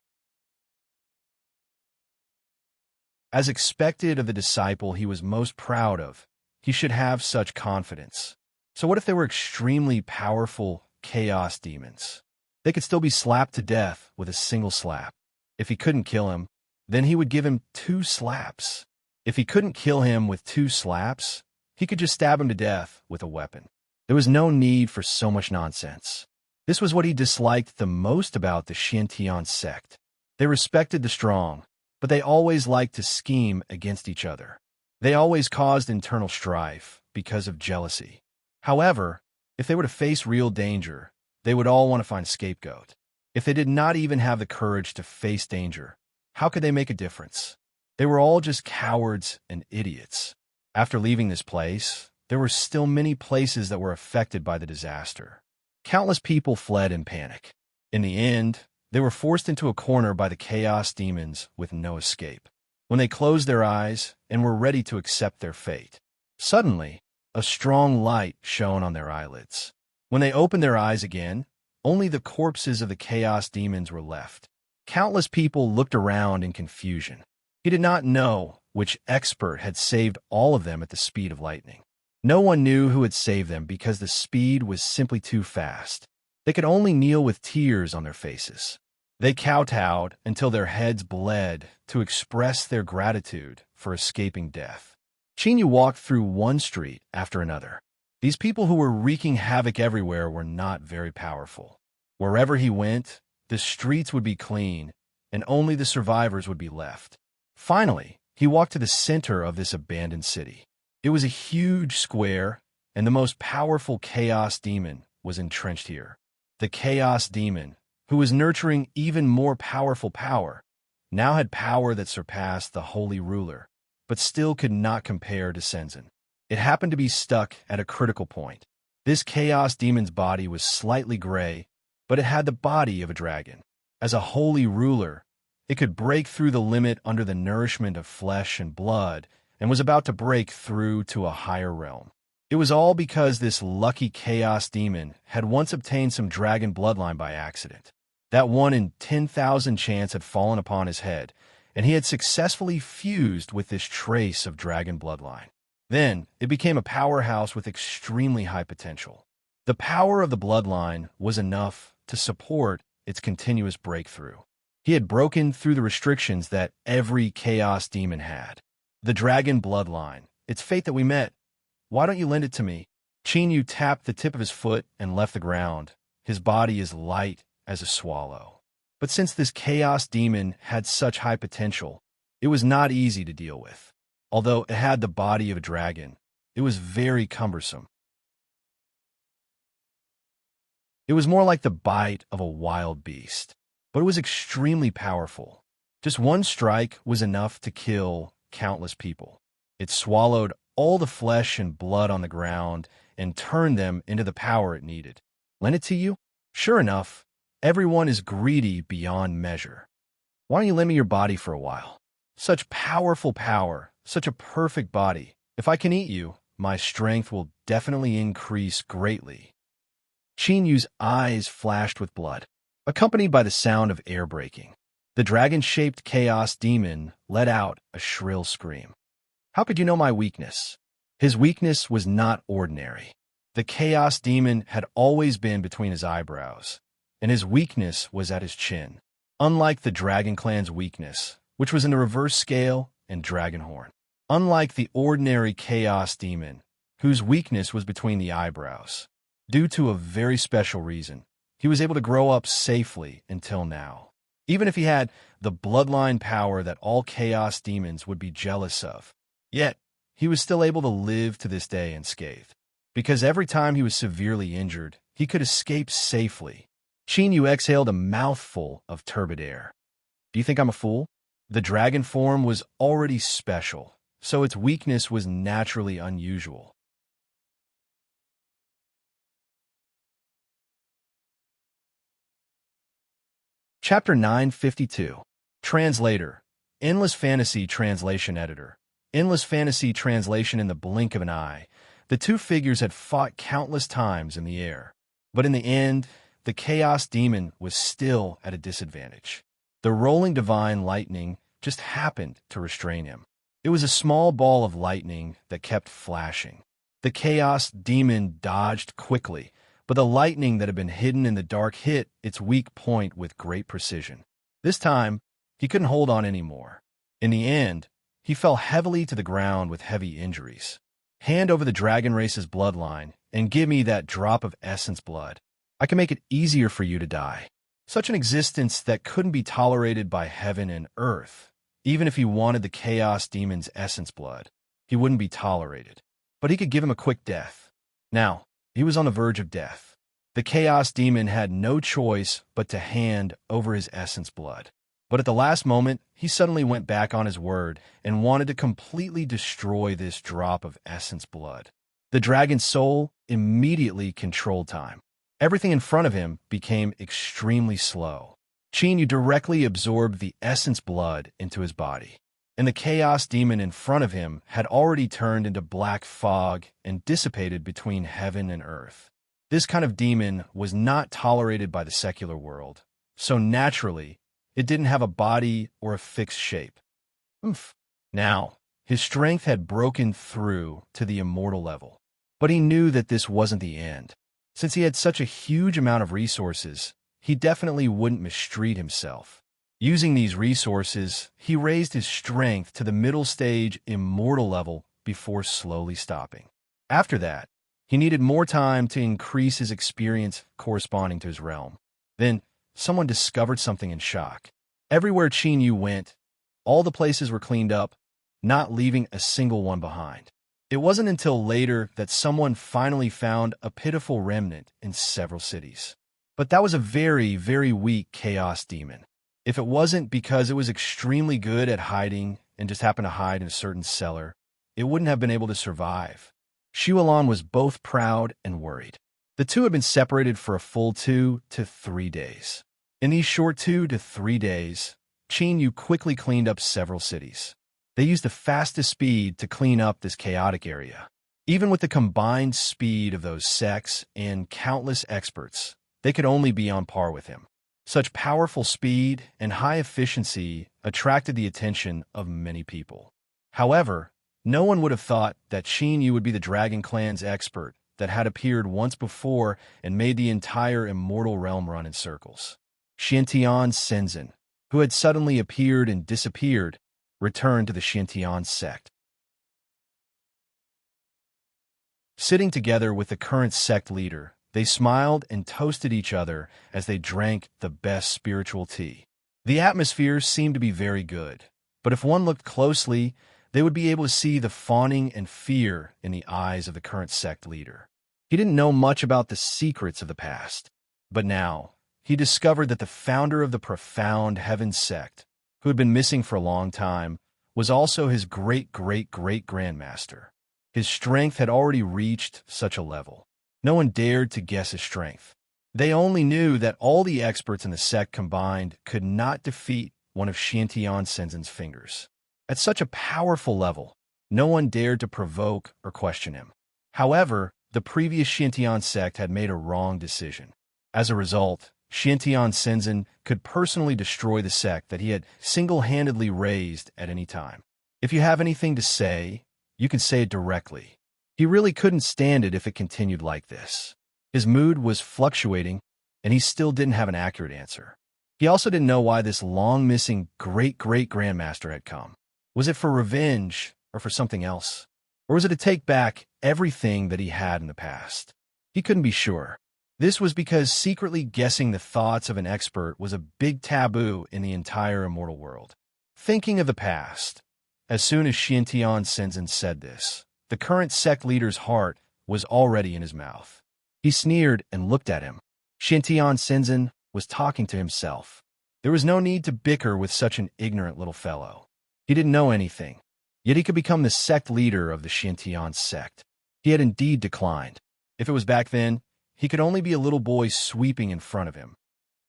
As expected of the disciple he was most proud of, he should have such confidence. So what if they were extremely powerful chaos demons? They could still be slapped to death with a single slap. If he couldn't kill him, then he would give him 2 slaps. If he couldn't kill him with 2 slaps, he could just stab him to death with a weapon. There was no need for so much nonsense. This was what he disliked the most about the Xiantian sect. They respected the strong, but they always liked to scheme against each other. They always caused internal strife because of jealousy. However, if they were to face real danger, they would all want to find a scapegoat. If they did not even have the courage to face danger, how could they make a difference? They were all just cowards and idiots. After leaving this place, there were still many places that were affected by the disaster. Countless people fled in panic. In the end, they were forced into a corner by the chaos demons with no escape. When they closed their eyes and were ready to accept their fate, suddenly, a strong light shone on their eyelids. When they opened their eyes again, only the corpses of the chaos demons were left. Countless people looked around in confusion. He did not know which expert had saved all of them at the speed of lightning. No one knew who had saved them because the speed was simply too fast. They could only kneel with tears on their faces. They kowtowed until their heads bled to express their gratitude for escaping death. Qin Yu walked through one street after another. These people who were wreaking havoc everywhere were not very powerful. Wherever he went, the streets would be clean, and only the survivors would be left. Finally, he walked to the center of this abandoned city. It was a huge square, and the most powerful chaos demon was entrenched here. The chaos demon, who was nurturing even more powerful power, now had power that surpassed the holy ruler, but still could not compare to Senzin. It happened to be stuck at a critical point. This chaos demon's body was slightly gray, but it had the body of a dragon. As a holy ruler, it could break through the limit under the nourishment of flesh and blood, and was about to break through to a higher realm. It was all because this lucky chaos demon had once obtained some dragon bloodline by accident. That 1 in 10,000 chance had fallen upon his head, and he had successfully fused with this trace of dragon bloodline. Then, it became a powerhouse with extremely high potential. The power of the bloodline was enough to support its continuous breakthrough. He had broken through the restrictions that every chaos demon had. The dragon bloodline, it's fate that we met. Why don't you lend it to me? Chinyu tapped the tip of his foot and left the ground. His body is light as a swallow. But since this chaos demon had such high potential, it was not easy to deal with. Although it had the body of a dragon, it was very cumbersome. It was more like the bite of a wild beast, but it was extremely powerful. Just one strike was enough to kill countless people. It swallowed all the flesh and blood on the ground and turned them into the power it needed. Lend it to you? Sure enough, everyone is greedy beyond measure. Why don't you lend me your body for a while? Such powerful power, such a perfect body. If I can eat you, my strength will definitely increase greatly. Chinyu's eyes flashed with blood, accompanied by the sound of air breaking. The dragon-shaped chaos demon let out a shrill scream. How could you know my weakness? His weakness was not ordinary. The chaos demon had always been between his eyebrows, and his weakness was at his chin, unlike the Dragon Clan's weakness, which was in the reverse scale and dragon horn. Unlike the ordinary chaos demon, whose weakness was between the eyebrows. Due to a very special reason, he was able to grow up safely until now. Even if he had the bloodline power that all chaos demons would be jealous of, yet he was still able to live to this day unscathed. Because every time he was severely injured, he could escape safely. Chinyu exhaled a mouthful of turbid air. Do you think I'm a fool? The dragon form was already special, so its weakness was naturally unusual. Chapter 952. Translator. Endless Fantasy Translation Editor. Endless Fantasy Translation in the blink of an eye. The two figures had fought countless times in the air. But in the end, the Chaos Demon was still at a disadvantage. The rolling divine lightning just happened to restrain him. It was a small ball of lightning that kept flashing. The Chaos Demon dodged quickly, but the lightning that had been hidden in the dark hit its weak point with great precision. This time, he couldn't hold on anymore. In the end, he fell heavily to the ground with heavy injuries. Hand over the dragon race's bloodline and give me that drop of essence blood. I can make it easier for you to die. Such an existence that couldn't be tolerated by heaven and earth. Even if he wanted the chaos demon's essence blood, he wouldn't be tolerated. But he could give him a quick death. Now, he was on the verge of death. The chaos demon had no choice but to hand over his essence blood. But at the last moment, he suddenly went back on his word and wanted to completely destroy this drop of essence blood. The dragon's soul immediately controlled time. Everything in front of him became extremely slow. Chinyu directly absorbed the essence blood into his body, and the chaos demon in front of him had already turned into black fog and dissipated between heaven and earth. This kind of demon was not tolerated by the secular world, so naturally, it didn't have a body or a fixed shape. Oof. Now, his strength had broken through to the immortal level, but he knew that this wasn't the end. Since he had such a huge amount of resources, he definitely wouldn't mistreat himself. Using these resources, he raised his strength to the middle stage immortal level before slowly stopping. After that, he needed more time to increase his experience corresponding to his realm. Then, someone discovered something in shock. Everywhere Chinyu went, all the places were cleaned up, not leaving a single one behind. It wasn't until later that someone finally found a pitiful remnant in several cities. But that was a very, very weak chaos demon. If it wasn't because it was extremely good at hiding and just happened to hide in a certain cellar, it wouldn't have been able to survive. Shualan was both proud and worried. The two had been separated for a full 2 to 3 days. In these short 2 to 3 days, Qin Yu quickly cleaned up several cities. They used the fastest speed to clean up this chaotic area. Even with the combined speed of those sects and countless experts, they could only be on par with him. Such powerful speed and high efficiency attracted the attention of many people. However, no one would have thought that Qin Yu would be the Dragon Clan's expert that had appeared once before and made the entire immortal realm run in circles. Xiantian Shenzhen, who had suddenly appeared and disappeared, returned to the Xiantian sect. Sitting together with the current sect leader, they smiled and toasted each other as they drank the best spiritual tea. The atmosphere seemed to be very good, but if one looked closely, they would be able to see the fawning and fear in the eyes of the current sect leader. He didn't know much about the secrets of the past, but now he discovered that the founder of the profound Heaven sect, who had been missing for a long time, was also his great-great-great-grandmaster. His strength had already reached such a level. No one dared to guess his strength. They only knew that all the experts in the sect combined could not defeat one of Xiantian Shenzhen's fingers. At such a powerful level, no one dared to provoke or question him. However, the previous Xiantian sect had made a wrong decision. As a result, Xiantian Shenzhen could personally destroy the sect that he had single-handedly raised at any time. If you have anything to say, you can say it directly. He really couldn't stand it if it continued like this. His mood was fluctuating, and he still didn't have an accurate answer. He also didn't know why this long-missing great-great-grandmaster had come. Was it for revenge or for something else? Or was it to take back everything that he had in the past? He couldn't be sure. This was because secretly guessing the thoughts of an expert was a big taboo in the entire immortal world. Thinking of the past, as soon as Xiantian Shenzhen said this, the current sect leader's heart was already in his mouth. He sneered and looked at him. Xiantian Shenzhen was talking to himself. There was no need to bicker with such an ignorant little fellow. He didn't know anything, yet he could become the sect leader of the Xiantian sect. He had indeed declined. If it was back then, he could only be a little boy sweeping in front of him.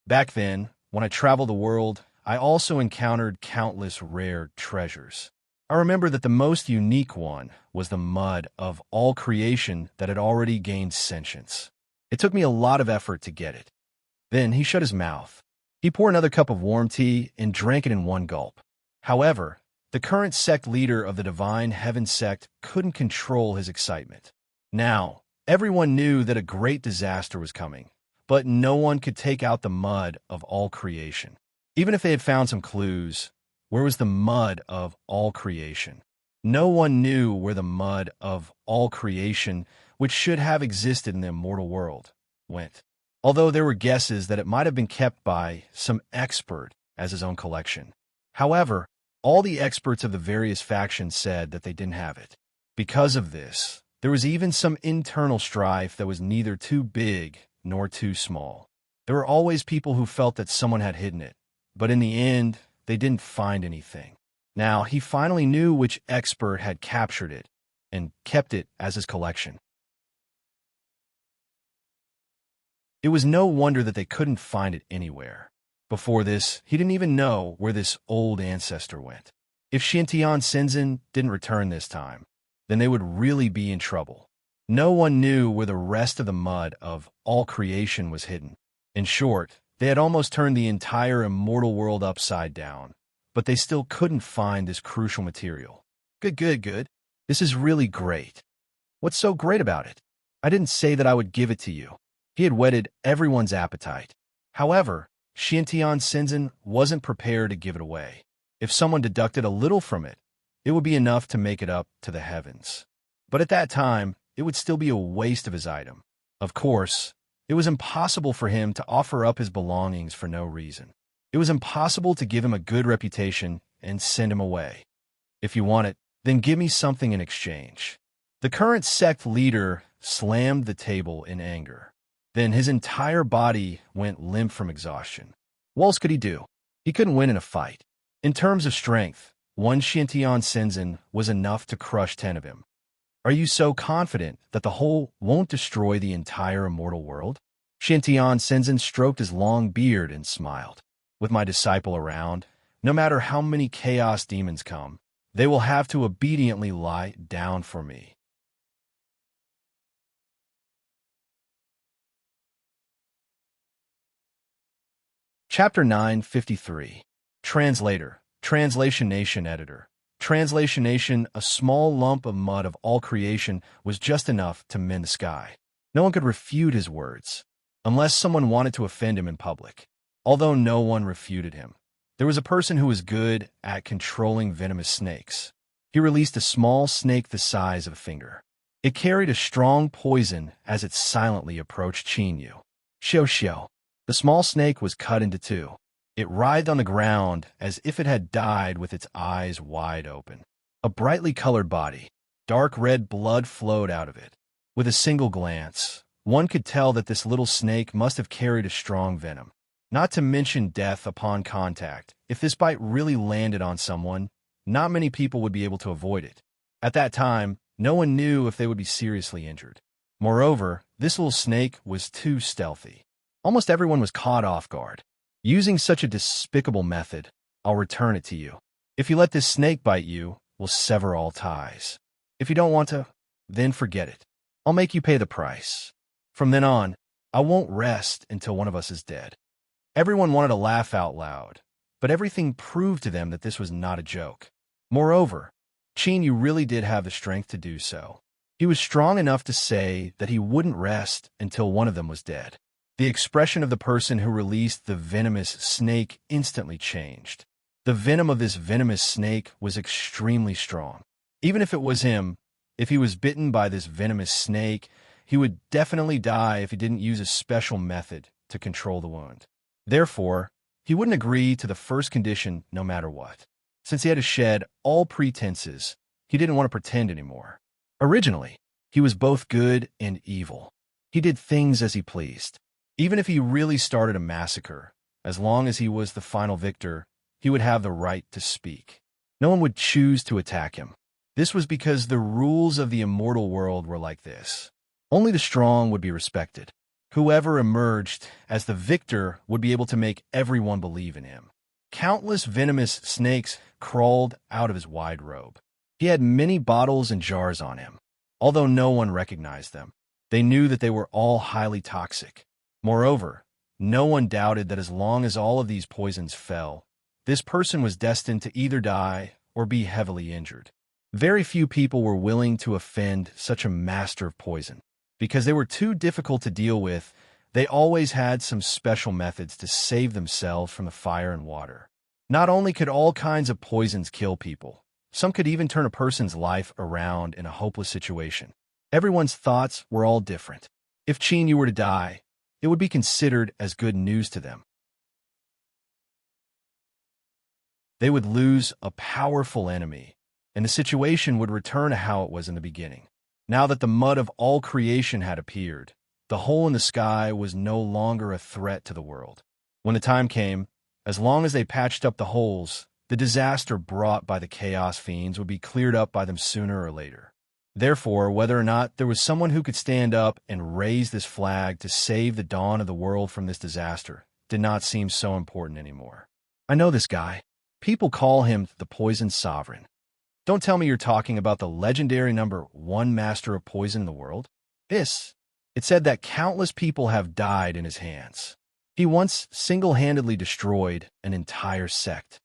Back then, when I traveled the world, I also encountered countless rare treasures. I remember that the most unique one was the mud of all creation that had already gained sentience. It took me a lot of effort to get it. Then he shut his mouth. He poured another cup of warm tea and drank it in one gulp. However, the current sect leader of the Divine Heaven sect couldn't control his excitement. Now, everyone knew that a great disaster was coming, but no one could take out the mud of all creation. Even if they had found some clues, where was the mud of all creation? No one knew where the mud of all creation, which should have existed in the immortal world, went. Although there were guesses that it might have been kept by some expert as his own collection. However, all the experts of the various factions said that they didn't have it. Because of this, there was even some internal strife that was neither too big nor too small. There were always people who felt that someone had hidden it, but in the end, they didn't find anything. Now, he finally knew which expert had captured it and kept it as his collection. It was no wonder that they couldn't find it anywhere. Before this, he didn't even know where this old ancestor went. If Xiantian Shenzhen didn't return this time, then they would really be in trouble. No one knew where the rest of the mud of all creation was hidden. In short, they had almost turned the entire immortal world upside down, but they still couldn't find this crucial material. Good. This is really great. What's so great about it? I didn't say that I would give it to you. He had whetted everyone's appetite. However, Xiantian Shenzhen wasn't prepared to give it away. If someone deducted a little from it, it would be enough to make it up to the heavens. But at that time, it would still be a waste of his item. Of course, it was impossible for him to offer up his belongings for no reason. It was impossible to give him a good reputation and send him away. If you want it, then give me something in exchange. The current sect leader slammed the table in anger. Then his entire body went limp from exhaustion. What else could he do? He couldn't win in a fight. In terms of strength, one Shintian Senzin was enough to crush 10 of him. Are you so confident that the whole won't destroy the entire immortal world? Shintian Senzin stroked his long beard and smiled. With my disciple around, no matter how many chaos demons come, they will have to obediently lie down for me. Chapter 953. Translator, Translation Nation Editor. Translation Nation, a small lump of mud of all creation, was just enough to mend the sky. No one could refute his words, unless someone wanted to offend him in public. Although no one refuted him, there was a person who was good at controlling venomous snakes. He released a small snake the size of a finger. It carried a strong poison as it silently approached Qinyu. Xiao xiao. The small snake was cut into two. It writhed on the ground as if it had died with its eyes wide open. A brightly colored body, dark red blood flowed out of it. With a single glance, one could tell that this little snake must have carried a strong venom. Not to mention death upon contact. If this bite really landed on someone, not many people would be able to avoid it. At that time, no one knew if they would be seriously injured. Moreover, this little snake was too stealthy. Almost everyone was caught off guard. Using such a despicable method, I'll return it to you. If you let this snake bite you, we'll sever all ties. If you don't want to, then forget it. I'll make you pay the price. From then on, I won't rest until one of us is dead. Everyone wanted to laugh out loud, but everything proved to them that this was not a joke. Moreover, Qinyu really did have the strength to do so. He was strong enough to say that he wouldn't rest until one of them was dead. The expression of the person who released the venomous snake instantly changed. The venom of this venomous snake was extremely strong. Even if it was him, if he was bitten by this venomous snake, he would definitely die if he didn't use a special method to control the wound. Therefore, he wouldn't agree to the first condition no matter what. Since he had to shed all pretenses, he didn't want to pretend anymore. Originally, he was both good and evil. He did things as he pleased. Even if he really started a massacre, as long as he was the final victor, he would have the right to speak. No one would choose to attack him. This was because the rules of the immortal world were like this. Only the strong would be respected. Whoever emerged as the victor would be able to make everyone believe in him. Countless venomous snakes crawled out of his wide robe. He had many bottles and jars on him. Although no one recognized them, they knew that they were all highly toxic. Moreover, no one doubted that as long as all of these poisons fell, this person was destined to either die or be heavily injured. Very few people were willing to offend such a master of poison. Because they were too difficult to deal with, they always had some special methods to save themselves from the fire and water. Not only could all kinds of poisons kill people, some could even turn a person's life around in a hopeless situation. Everyone's thoughts were all different. If Qinyu were to die, it would be considered as good news to them. They would lose a powerful enemy, and the situation would return to how it was in the beginning. Now that the mud of all creation had appeared, the hole in the sky was no longer a threat to the world. When the time came, as long as they patched up the holes, the disaster brought by the chaos fiends would be cleared up by them sooner or later. Therefore, whether or not there was someone who could stand up and raise this flag to save the dawn of the world from this disaster did not seem so important anymore. I know this guy. People call him the Poison Sovereign. Don't tell me you're talking about the legendary #1 master of poison in the world. It said that countless people have died in his hands. He once single-handedly destroyed an entire sect.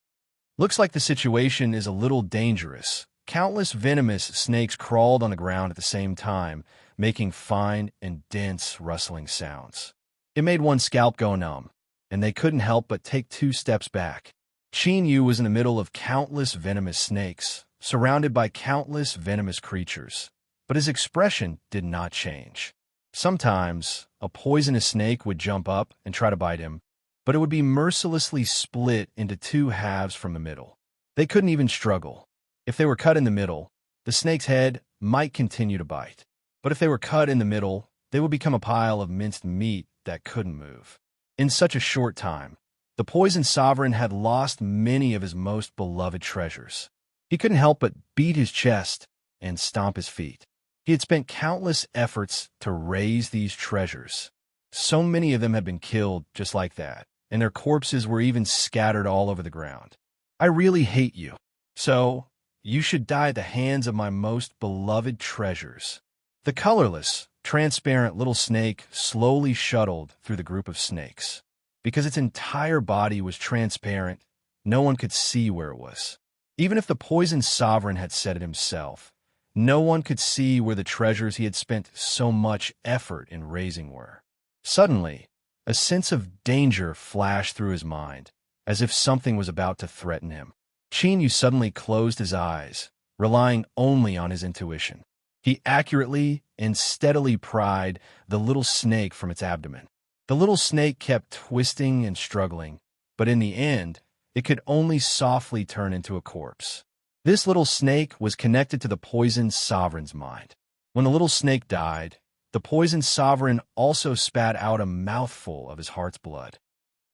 Looks like the situation is a little dangerous. Countless venomous snakes crawled on the ground at the same time, making fine and dense rustling sounds. It made one's scalp go numb, and they couldn't help but take 2 steps back. Qinyu was in the middle of countless venomous snakes, surrounded by countless venomous creatures, but his expression did not change. Sometimes, a poisonous snake would jump up and try to bite him, but it would be mercilessly split into 2 halves from the middle. They couldn't even struggle. If they were cut in the middle, the snake's head might continue to bite. But if they were cut in the middle, they would become a pile of minced meat that couldn't move. In such a short time, the poison sovereign had lost many of his most beloved treasures. He couldn't help but beat his chest and stomp his feet. He had spent countless efforts to raise these treasures. So many of them had been killed just like that, and their corpses were even scattered all over the ground. I really hate you. So, you should die at the hands of my most beloved treasures. The colorless, transparent little snake slowly shuttled through the group of snakes. Because its entire body was transparent, no one could see where it was. Even if the poison sovereign had said it himself, no one could see where the treasures he had spent so much effort in raising were. Suddenly, a sense of danger flashed through his mind, as if something was about to threaten him. Chinyu suddenly closed his eyes, relying only on his intuition. He accurately and steadily pried the little snake from its abdomen. The little snake kept twisting and struggling, but in the end, it could only softly turn into a corpse. This little snake was connected to the poison sovereign's mind. When the little snake died, the poison sovereign also spat out a mouthful of his heart's blood.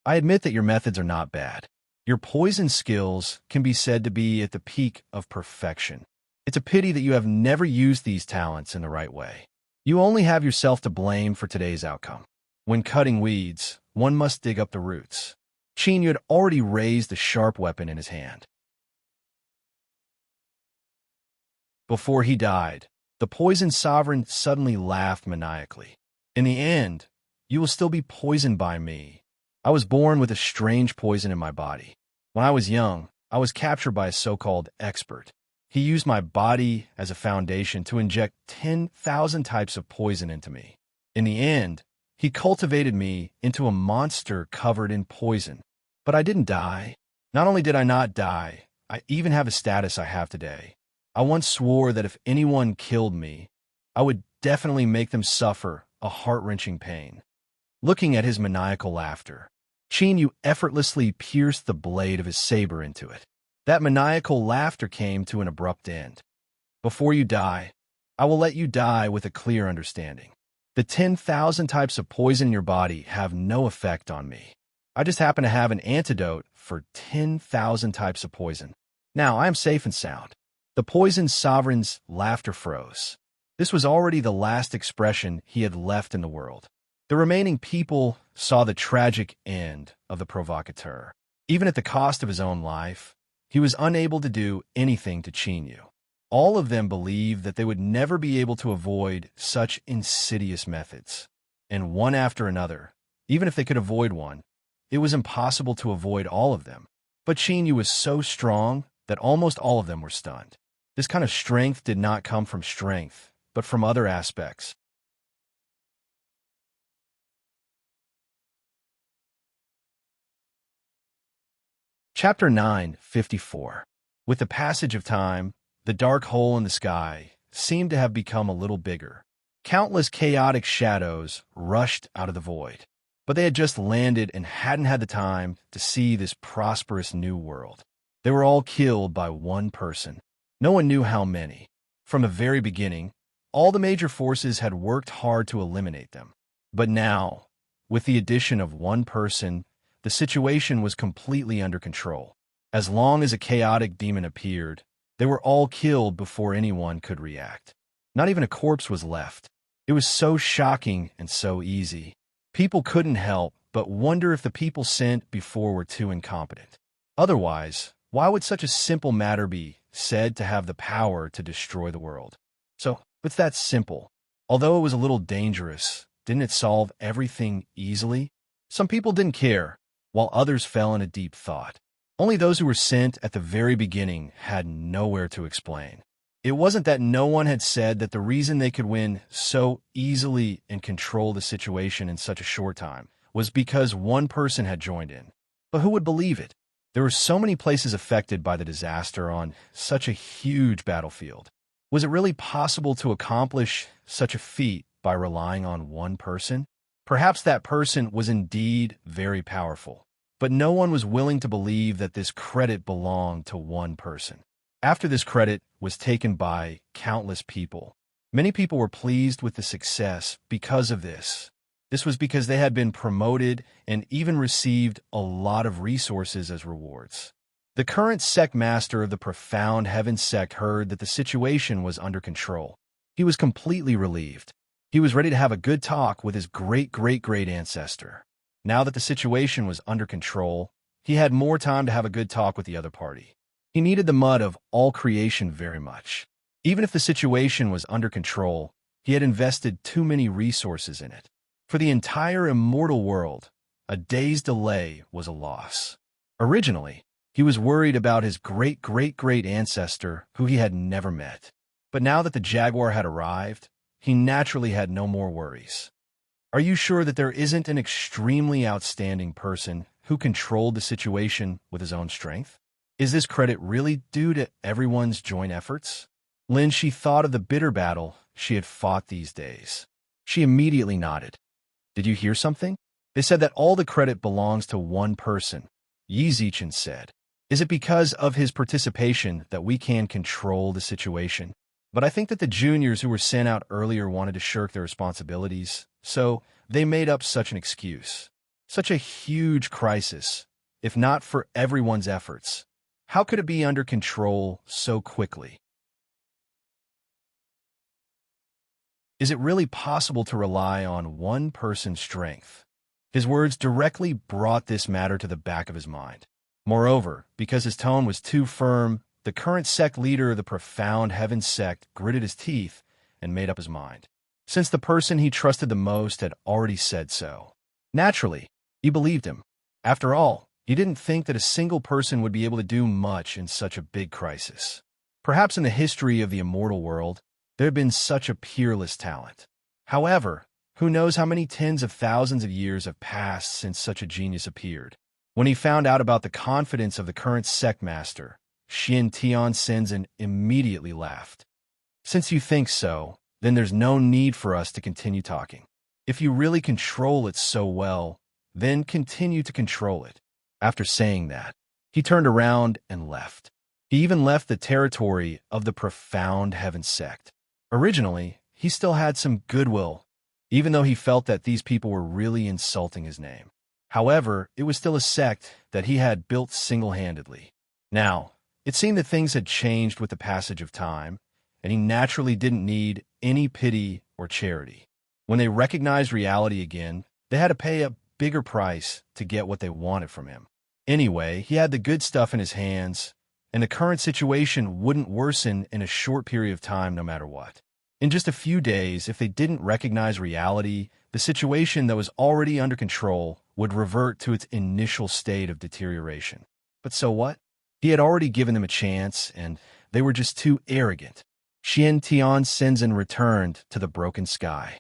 I admit that your methods are not bad. Your poison skills can be said to be at the peak of perfection. It's a pity that you have never used these talents in the right way. You only have yourself to blame for today's outcome. When cutting weeds, one must dig up the roots. Chinyu had already raised a sharp weapon in his hand. Before he died, the poison sovereign suddenly laughed maniacally. In the end, you will still be poisoned by me. I was born with a strange poison in my body. When I was young, I was captured by a so-called expert. He used my body as a foundation to inject 10,000 types of poison into me. In the end, he cultivated me into a monster covered in poison. But I didn't die. Not only did I not die, I even have a status I have today. I once swore that if anyone killed me, I would definitely make them suffer a heart-wrenching pain. Looking at his maniacal laughter, Chinyu effortlessly pierced the blade of his saber into it. That maniacal laughter came to an abrupt end. Before you die, I will let you die with a clear understanding. The 10,000 types of poison in your body have no effect on me. I just happen to have an antidote for 10,000 types of poison. Now I am safe and sound. The poison sovereign's laughter froze. This was already the last expression he had left in the world. The remaining people saw the tragic end of the provocateur. Even at the cost of his own life, he was unable to do anything to Chinyu. All of them believed that they would never be able to avoid such insidious methods. And one after another, even if they could avoid one, it was impossible to avoid all of them. But Chinyu was so strong that almost all of them were stunned. This kind of strength did not come from strength, but from other aspects. Chapter 9:54. With the passage of time, the dark hole in the sky seemed to have become a little bigger. Countless chaotic shadows rushed out of the void, but they had just landed and hadn't had the time to see this prosperous new world. They were all killed by one person. No one knew how many. From the very beginning, all the major forces had worked hard to eliminate them. But now, with the addition of one person, the situation was completely under control. As long as a chaotic demon appeared, they were all killed before anyone could react. Not even a corpse was left. It was so shocking and so easy. People couldn't help but wonder if the people sent before were too incompetent. Otherwise, why would such a simple matter be said to have the power to destroy the world? So, it's that simple. Although it was a little dangerous, didn't it solve everything easily? Some people didn't care, while others fell in a deep thought. Only those who were sent at the very beginning had nowhere to explain. It wasn't that no one had said that the reason they could win so easily and control the situation in such a short time was because one person had joined in. But who would believe it? There were so many places affected by the disaster on such a huge battlefield. Was it really possible to accomplish such a feat by relying on one person? Perhaps that person was indeed very powerful, but no one was willing to believe that this credit belonged to one person. After this credit was taken by countless people, many people were pleased with the success because of this. This was because they had been promoted and even received a lot of resources as rewards. The current sect master of the profound heaven sect heard that the situation was under control. He was completely relieved. He was ready to have a good talk with his great-great-great ancestor. Now that the situation was under control, he had more time to have a good talk with the other party. He needed the mud of all creation very much. Even if the situation was under control, he had invested too many resources in it. For the entire immortal world, a day's delay was a loss. Originally, he was worried about his great-great-great ancestor who he had never met. But now that the jaguar had arrived, he naturally had no more worries. Are you sure that there isn't an extremely outstanding person who controlled the situation with his own strength? Is this credit really due to everyone's joint efforts? She thought of the bitter battle she had fought these days. She immediately nodded. Did you hear something? They said that all the credit belongs to one person. Yi Zichen said. Is it because of his participation that we can control the situation? But I think that the juniors who were sent out earlier wanted to shirk their responsibilities, so they made up such an excuse. Such a huge crisis, if not for everyone's efforts. How could it be under control so quickly? Is it really possible to rely on one person's strength? His words directly brought this matter to the back of his mind. Moreover, because his tone was too firm, the current sect leader of the profound heaven sect gritted his teeth and made up his mind. Since the person he trusted the most had already said so. Naturally, he believed him. After all, he didn't think that a single person would be able to do much in such a big crisis. Perhaps in the history of the immortal world, there had been such a peerless talent. However, who knows how many tens of thousands of years have passed since such a genius appeared. When he found out about the confidence of the current sect master, Xin Tian Shenzhen immediately laughed. Since you think so, then there's no need for us to continue talking. If you really control it so well, then continue to control it. After saying that, he turned around and left. He even left the territory of the profound heaven sect. Originally, he still had some goodwill, even though he felt that these people were really insulting his name. However, it was still a sect that he had built single-handedly. Now, it seemed that things had changed with the passage of time, and he naturally didn't need any pity or charity. When they recognized reality again, they had to pay a bigger price to get what they wanted from him. Anyway, he had the good stuff in his hands, and the current situation wouldn't worsen in a short period of time no matter what. In just a few days, if they didn't recognize reality, the situation that was already under control would revert to its initial state of deterioration. But so what? He had already given them a chance, and they were just too arrogant. Xian Tian Shenzhen returned to the broken sky.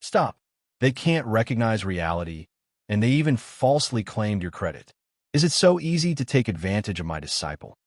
Stop. They can't recognize reality, and they even falsely claimed your credit. Is it so easy to take advantage of my disciple?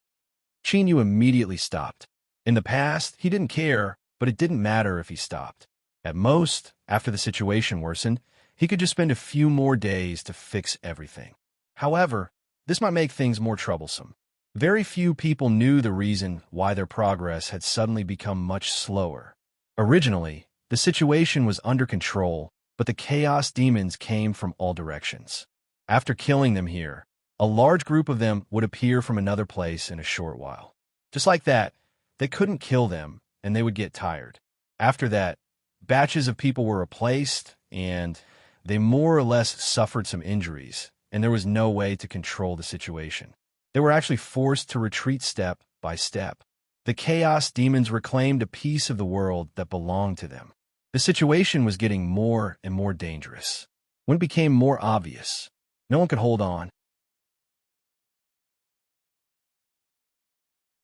Qin Yu immediately stopped. In the past, he didn't care, but it didn't matter if he stopped. At most, after the situation worsened, he could just spend a few more days to fix everything. However, this might make things more troublesome. Very few people knew the reason why their progress had suddenly become much slower. Originally, the situation was under control, but the chaos demons came from all directions. After killing them here, a large group of them would appear from another place in a short while. Just like that, they couldn't kill them, and they would get tired. After that, batches of people were replaced, and they more or less suffered some injuries, and there was no way to control the situation. They were actually forced to retreat step by step. The chaos demons reclaimed a piece of the world that belonged to them. The situation was getting more and more dangerous. When it became more obvious, no one could hold on.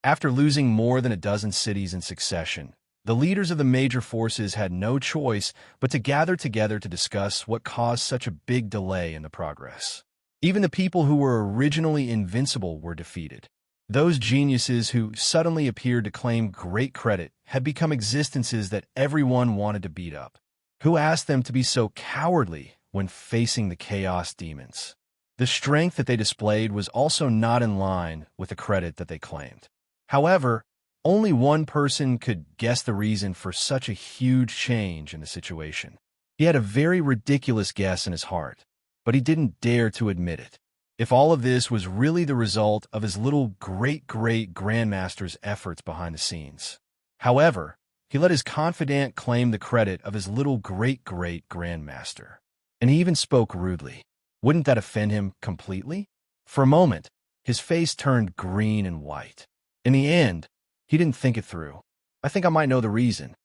After losing more than a dozen cities in succession, the leaders of the major forces had no choice but to gather together to discuss what caused such a big delay in the progress. Even the people who were originally invincible were defeated. Those geniuses who suddenly appeared to claim great credit had become existences that everyone wanted to beat up. Who asked them to be so cowardly when facing the chaos demons? The strength that they displayed was also not in line with the credit that they claimed. However, only one person could guess the reason for such a huge change in the situation. He had a very ridiculous guess in his heart, but he didn't dare to admit it. If all of this was really the result of his little great-great-grandmaster's efforts behind the scenes. However, he let his confidant claim the credit of his little great-great-grandmaster. And he even spoke rudely. Wouldn't that offend him completely? For a moment, his face turned green and white. In the end, he didn't think it through. I think I might know the reason.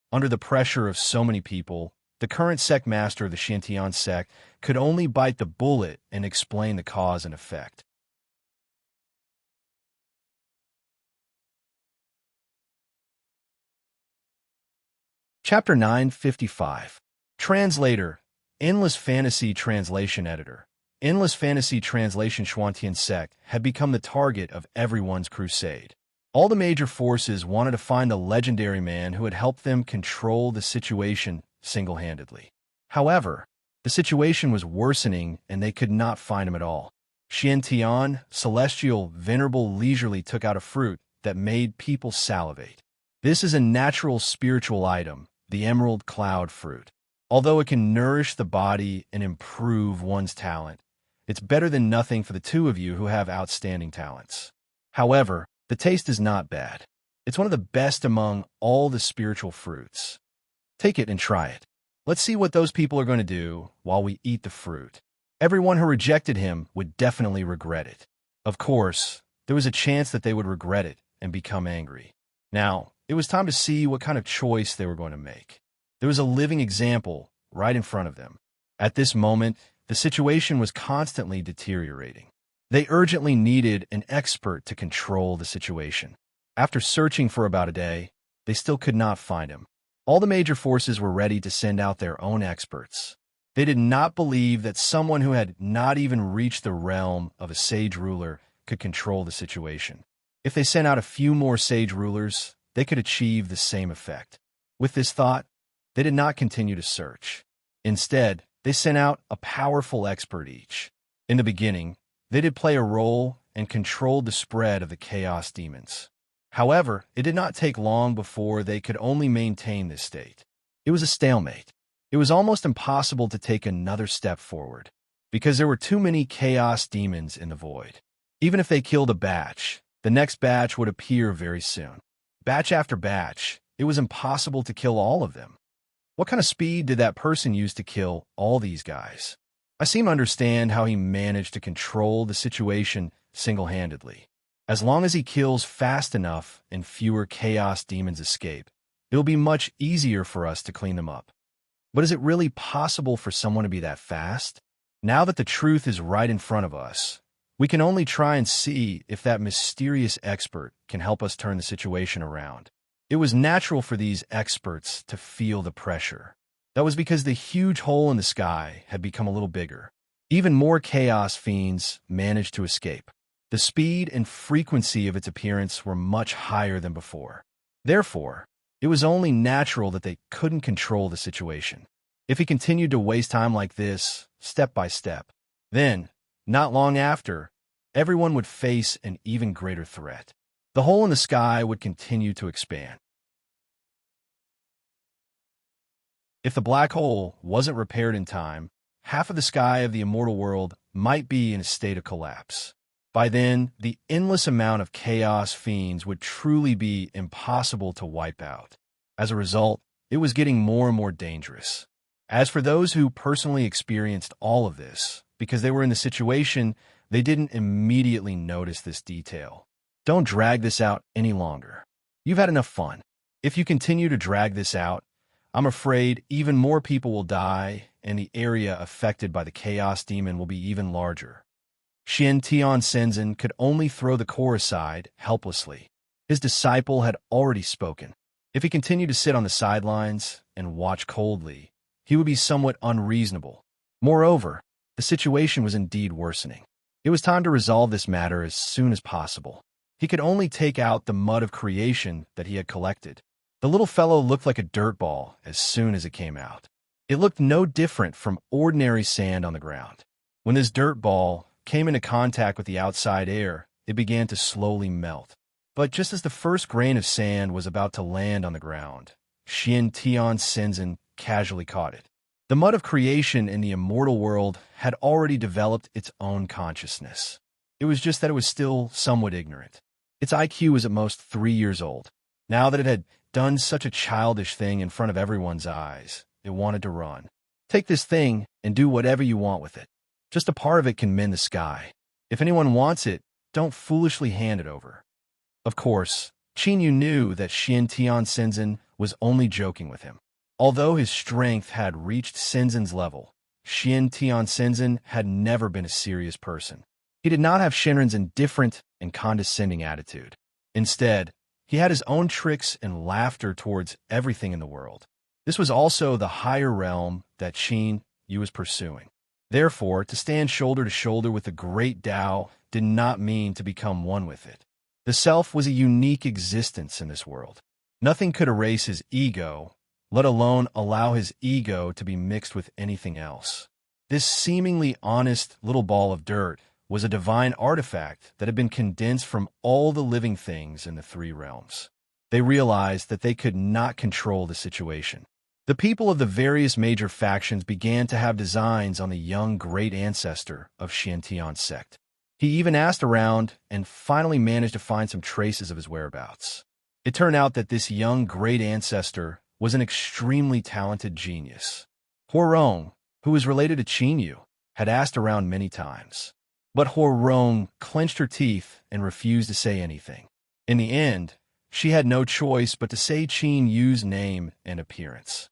Under the pressure of so many people, the current sect master of the Shantian sect could only bite the bullet and explain the cause and effect. Chapter 955. Translator, Endless Fantasy Translation Editor. Endless Fantasy Translation Shantian sect had become the target of everyone's crusade. All the major forces wanted to find the legendary man who had helped them control the situation single-handedly. However, the situation was worsening and they could not find him at all. Shantian, celestial, venerable, leisurely took out a fruit that made people salivate. This is a natural spiritual item, the emerald cloud fruit. Although it can nourish the body and improve one's talent, it's better than nothing for the two of you who have outstanding talents. However, the taste is not bad. It's one of the best among all the spiritual fruits. Take it and try it. Let's see what those people are going to do while we eat the fruit. Everyone who rejected him would definitely regret it. Of course, there was a chance that they would regret it and become angry. Now, it was time to see what kind of choice they were going to make. There was a living example right in front of them. At this moment, the situation was constantly deteriorating. They urgently needed an expert to control the situation. After searching for about a day, they still could not find him. All the major forces were ready to send out their own experts. They did not believe that someone who had not even reached the realm of a sage ruler could control the situation. If they sent out a few more sage rulers, they could achieve the same effect. With this thought, they did not continue to search. Instead, they sent out a powerful expert each. In the beginning, they did play a role and controlled the spread of the chaos demons. However, it did not take long before they could only maintain this state. It was a stalemate. It was almost impossible to take another step forward, because there were too many chaos demons in the void. Even if they killed a batch, the next batch would appear very soon. Batch after batch, it was impossible to kill all of them. What kind of speed did that person use to kill all these guys? I seem to understand how he managed to control the situation single-handedly. As long as he kills fast enough and fewer chaos demons escape, it'll be much easier for us to clean them up. But is it really possible for someone to be that fast? Now that the truth is right in front of us, we can only try and see if that mysterious expert can help us turn the situation around. It was natural for these experts to feel the pressure. That was because the huge hole in the sky had become a little bigger. Even more chaos fiends managed to escape. The speed and frequency of its appearance were much higher than before. Therefore, it was only natural that they couldn't control the situation. If he continued to waste time like this, step by step, then, not long after, everyone would face an even greater threat. The hole in the sky would continue to expand. If the black hole wasn't repaired in time, half of the sky of the immortal world might be in a state of collapse. By then, the endless amount of chaos fiends would truly be impossible to wipe out. As a result, it was getting more and more dangerous. As for those who personally experienced all of this, because they were in the situation, they didn't immediately notice this detail. Don't drag this out any longer. You've had enough fun. If you continue to drag this out, I'm afraid even more people will die, and the area affected by the chaos demon will be even larger. Shin Tian Senzin could only throw the core aside helplessly. His disciple had already spoken. If he continued to sit on the sidelines and watch coldly, he would be somewhat unreasonable. Moreover, the situation was indeed worsening. It was time to resolve this matter as soon as possible. He could only take out the mud of creation that he had collected. The little fellow looked like a dirt ball as soon as it came out. It looked no different from ordinary sand on the ground. When this dirt ball came into contact with the outside air, it began to slowly melt. But just as the first grain of sand was about to land on the ground, Xian Tian Shenzhen casually caught it. The mud of creation in the immortal world had already developed its own consciousness. It was just that it was still somewhat ignorant. Its IQ was at most 3 years old. Now that it had done such a childish thing in front of everyone's eyes, it wanted to run. Take this thing and do whatever you want with it. Just a part of it can mend the sky. If anyone wants it, don't foolishly hand it over. Of course, Qin Yu knew that Xian Tian Shenzhen was only joking with him. Although his strength had reached Shenzhen's level, Xian Tian Shenzhen had never been a serious person. He did not have Shenren's indifferent and condescending attitude. Instead, he had his own tricks and laughter towards everything in the world. This was also the higher realm that Qin Yu was pursuing. Therefore, to stand shoulder to shoulder with the great Tao did not mean to become one with it. The self was a unique existence in this world. Nothing could erase his ego, let alone allow his ego to be mixed with anything else. This seemingly honest little ball of dirt was a divine artifact that had been condensed from all the living things in the 3 realms. They realized that they could not control the situation. The people of the various major factions began to have designs on the young great ancestor of Xiantian's sect. He even asked around and finally managed to find some traces of his whereabouts. It turned out that this young great ancestor was an extremely talented genius. Huorong, who was related to Qin Yu, had asked around many times. But Huorong clenched her teeth and refused to say anything. In the end, she had no choice but to say Qin Yu's name and appearance.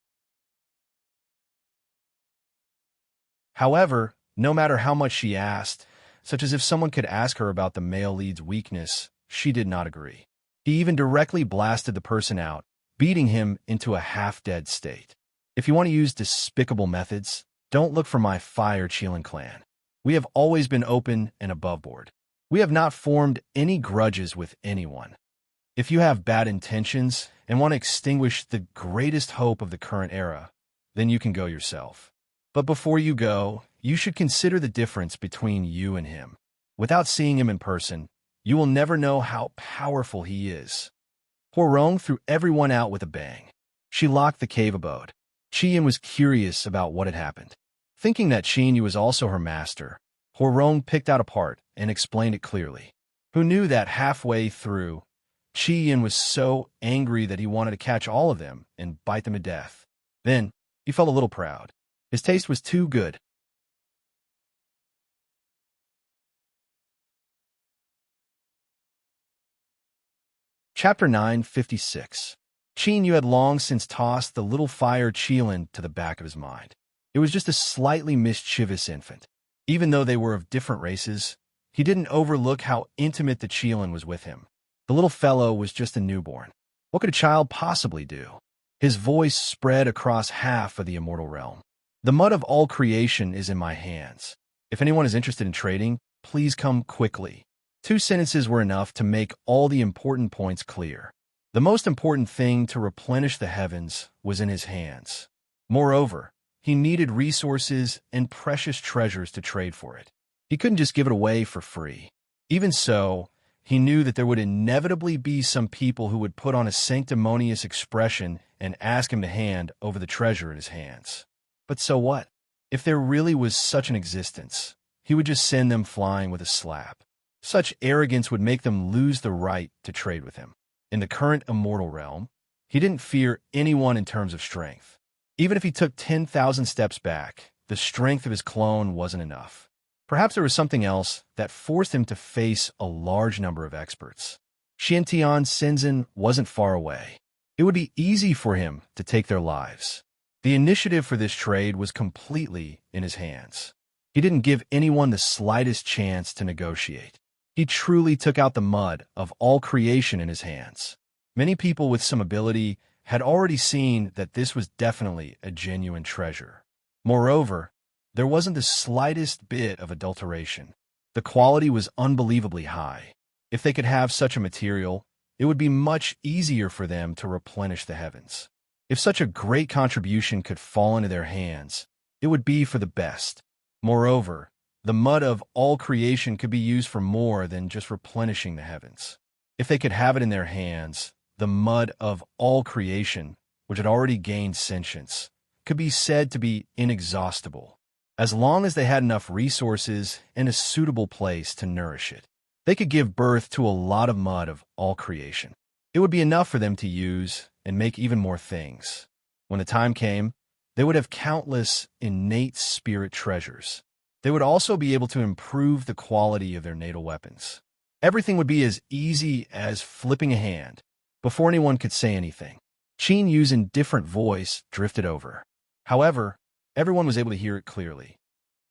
However, no matter how much she asked, such as if someone could ask her about the male lead's weakness, she did not agree. He even directly blasted the person out, beating him into a half-dead state. If you want to use despicable methods, don't look for my Fire Qilin clan. We have always been open and above board. We have not formed any grudges with anyone. If you have bad intentions and want to extinguish the greatest hope of the current era, then you can go yourself. But before you go, you should consider the difference between you and him. Without seeing him in person, you will never know how powerful he is. Huorong threw everyone out with a bang. She locked the cave abode. Qian was curious about what had happened. Thinking that Qin Yu was also her master, Huorong picked out a part and explained it clearly. Who knew that halfway through, Qian was so angry that he wanted to catch all of them and bite them to death. Then, he felt a little proud. His taste was too good. Chapter 956. Qin Yu had long since tossed the little Fire Qilin to the back of his mind. It was just a slightly mischievous infant. Even though they were of different races, he didn't overlook how intimate the Qilin was with him. The little fellow was just a newborn. What could a child possibly do? His voice spread across half of the immortal realm. The mud of all creation is in my hands. If anyone is interested in trading, please come quickly. 2 sentences were enough to make all the important points clear. The most important thing to replenish the heavens was in his hands. Moreover, he needed resources and precious treasures to trade for it. He couldn't just give it away for free. Even so, he knew that there would inevitably be some people who would put on a sanctimonious expression and ask him to hand over the treasure in his hands. But so what? If there really was such an existence, he would just send them flying with a slap. Such arrogance would make them lose the right to trade with him. In the current immortal realm, he didn't fear anyone in terms of strength. Even if he took 10,000 steps back, the strength of his clone wasn't enough. Perhaps there was something else that forced him to face a large number of experts. Xiantian Shenzhen wasn't far away. It would be easy for him to take their lives. The initiative for this trade was completely in his hands. He didn't give anyone the slightest chance to negotiate. He truly took out the mud of all creation in his hands. Many people with some ability had already seen that this was definitely a genuine treasure. Moreover, there wasn't the slightest bit of adulteration. The quality was unbelievably high. If they could have such a material, it would be much easier for them to replenish the heavens. If such a great contribution could fall into their hands, it would be for the best. Moreover, the mud of all creation could be used for more than just replenishing the heavens. If they could have it in their hands, the mud of all creation, which had already gained sentience, could be said to be inexhaustible, as long as they had enough resources and a suitable place to nourish it. They could give birth to a lot of mud of all creation. It would be enough for them to use and make even more things. When the time came, they would have countless innate spirit treasures. They would also be able to improve the quality of their natal weapons. Everything would be as easy as flipping a hand. Before anyone could say anything, Qin Yu's indifferent voice drifted over. However, everyone was able to hear it clearly.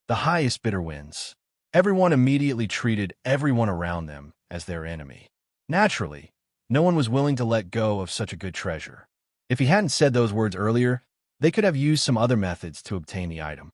The highest bidder wins. Everyone immediately treated everyone around them as their enemy. Naturally, no one was willing to let go of such a good treasure. If he hadn't said those words earlier, they could have used some other methods to obtain the item.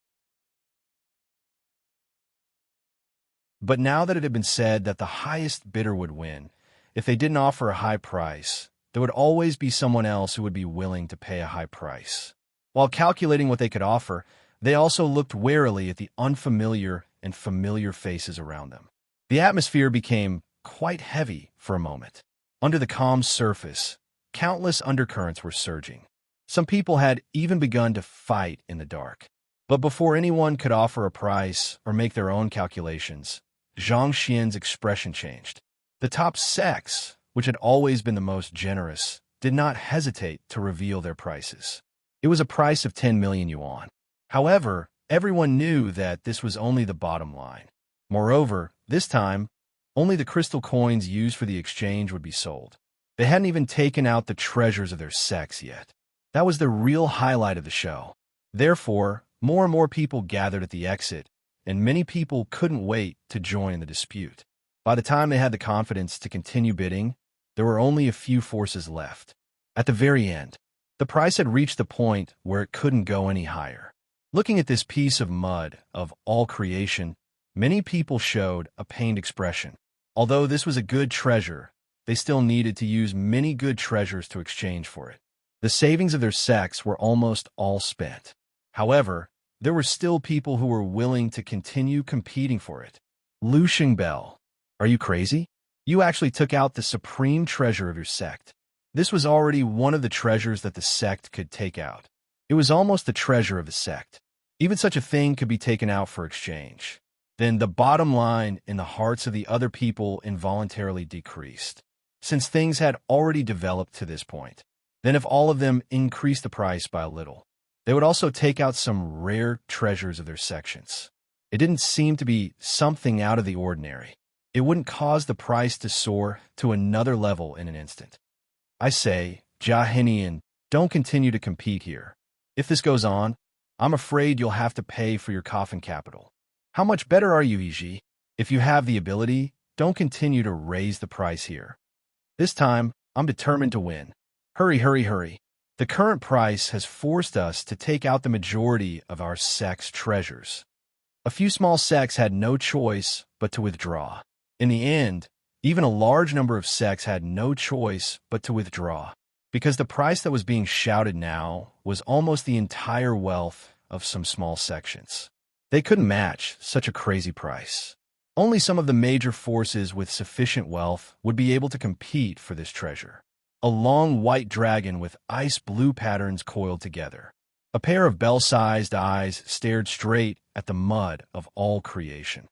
But now that it had been said that the highest bidder would win, if they didn't offer a high price, there would always be someone else who would be willing to pay a high price. While calculating what they could offer, they also looked warily at the unfamiliar and familiar faces around them. The atmosphere became quite heavy for a moment. Under the calm surface, countless undercurrents were surging. Some people had even begun to fight in the dark. But before anyone could offer a price or make their own calculations, Zhang Xian's expression changed. The top sects, which had always been the most generous, did not hesitate to reveal their prices. It was a price of 10 million yuan. However, everyone knew that this was only the bottom line. Moreover, this time, only the crystal coins used for the exchange would be sold. They hadn't even taken out the treasures of their sects yet. That was the real highlight of the show. Therefore, more and more people gathered at the exit, and many people couldn't wait to join in the dispute. By the time they had the confidence to continue bidding, there were only a few forces left. At the very end, the price had reached the point where it couldn't go any higher. Looking at this piece of mud of all creation, many people showed a pained expression. Although this was a good treasure, they still needed to use many good treasures to exchange for it. The savings of their sects were almost all spent. However, there were still people who were willing to continue competing for it. Lu Xingbel, are you crazy? You actually took out the supreme treasure of your sect. This was already one of the treasures that the sect could take out. It was almost the treasure of the sect. Even such a thing could be taken out for exchange. Then the bottom line in the hearts of the other people involuntarily decreased, since things had already developed to this point. Then if all of them increased the price by a little, they would also take out some rare treasures of their sections. It didn't seem to be something out of the ordinary. It wouldn't cause the price to soar to another level in an instant. I say, Jia Henian, don't continue to compete here. If this goes on, I'm afraid you'll have to pay for your coffin capital. How much better are you, Iji? If you have the ability, don't continue to raise the price here. This time, I'm determined to win. Hurry, hurry, hurry. The current price has forced us to take out the majority of our sect's treasures. A few small sects had no choice but to withdraw. In the end, even a large number of sects had no choice but to withdraw, because the price that was being shouted now was almost the entire wealth of some small sections. They couldn't match such a crazy price. Only some of the major forces with sufficient wealth would be able to compete for this treasure. A long white dragon with ice-blue patterns coiled together. A pair of bell-sized eyes stared straight at the mud of all creation.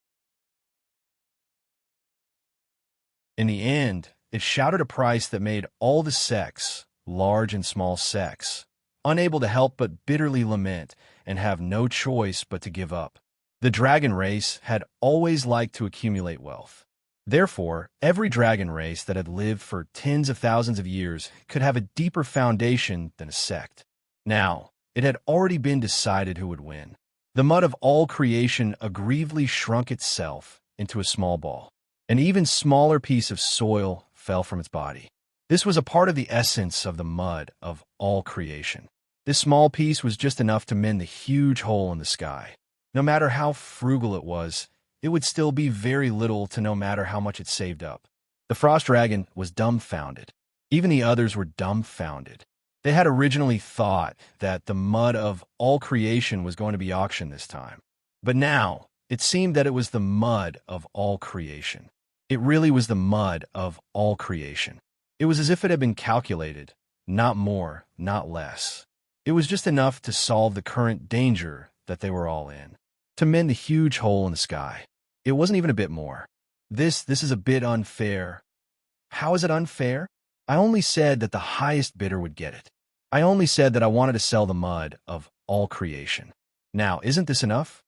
In the end, it shouted a price that made all the sects, large and small sects, unable to help but bitterly lament and have no choice but to give up. The dragon race had always liked to accumulate wealth. Therefore, every dragon race that had lived for tens of thousands of years could have a deeper foundation than a sect. Now, it had already been decided who would win. The mud of all creation aggrievedly shrunk itself into a small ball. An even smaller piece of soil fell from its body. This was a part of the essence of the mud of all creation. This small piece was just enough to mend the huge hole in the sky. No matter how frugal it was, it would still be very little to no matter how much it saved up. The frost dragon was dumbfounded. Even the others were dumbfounded. They had originally thought that the mud of all creation was going to be auctioned this time. But now, it seemed that it was the mud of all creation. It really was the mud of all creation. It was as if it had been calculated, not more, not less. It was just enough to solve the current danger that they were all in, to mend the huge hole in the sky. It wasn't even a bit more. This is a bit unfair. How is it unfair? I only said that the highest bidder would get it. I only said that I wanted to sell the mud of all creation. Now, isn't this enough?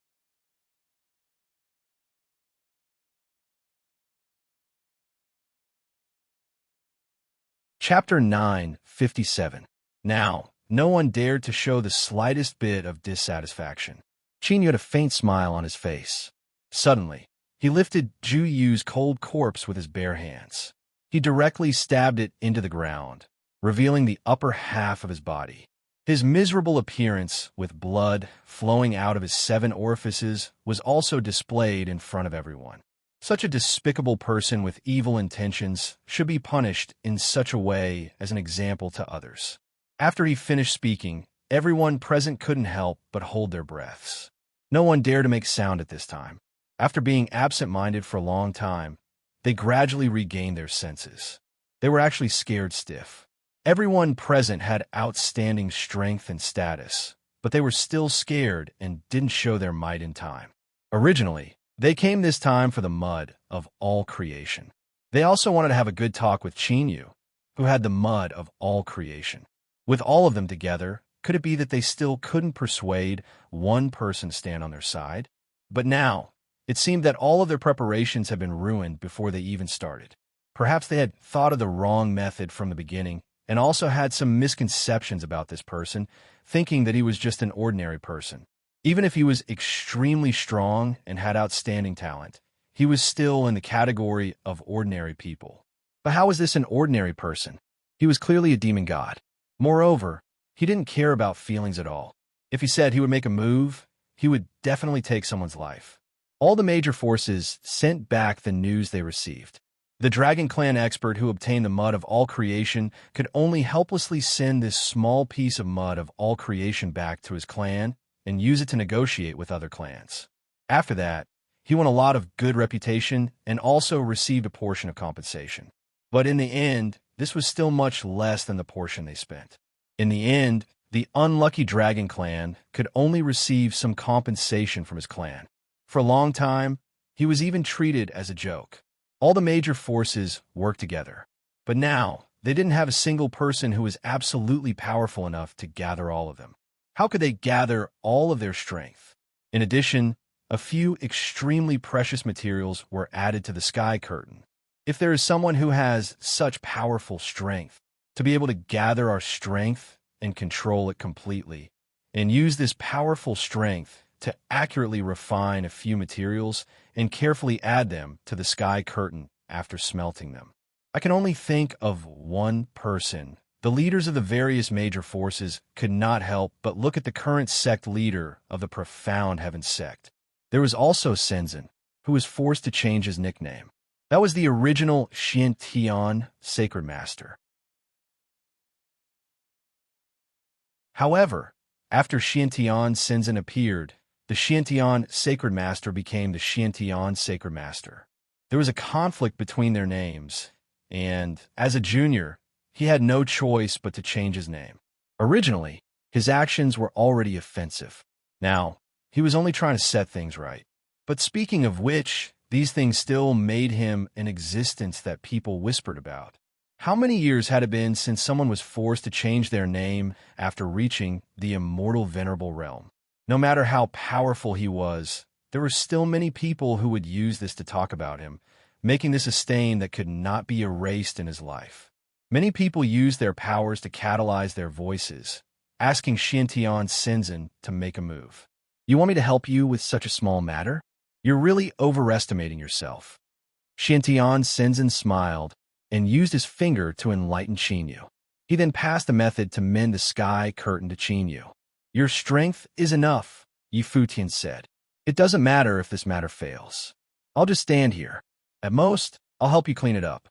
Chapter 9:57. Now, no one dared to show the slightest bit of dissatisfaction. Chinyu had a faint smile on his face. Suddenly, he lifted Ju Yu's cold corpse with his bare hands. He directly stabbed it into the ground, revealing the upper half of his body. His miserable appearance, with blood flowing out of his 7 orifices, was also displayed in front of everyone. Such a despicable person with evil intentions should be punished in such a way as an example to others. After he finished speaking, everyone present couldn't help but hold their breaths. No one dared to make sound at this time. After being absent-minded for a long time, they gradually regained their senses. They were actually scared stiff. Everyone present had outstanding strength and status, but they were still scared and didn't show their might in time. Originally, they came this time for the mud of all creation. They also wanted to have a good talk with Chinyu, who had the mud of all creation. With all of them together, could it be that they still couldn't persuade one person to stand on their side? But now, it seemed that all of their preparations had been ruined before they even started. Perhaps they had thought of the wrong method from the beginning, and also had some misconceptions about this person, thinking that he was just an ordinary person. Even if he was extremely strong and had outstanding talent, he was still in the category of ordinary people. But how was this an ordinary person? He was clearly a demon god. Moreover, he didn't care about feelings at all. If he said he would make a move, he would definitely take someone's life. All the major forces sent back the news they received. The Dragon Clan expert who obtained the mud of all creation could only helplessly send this small piece of mud of all creation back to his clan and use it to negotiate with other clans. After that, he won a lot of good reputation and also received a portion of compensation. But in the end, this was still much less than the portion they spent. In the end, the unlucky Dragon Clan could only receive some compensation from his clan. For a long time, he was even treated as a joke. All the major forces worked together. But now, they didn't have a single person who was absolutely powerful enough to gather all of them. How could they gather all of their strength? In addition, a few extremely precious materials were added to the sky curtain. If there is someone who has such powerful strength, to be able to gather our strength and control it completely, and use this powerful strength to accurately refine a few materials and carefully add them to the sky curtain after smelting them. I can only think of one person. The leaders of the various major forces could not help but look at the current sect leader of the profound heaven sect. There was also Senzin, who was forced to change his nickname. That was the original Xiantian Sacred Master. However, after Xiantian Senzin appeared, the Xiantian Sacred Master became the Xiantian Sacred Master. There was a conflict between their names, and, as a junior, he had no choice but to change his name. Originally, his actions were already offensive. Now, he was only trying to set things right. But speaking of which, these things still made him an existence that people whispered about. How many years had it been since someone was forced to change their name after reaching the immortal venerable realm? No matter how powerful he was, there were still many people who would use this to talk about him, making this a stain that could not be erased in his life. Many people used their powers to catalyze their voices, asking Xiantian Senzin to make a move. You want me to help you with such a small matter? You're really overestimating yourself. Xiantian Senzin smiled and used his finger to enlighten Chinyu. He then passed the method to mend the sky curtain to Chinyu. Your strength is enough, Yifutian said. It doesn't matter if this matter fails. I'll just stand here. At most, I'll help you clean it up.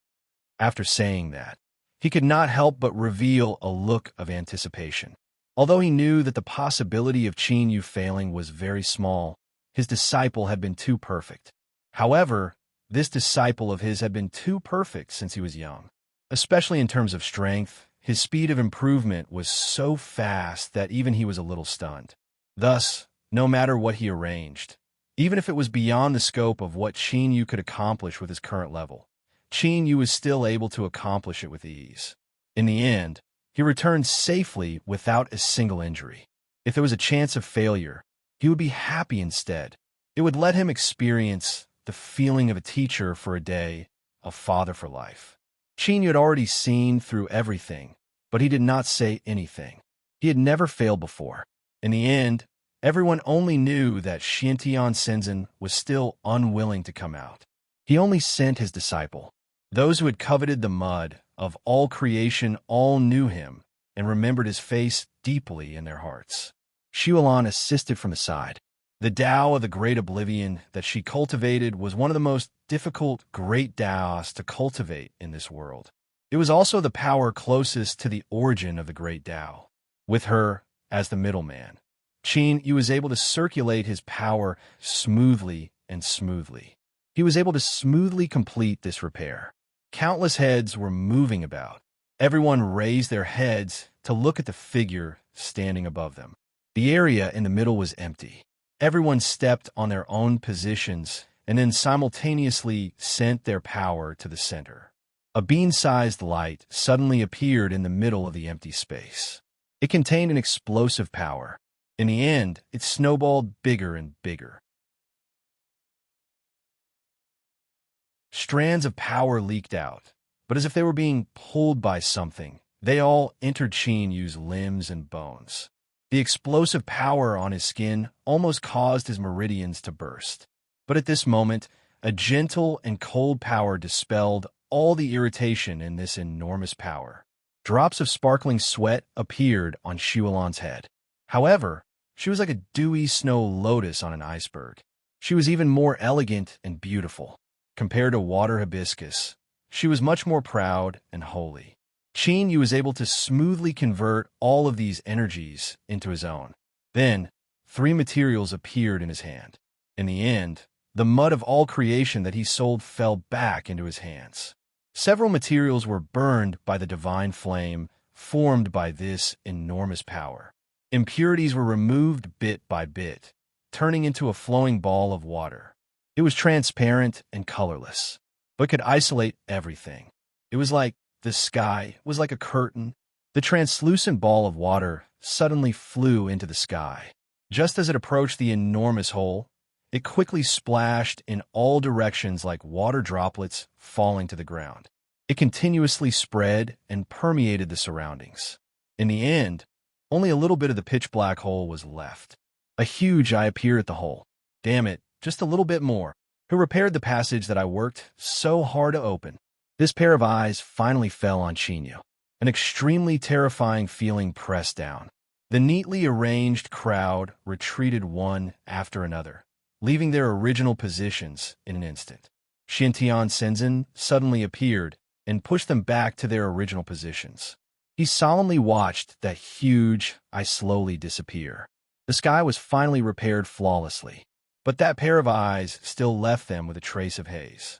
After saying that, he could not help but reveal a look of anticipation. Although he knew that the possibility of Chinyu failing was very small, his disciple had been too perfect. However, This disciple of his had been too perfect since he was young. Especially in terms of strength, his speed of improvement was so fast that even he was a little stunned. Thus, no matter what he arranged, even if it was beyond the scope of what Qin Yu could accomplish with his current level, Qin Yu was still able to accomplish it with ease. In the end, he returned safely without a single injury. If there was a chance of failure, he would be happy instead. It would let him experience the feeling of a teacher for a day, a father for life. Qin Yu had already seen through everything, but he did not say anything. He had never failed before. In the end, everyone only knew that Xiantian Shenzhen was still unwilling to come out. He only sent his disciple. Those who had coveted the mud of all creation all knew him and remembered his face deeply in their hearts. Xiulan assisted from the side. The Tao of the Great Oblivion that she cultivated was one of the most difficult great Taos to cultivate in this world. It was also the power closest to the origin of the great Tao. With her as the middleman, Qin Yu was able to circulate his power smoothly and smoothly. He was able to smoothly complete this repair. Countless heads were moving about. Everyone raised their heads to look at the figure standing above them. The area in the middle was empty. Everyone stepped on their own positions and then simultaneously sent their power to the center. A bean-sized light suddenly appeared in the middle of the empty space. It contained an explosive power. In the end, it snowballed bigger and bigger. Strands of power leaked out, but as if they were being pulled by something, they all entered Qin Yu's limbs and bones. The explosive power on his skin almost caused his meridians to burst. But at this moment, a gentle and cold power dispelled all the irritation in this enormous power. Drops of sparkling sweat appeared on Xiulan's head. However, she was like a dewy snow lotus on an iceberg. She was even more elegant and beautiful. Compared to water hibiscus, she was much more proud and holy. Qin Yu was able to smoothly convert all of these energies into his own. Then, 3 materials appeared in his hand. In the end, the mud of all creation that he sold fell back into his hands. Several materials were burned by the divine flame formed by this enormous power. Impurities were removed bit by bit, turning into a flowing ball of water. It was transparent and colorless, but could isolate everything. It was like the sky was like a curtain. The translucent ball of water suddenly flew into the sky. Just as it approached the enormous hole, it quickly splashed in all directions like water droplets falling to the ground. It continuously spread and permeated the surroundings. In the end, only a little bit of the pitch-black hole was left. A huge eye appeared at the hole. Damn it, just a little bit more. Who repaired the passage that I worked so hard to open? This pair of eyes finally fell on Qin Yu. An extremely terrifying feeling pressed down. The neatly arranged crowd retreated one after another, leaving their original positions in an instant. Xiantian Shenzhen suddenly appeared and pushed them back to their original positions. He solemnly watched that huge eye slowly disappear. The sky was finally repaired flawlessly, but that pair of eyes still left them with a trace of haze.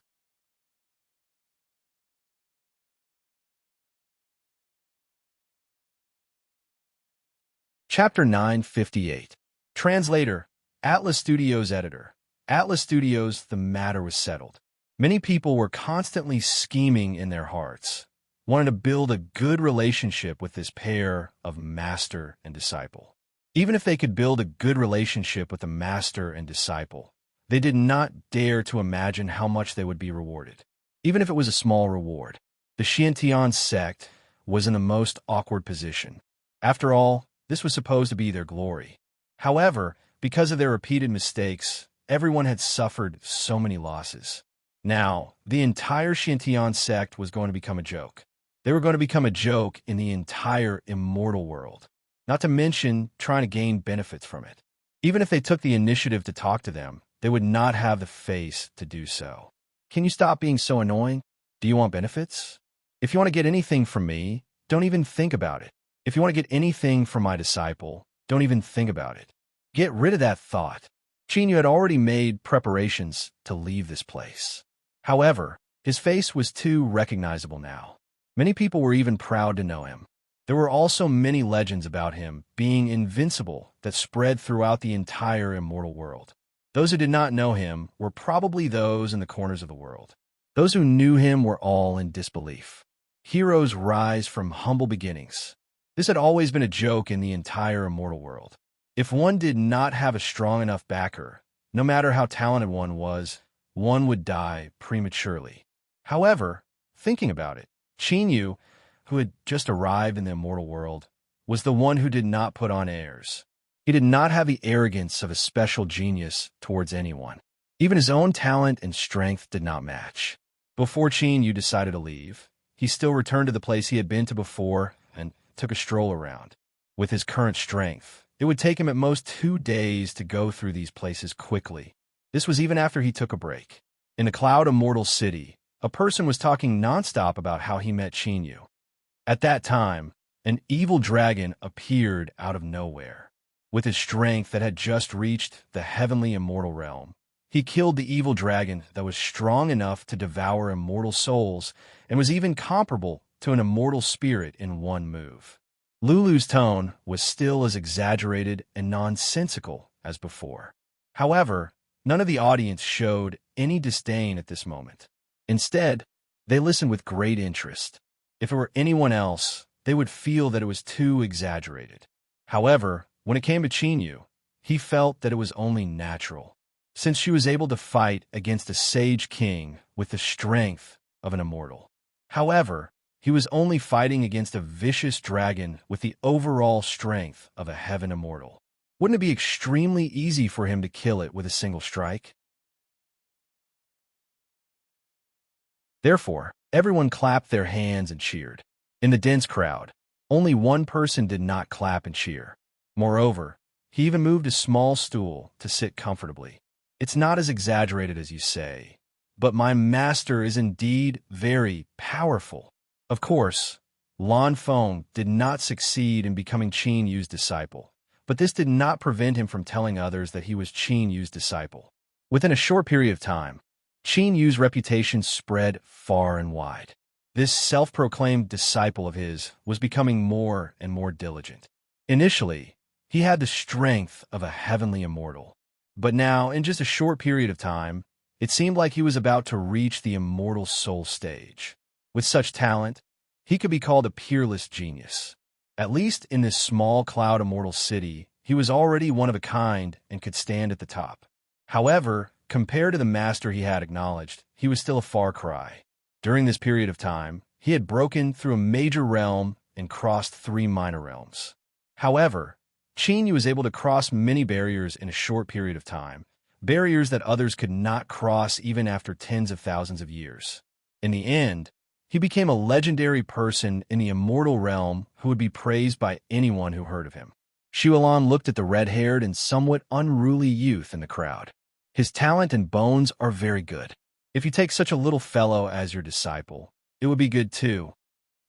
Chapter 958. Translator, Atlas Studios Editor. Atlas Studios, the matter was settled. Many people were constantly scheming in their hearts, wanting to build a good relationship with this pair of master and disciple. Even if they could build a good relationship with the master and disciple, they did not dare to imagine how much they would be rewarded. Even if it was a small reward, the Xiantian sect was in the most awkward position. After all, this was supposed to be their glory. However, because of their repeated mistakes, everyone had suffered so many losses. Now, the entire Xiantian sect was going to become a joke. They were going to become a joke in the entire immortal world, not to mention trying to gain benefits from it. Even if they took the initiative to talk to them, they would not have the face to do so. Can you stop being so annoying? Do you want benefits? If you want to get anything from me, don't even think about it. If you want to get anything from my disciple, don't even think about it. Get rid of that thought. Qin Yu had already made preparations to leave this place. However, his face was too recognizable now. Many people were even proud to know him. There were also many legends about him being invincible that spread throughout the entire immortal world. Those who did not know him were probably those in the corners of the world. Those who knew him were all in disbelief. Heroes rise from humble beginnings. This had always been a joke in the entire immortal world. If one did not have a strong enough backer, no matter how talented one was, one would die prematurely. However, thinking about it, Qin Yu, who had just arrived in the immortal world, was the one who did not put on airs. He did not have the arrogance of a special genius towards anyone. Even his own talent and strength did not match. Before Qin Yu decided to leave, he still returned to the place he had been to before and took a stroll around. With his current strength, it would take him at most 2 days to go through these places quickly. This was even after he took a break. In the Cloud Immortal City, a person was talking nonstop about how he met Qin Yu. At that time, an evil dragon appeared out of nowhere. With his strength that had just reached the heavenly immortal realm, he killed the evil dragon that was strong enough to devour immortal souls and was even comparable to an immortal spirit in one move. Lulu's tone was still as exaggerated and nonsensical as before. However, none of the audience showed any disdain at this moment. Instead, they listened with great interest. If it were anyone else, they would feel that it was too exaggerated. However, when it came to Qin Yu, he felt that it was only natural, since she was able to fight against a sage king with the strength of an immortal. However, he was only fighting against a vicious dragon with the overall strength of a heaven immortal. Wouldn't it be extremely easy for him to kill it with a single strike? Therefore, everyone clapped their hands and cheered. In the dense crowd, only one person did not clap and cheer. Moreover, he even moved a small stool to sit comfortably. It's not as exaggerated as you say, but my master is indeed very powerful. Of course, Lan Feng did not succeed in becoming Qin Yu's disciple, but this did not prevent him from telling others that he was Qin Yu's disciple. Within a short period of time, Qin Yu's reputation spread far and wide. This self-proclaimed disciple of his was becoming more and more diligent. Initially, he had the strength of a heavenly immortal, but now, in just a short period of time, it seemed like he was about to reach the immortal soul stage. With such talent, he could be called a peerless genius. At least in this small cloud immortal city, he was already one of a kind and could stand at the top. However, compared to the master he had acknowledged, he was still a far cry. During this period of time, he had broken through a major realm and crossed 3 minor realms. However, Qin Yu was able to cross many barriers in a short period of time, barriers that others could not cross even after tens of thousands of years. In the end, he became a legendary person in the immortal realm who would be praised by anyone who heard of him. Xuelan looked at the red-haired and somewhat unruly youth in the crowd. His talent and bones are very good. If you take such a little fellow as your disciple, it would be good too.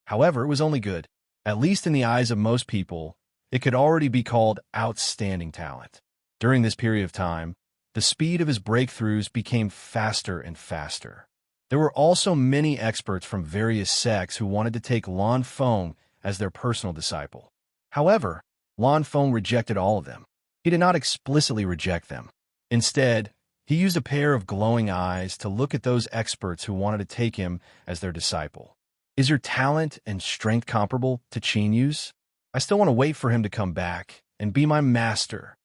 However, it was only good. At least in the eyes of most people, it could already be called outstanding talent. During this period of time, the speed of his breakthroughs became faster and faster. There were also many experts from various sects who wanted to take Lan Feng as their personal disciple. However, Lan Feng rejected all of them. He did not explicitly reject them. Instead, he used a pair of glowing eyes to look at those experts who wanted to take him as their disciple. Is your talent and strength comparable to Qin Yu's? I still want to wait for him to come back and be my master.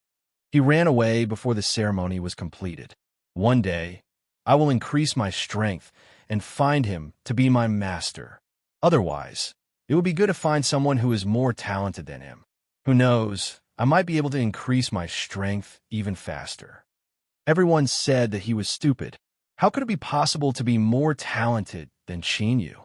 He ran away before the ceremony was completed. One day, I will increase my strength and find him to be my master. Otherwise, it would be good to find someone who is more talented than him. Who knows, I might be able to increase my strength even faster. Everyone said that he was stupid. How could it be possible to be more talented than Qin Yu?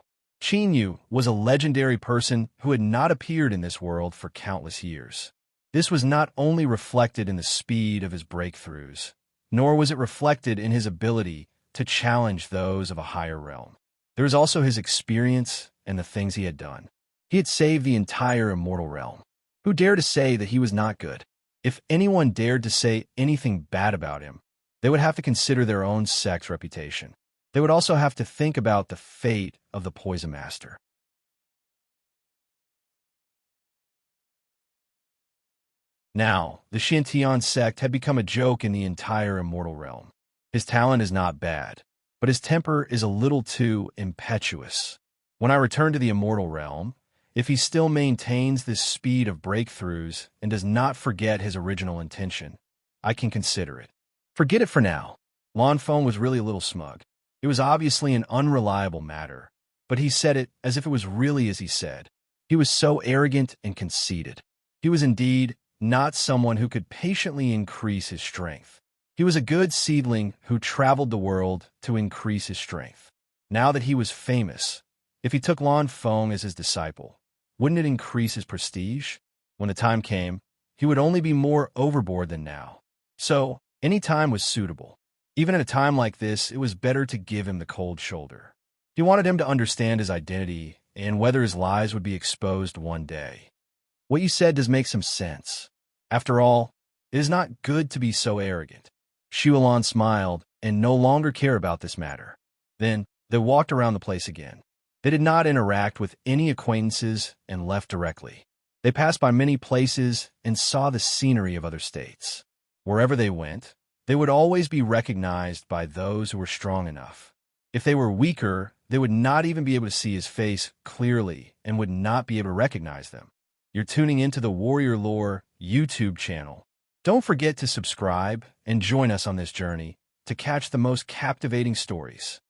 Qin Yu was a legendary person who had not appeared in this world for countless years. This was not only reflected in the speed of his breakthroughs, nor was it reflected in his ability to challenge those of a higher realm. There was also his experience and the things he had done. He had saved the entire immortal realm. Who dared to say that he was not good? If anyone dared to say anything bad about him, they would have to consider their own sect's reputation. They would also have to think about the fate of the Poison Master. Now, the Shintian sect had become a joke in the entire immortal realm. His talent is not bad, but his temper is a little too impetuous. When I return to the immortal realm, if he still maintains this speed of breakthroughs and does not forget his original intention, I can consider it. Forget it for now. Lanfeng was really a little smug. It was obviously an unreliable matter, but he said it as if it was really as he said. He was so arrogant and conceited. He was indeed not someone who could patiently increase his strength. He was a good seedling who traveled the world to increase his strength. Now that he was famous, if he took Lanfeng as his disciple, wouldn't it increase his prestige? When the time came, he would only be more overboard than now. So, any time was suitable. Even at a time like this, it was better to give him the cold shoulder. He wanted him to understand his identity and whether his lies would be exposed one day. What you said does make some sense. After all, it is not good to be so arrogant. Shualon smiled and no longer cared about this matter. Then, they walked around the place again. They did not interact with any acquaintances and left directly. They passed by many places and saw the scenery of other states. Wherever they went, they would always be recognized by those who were strong enough. If they were weaker, they would not even be able to see his face clearly and would not be able to recognize them. You're tuning into the Warrior Lore YouTube channel. Don't forget to subscribe and join us on this journey to catch the most captivating stories.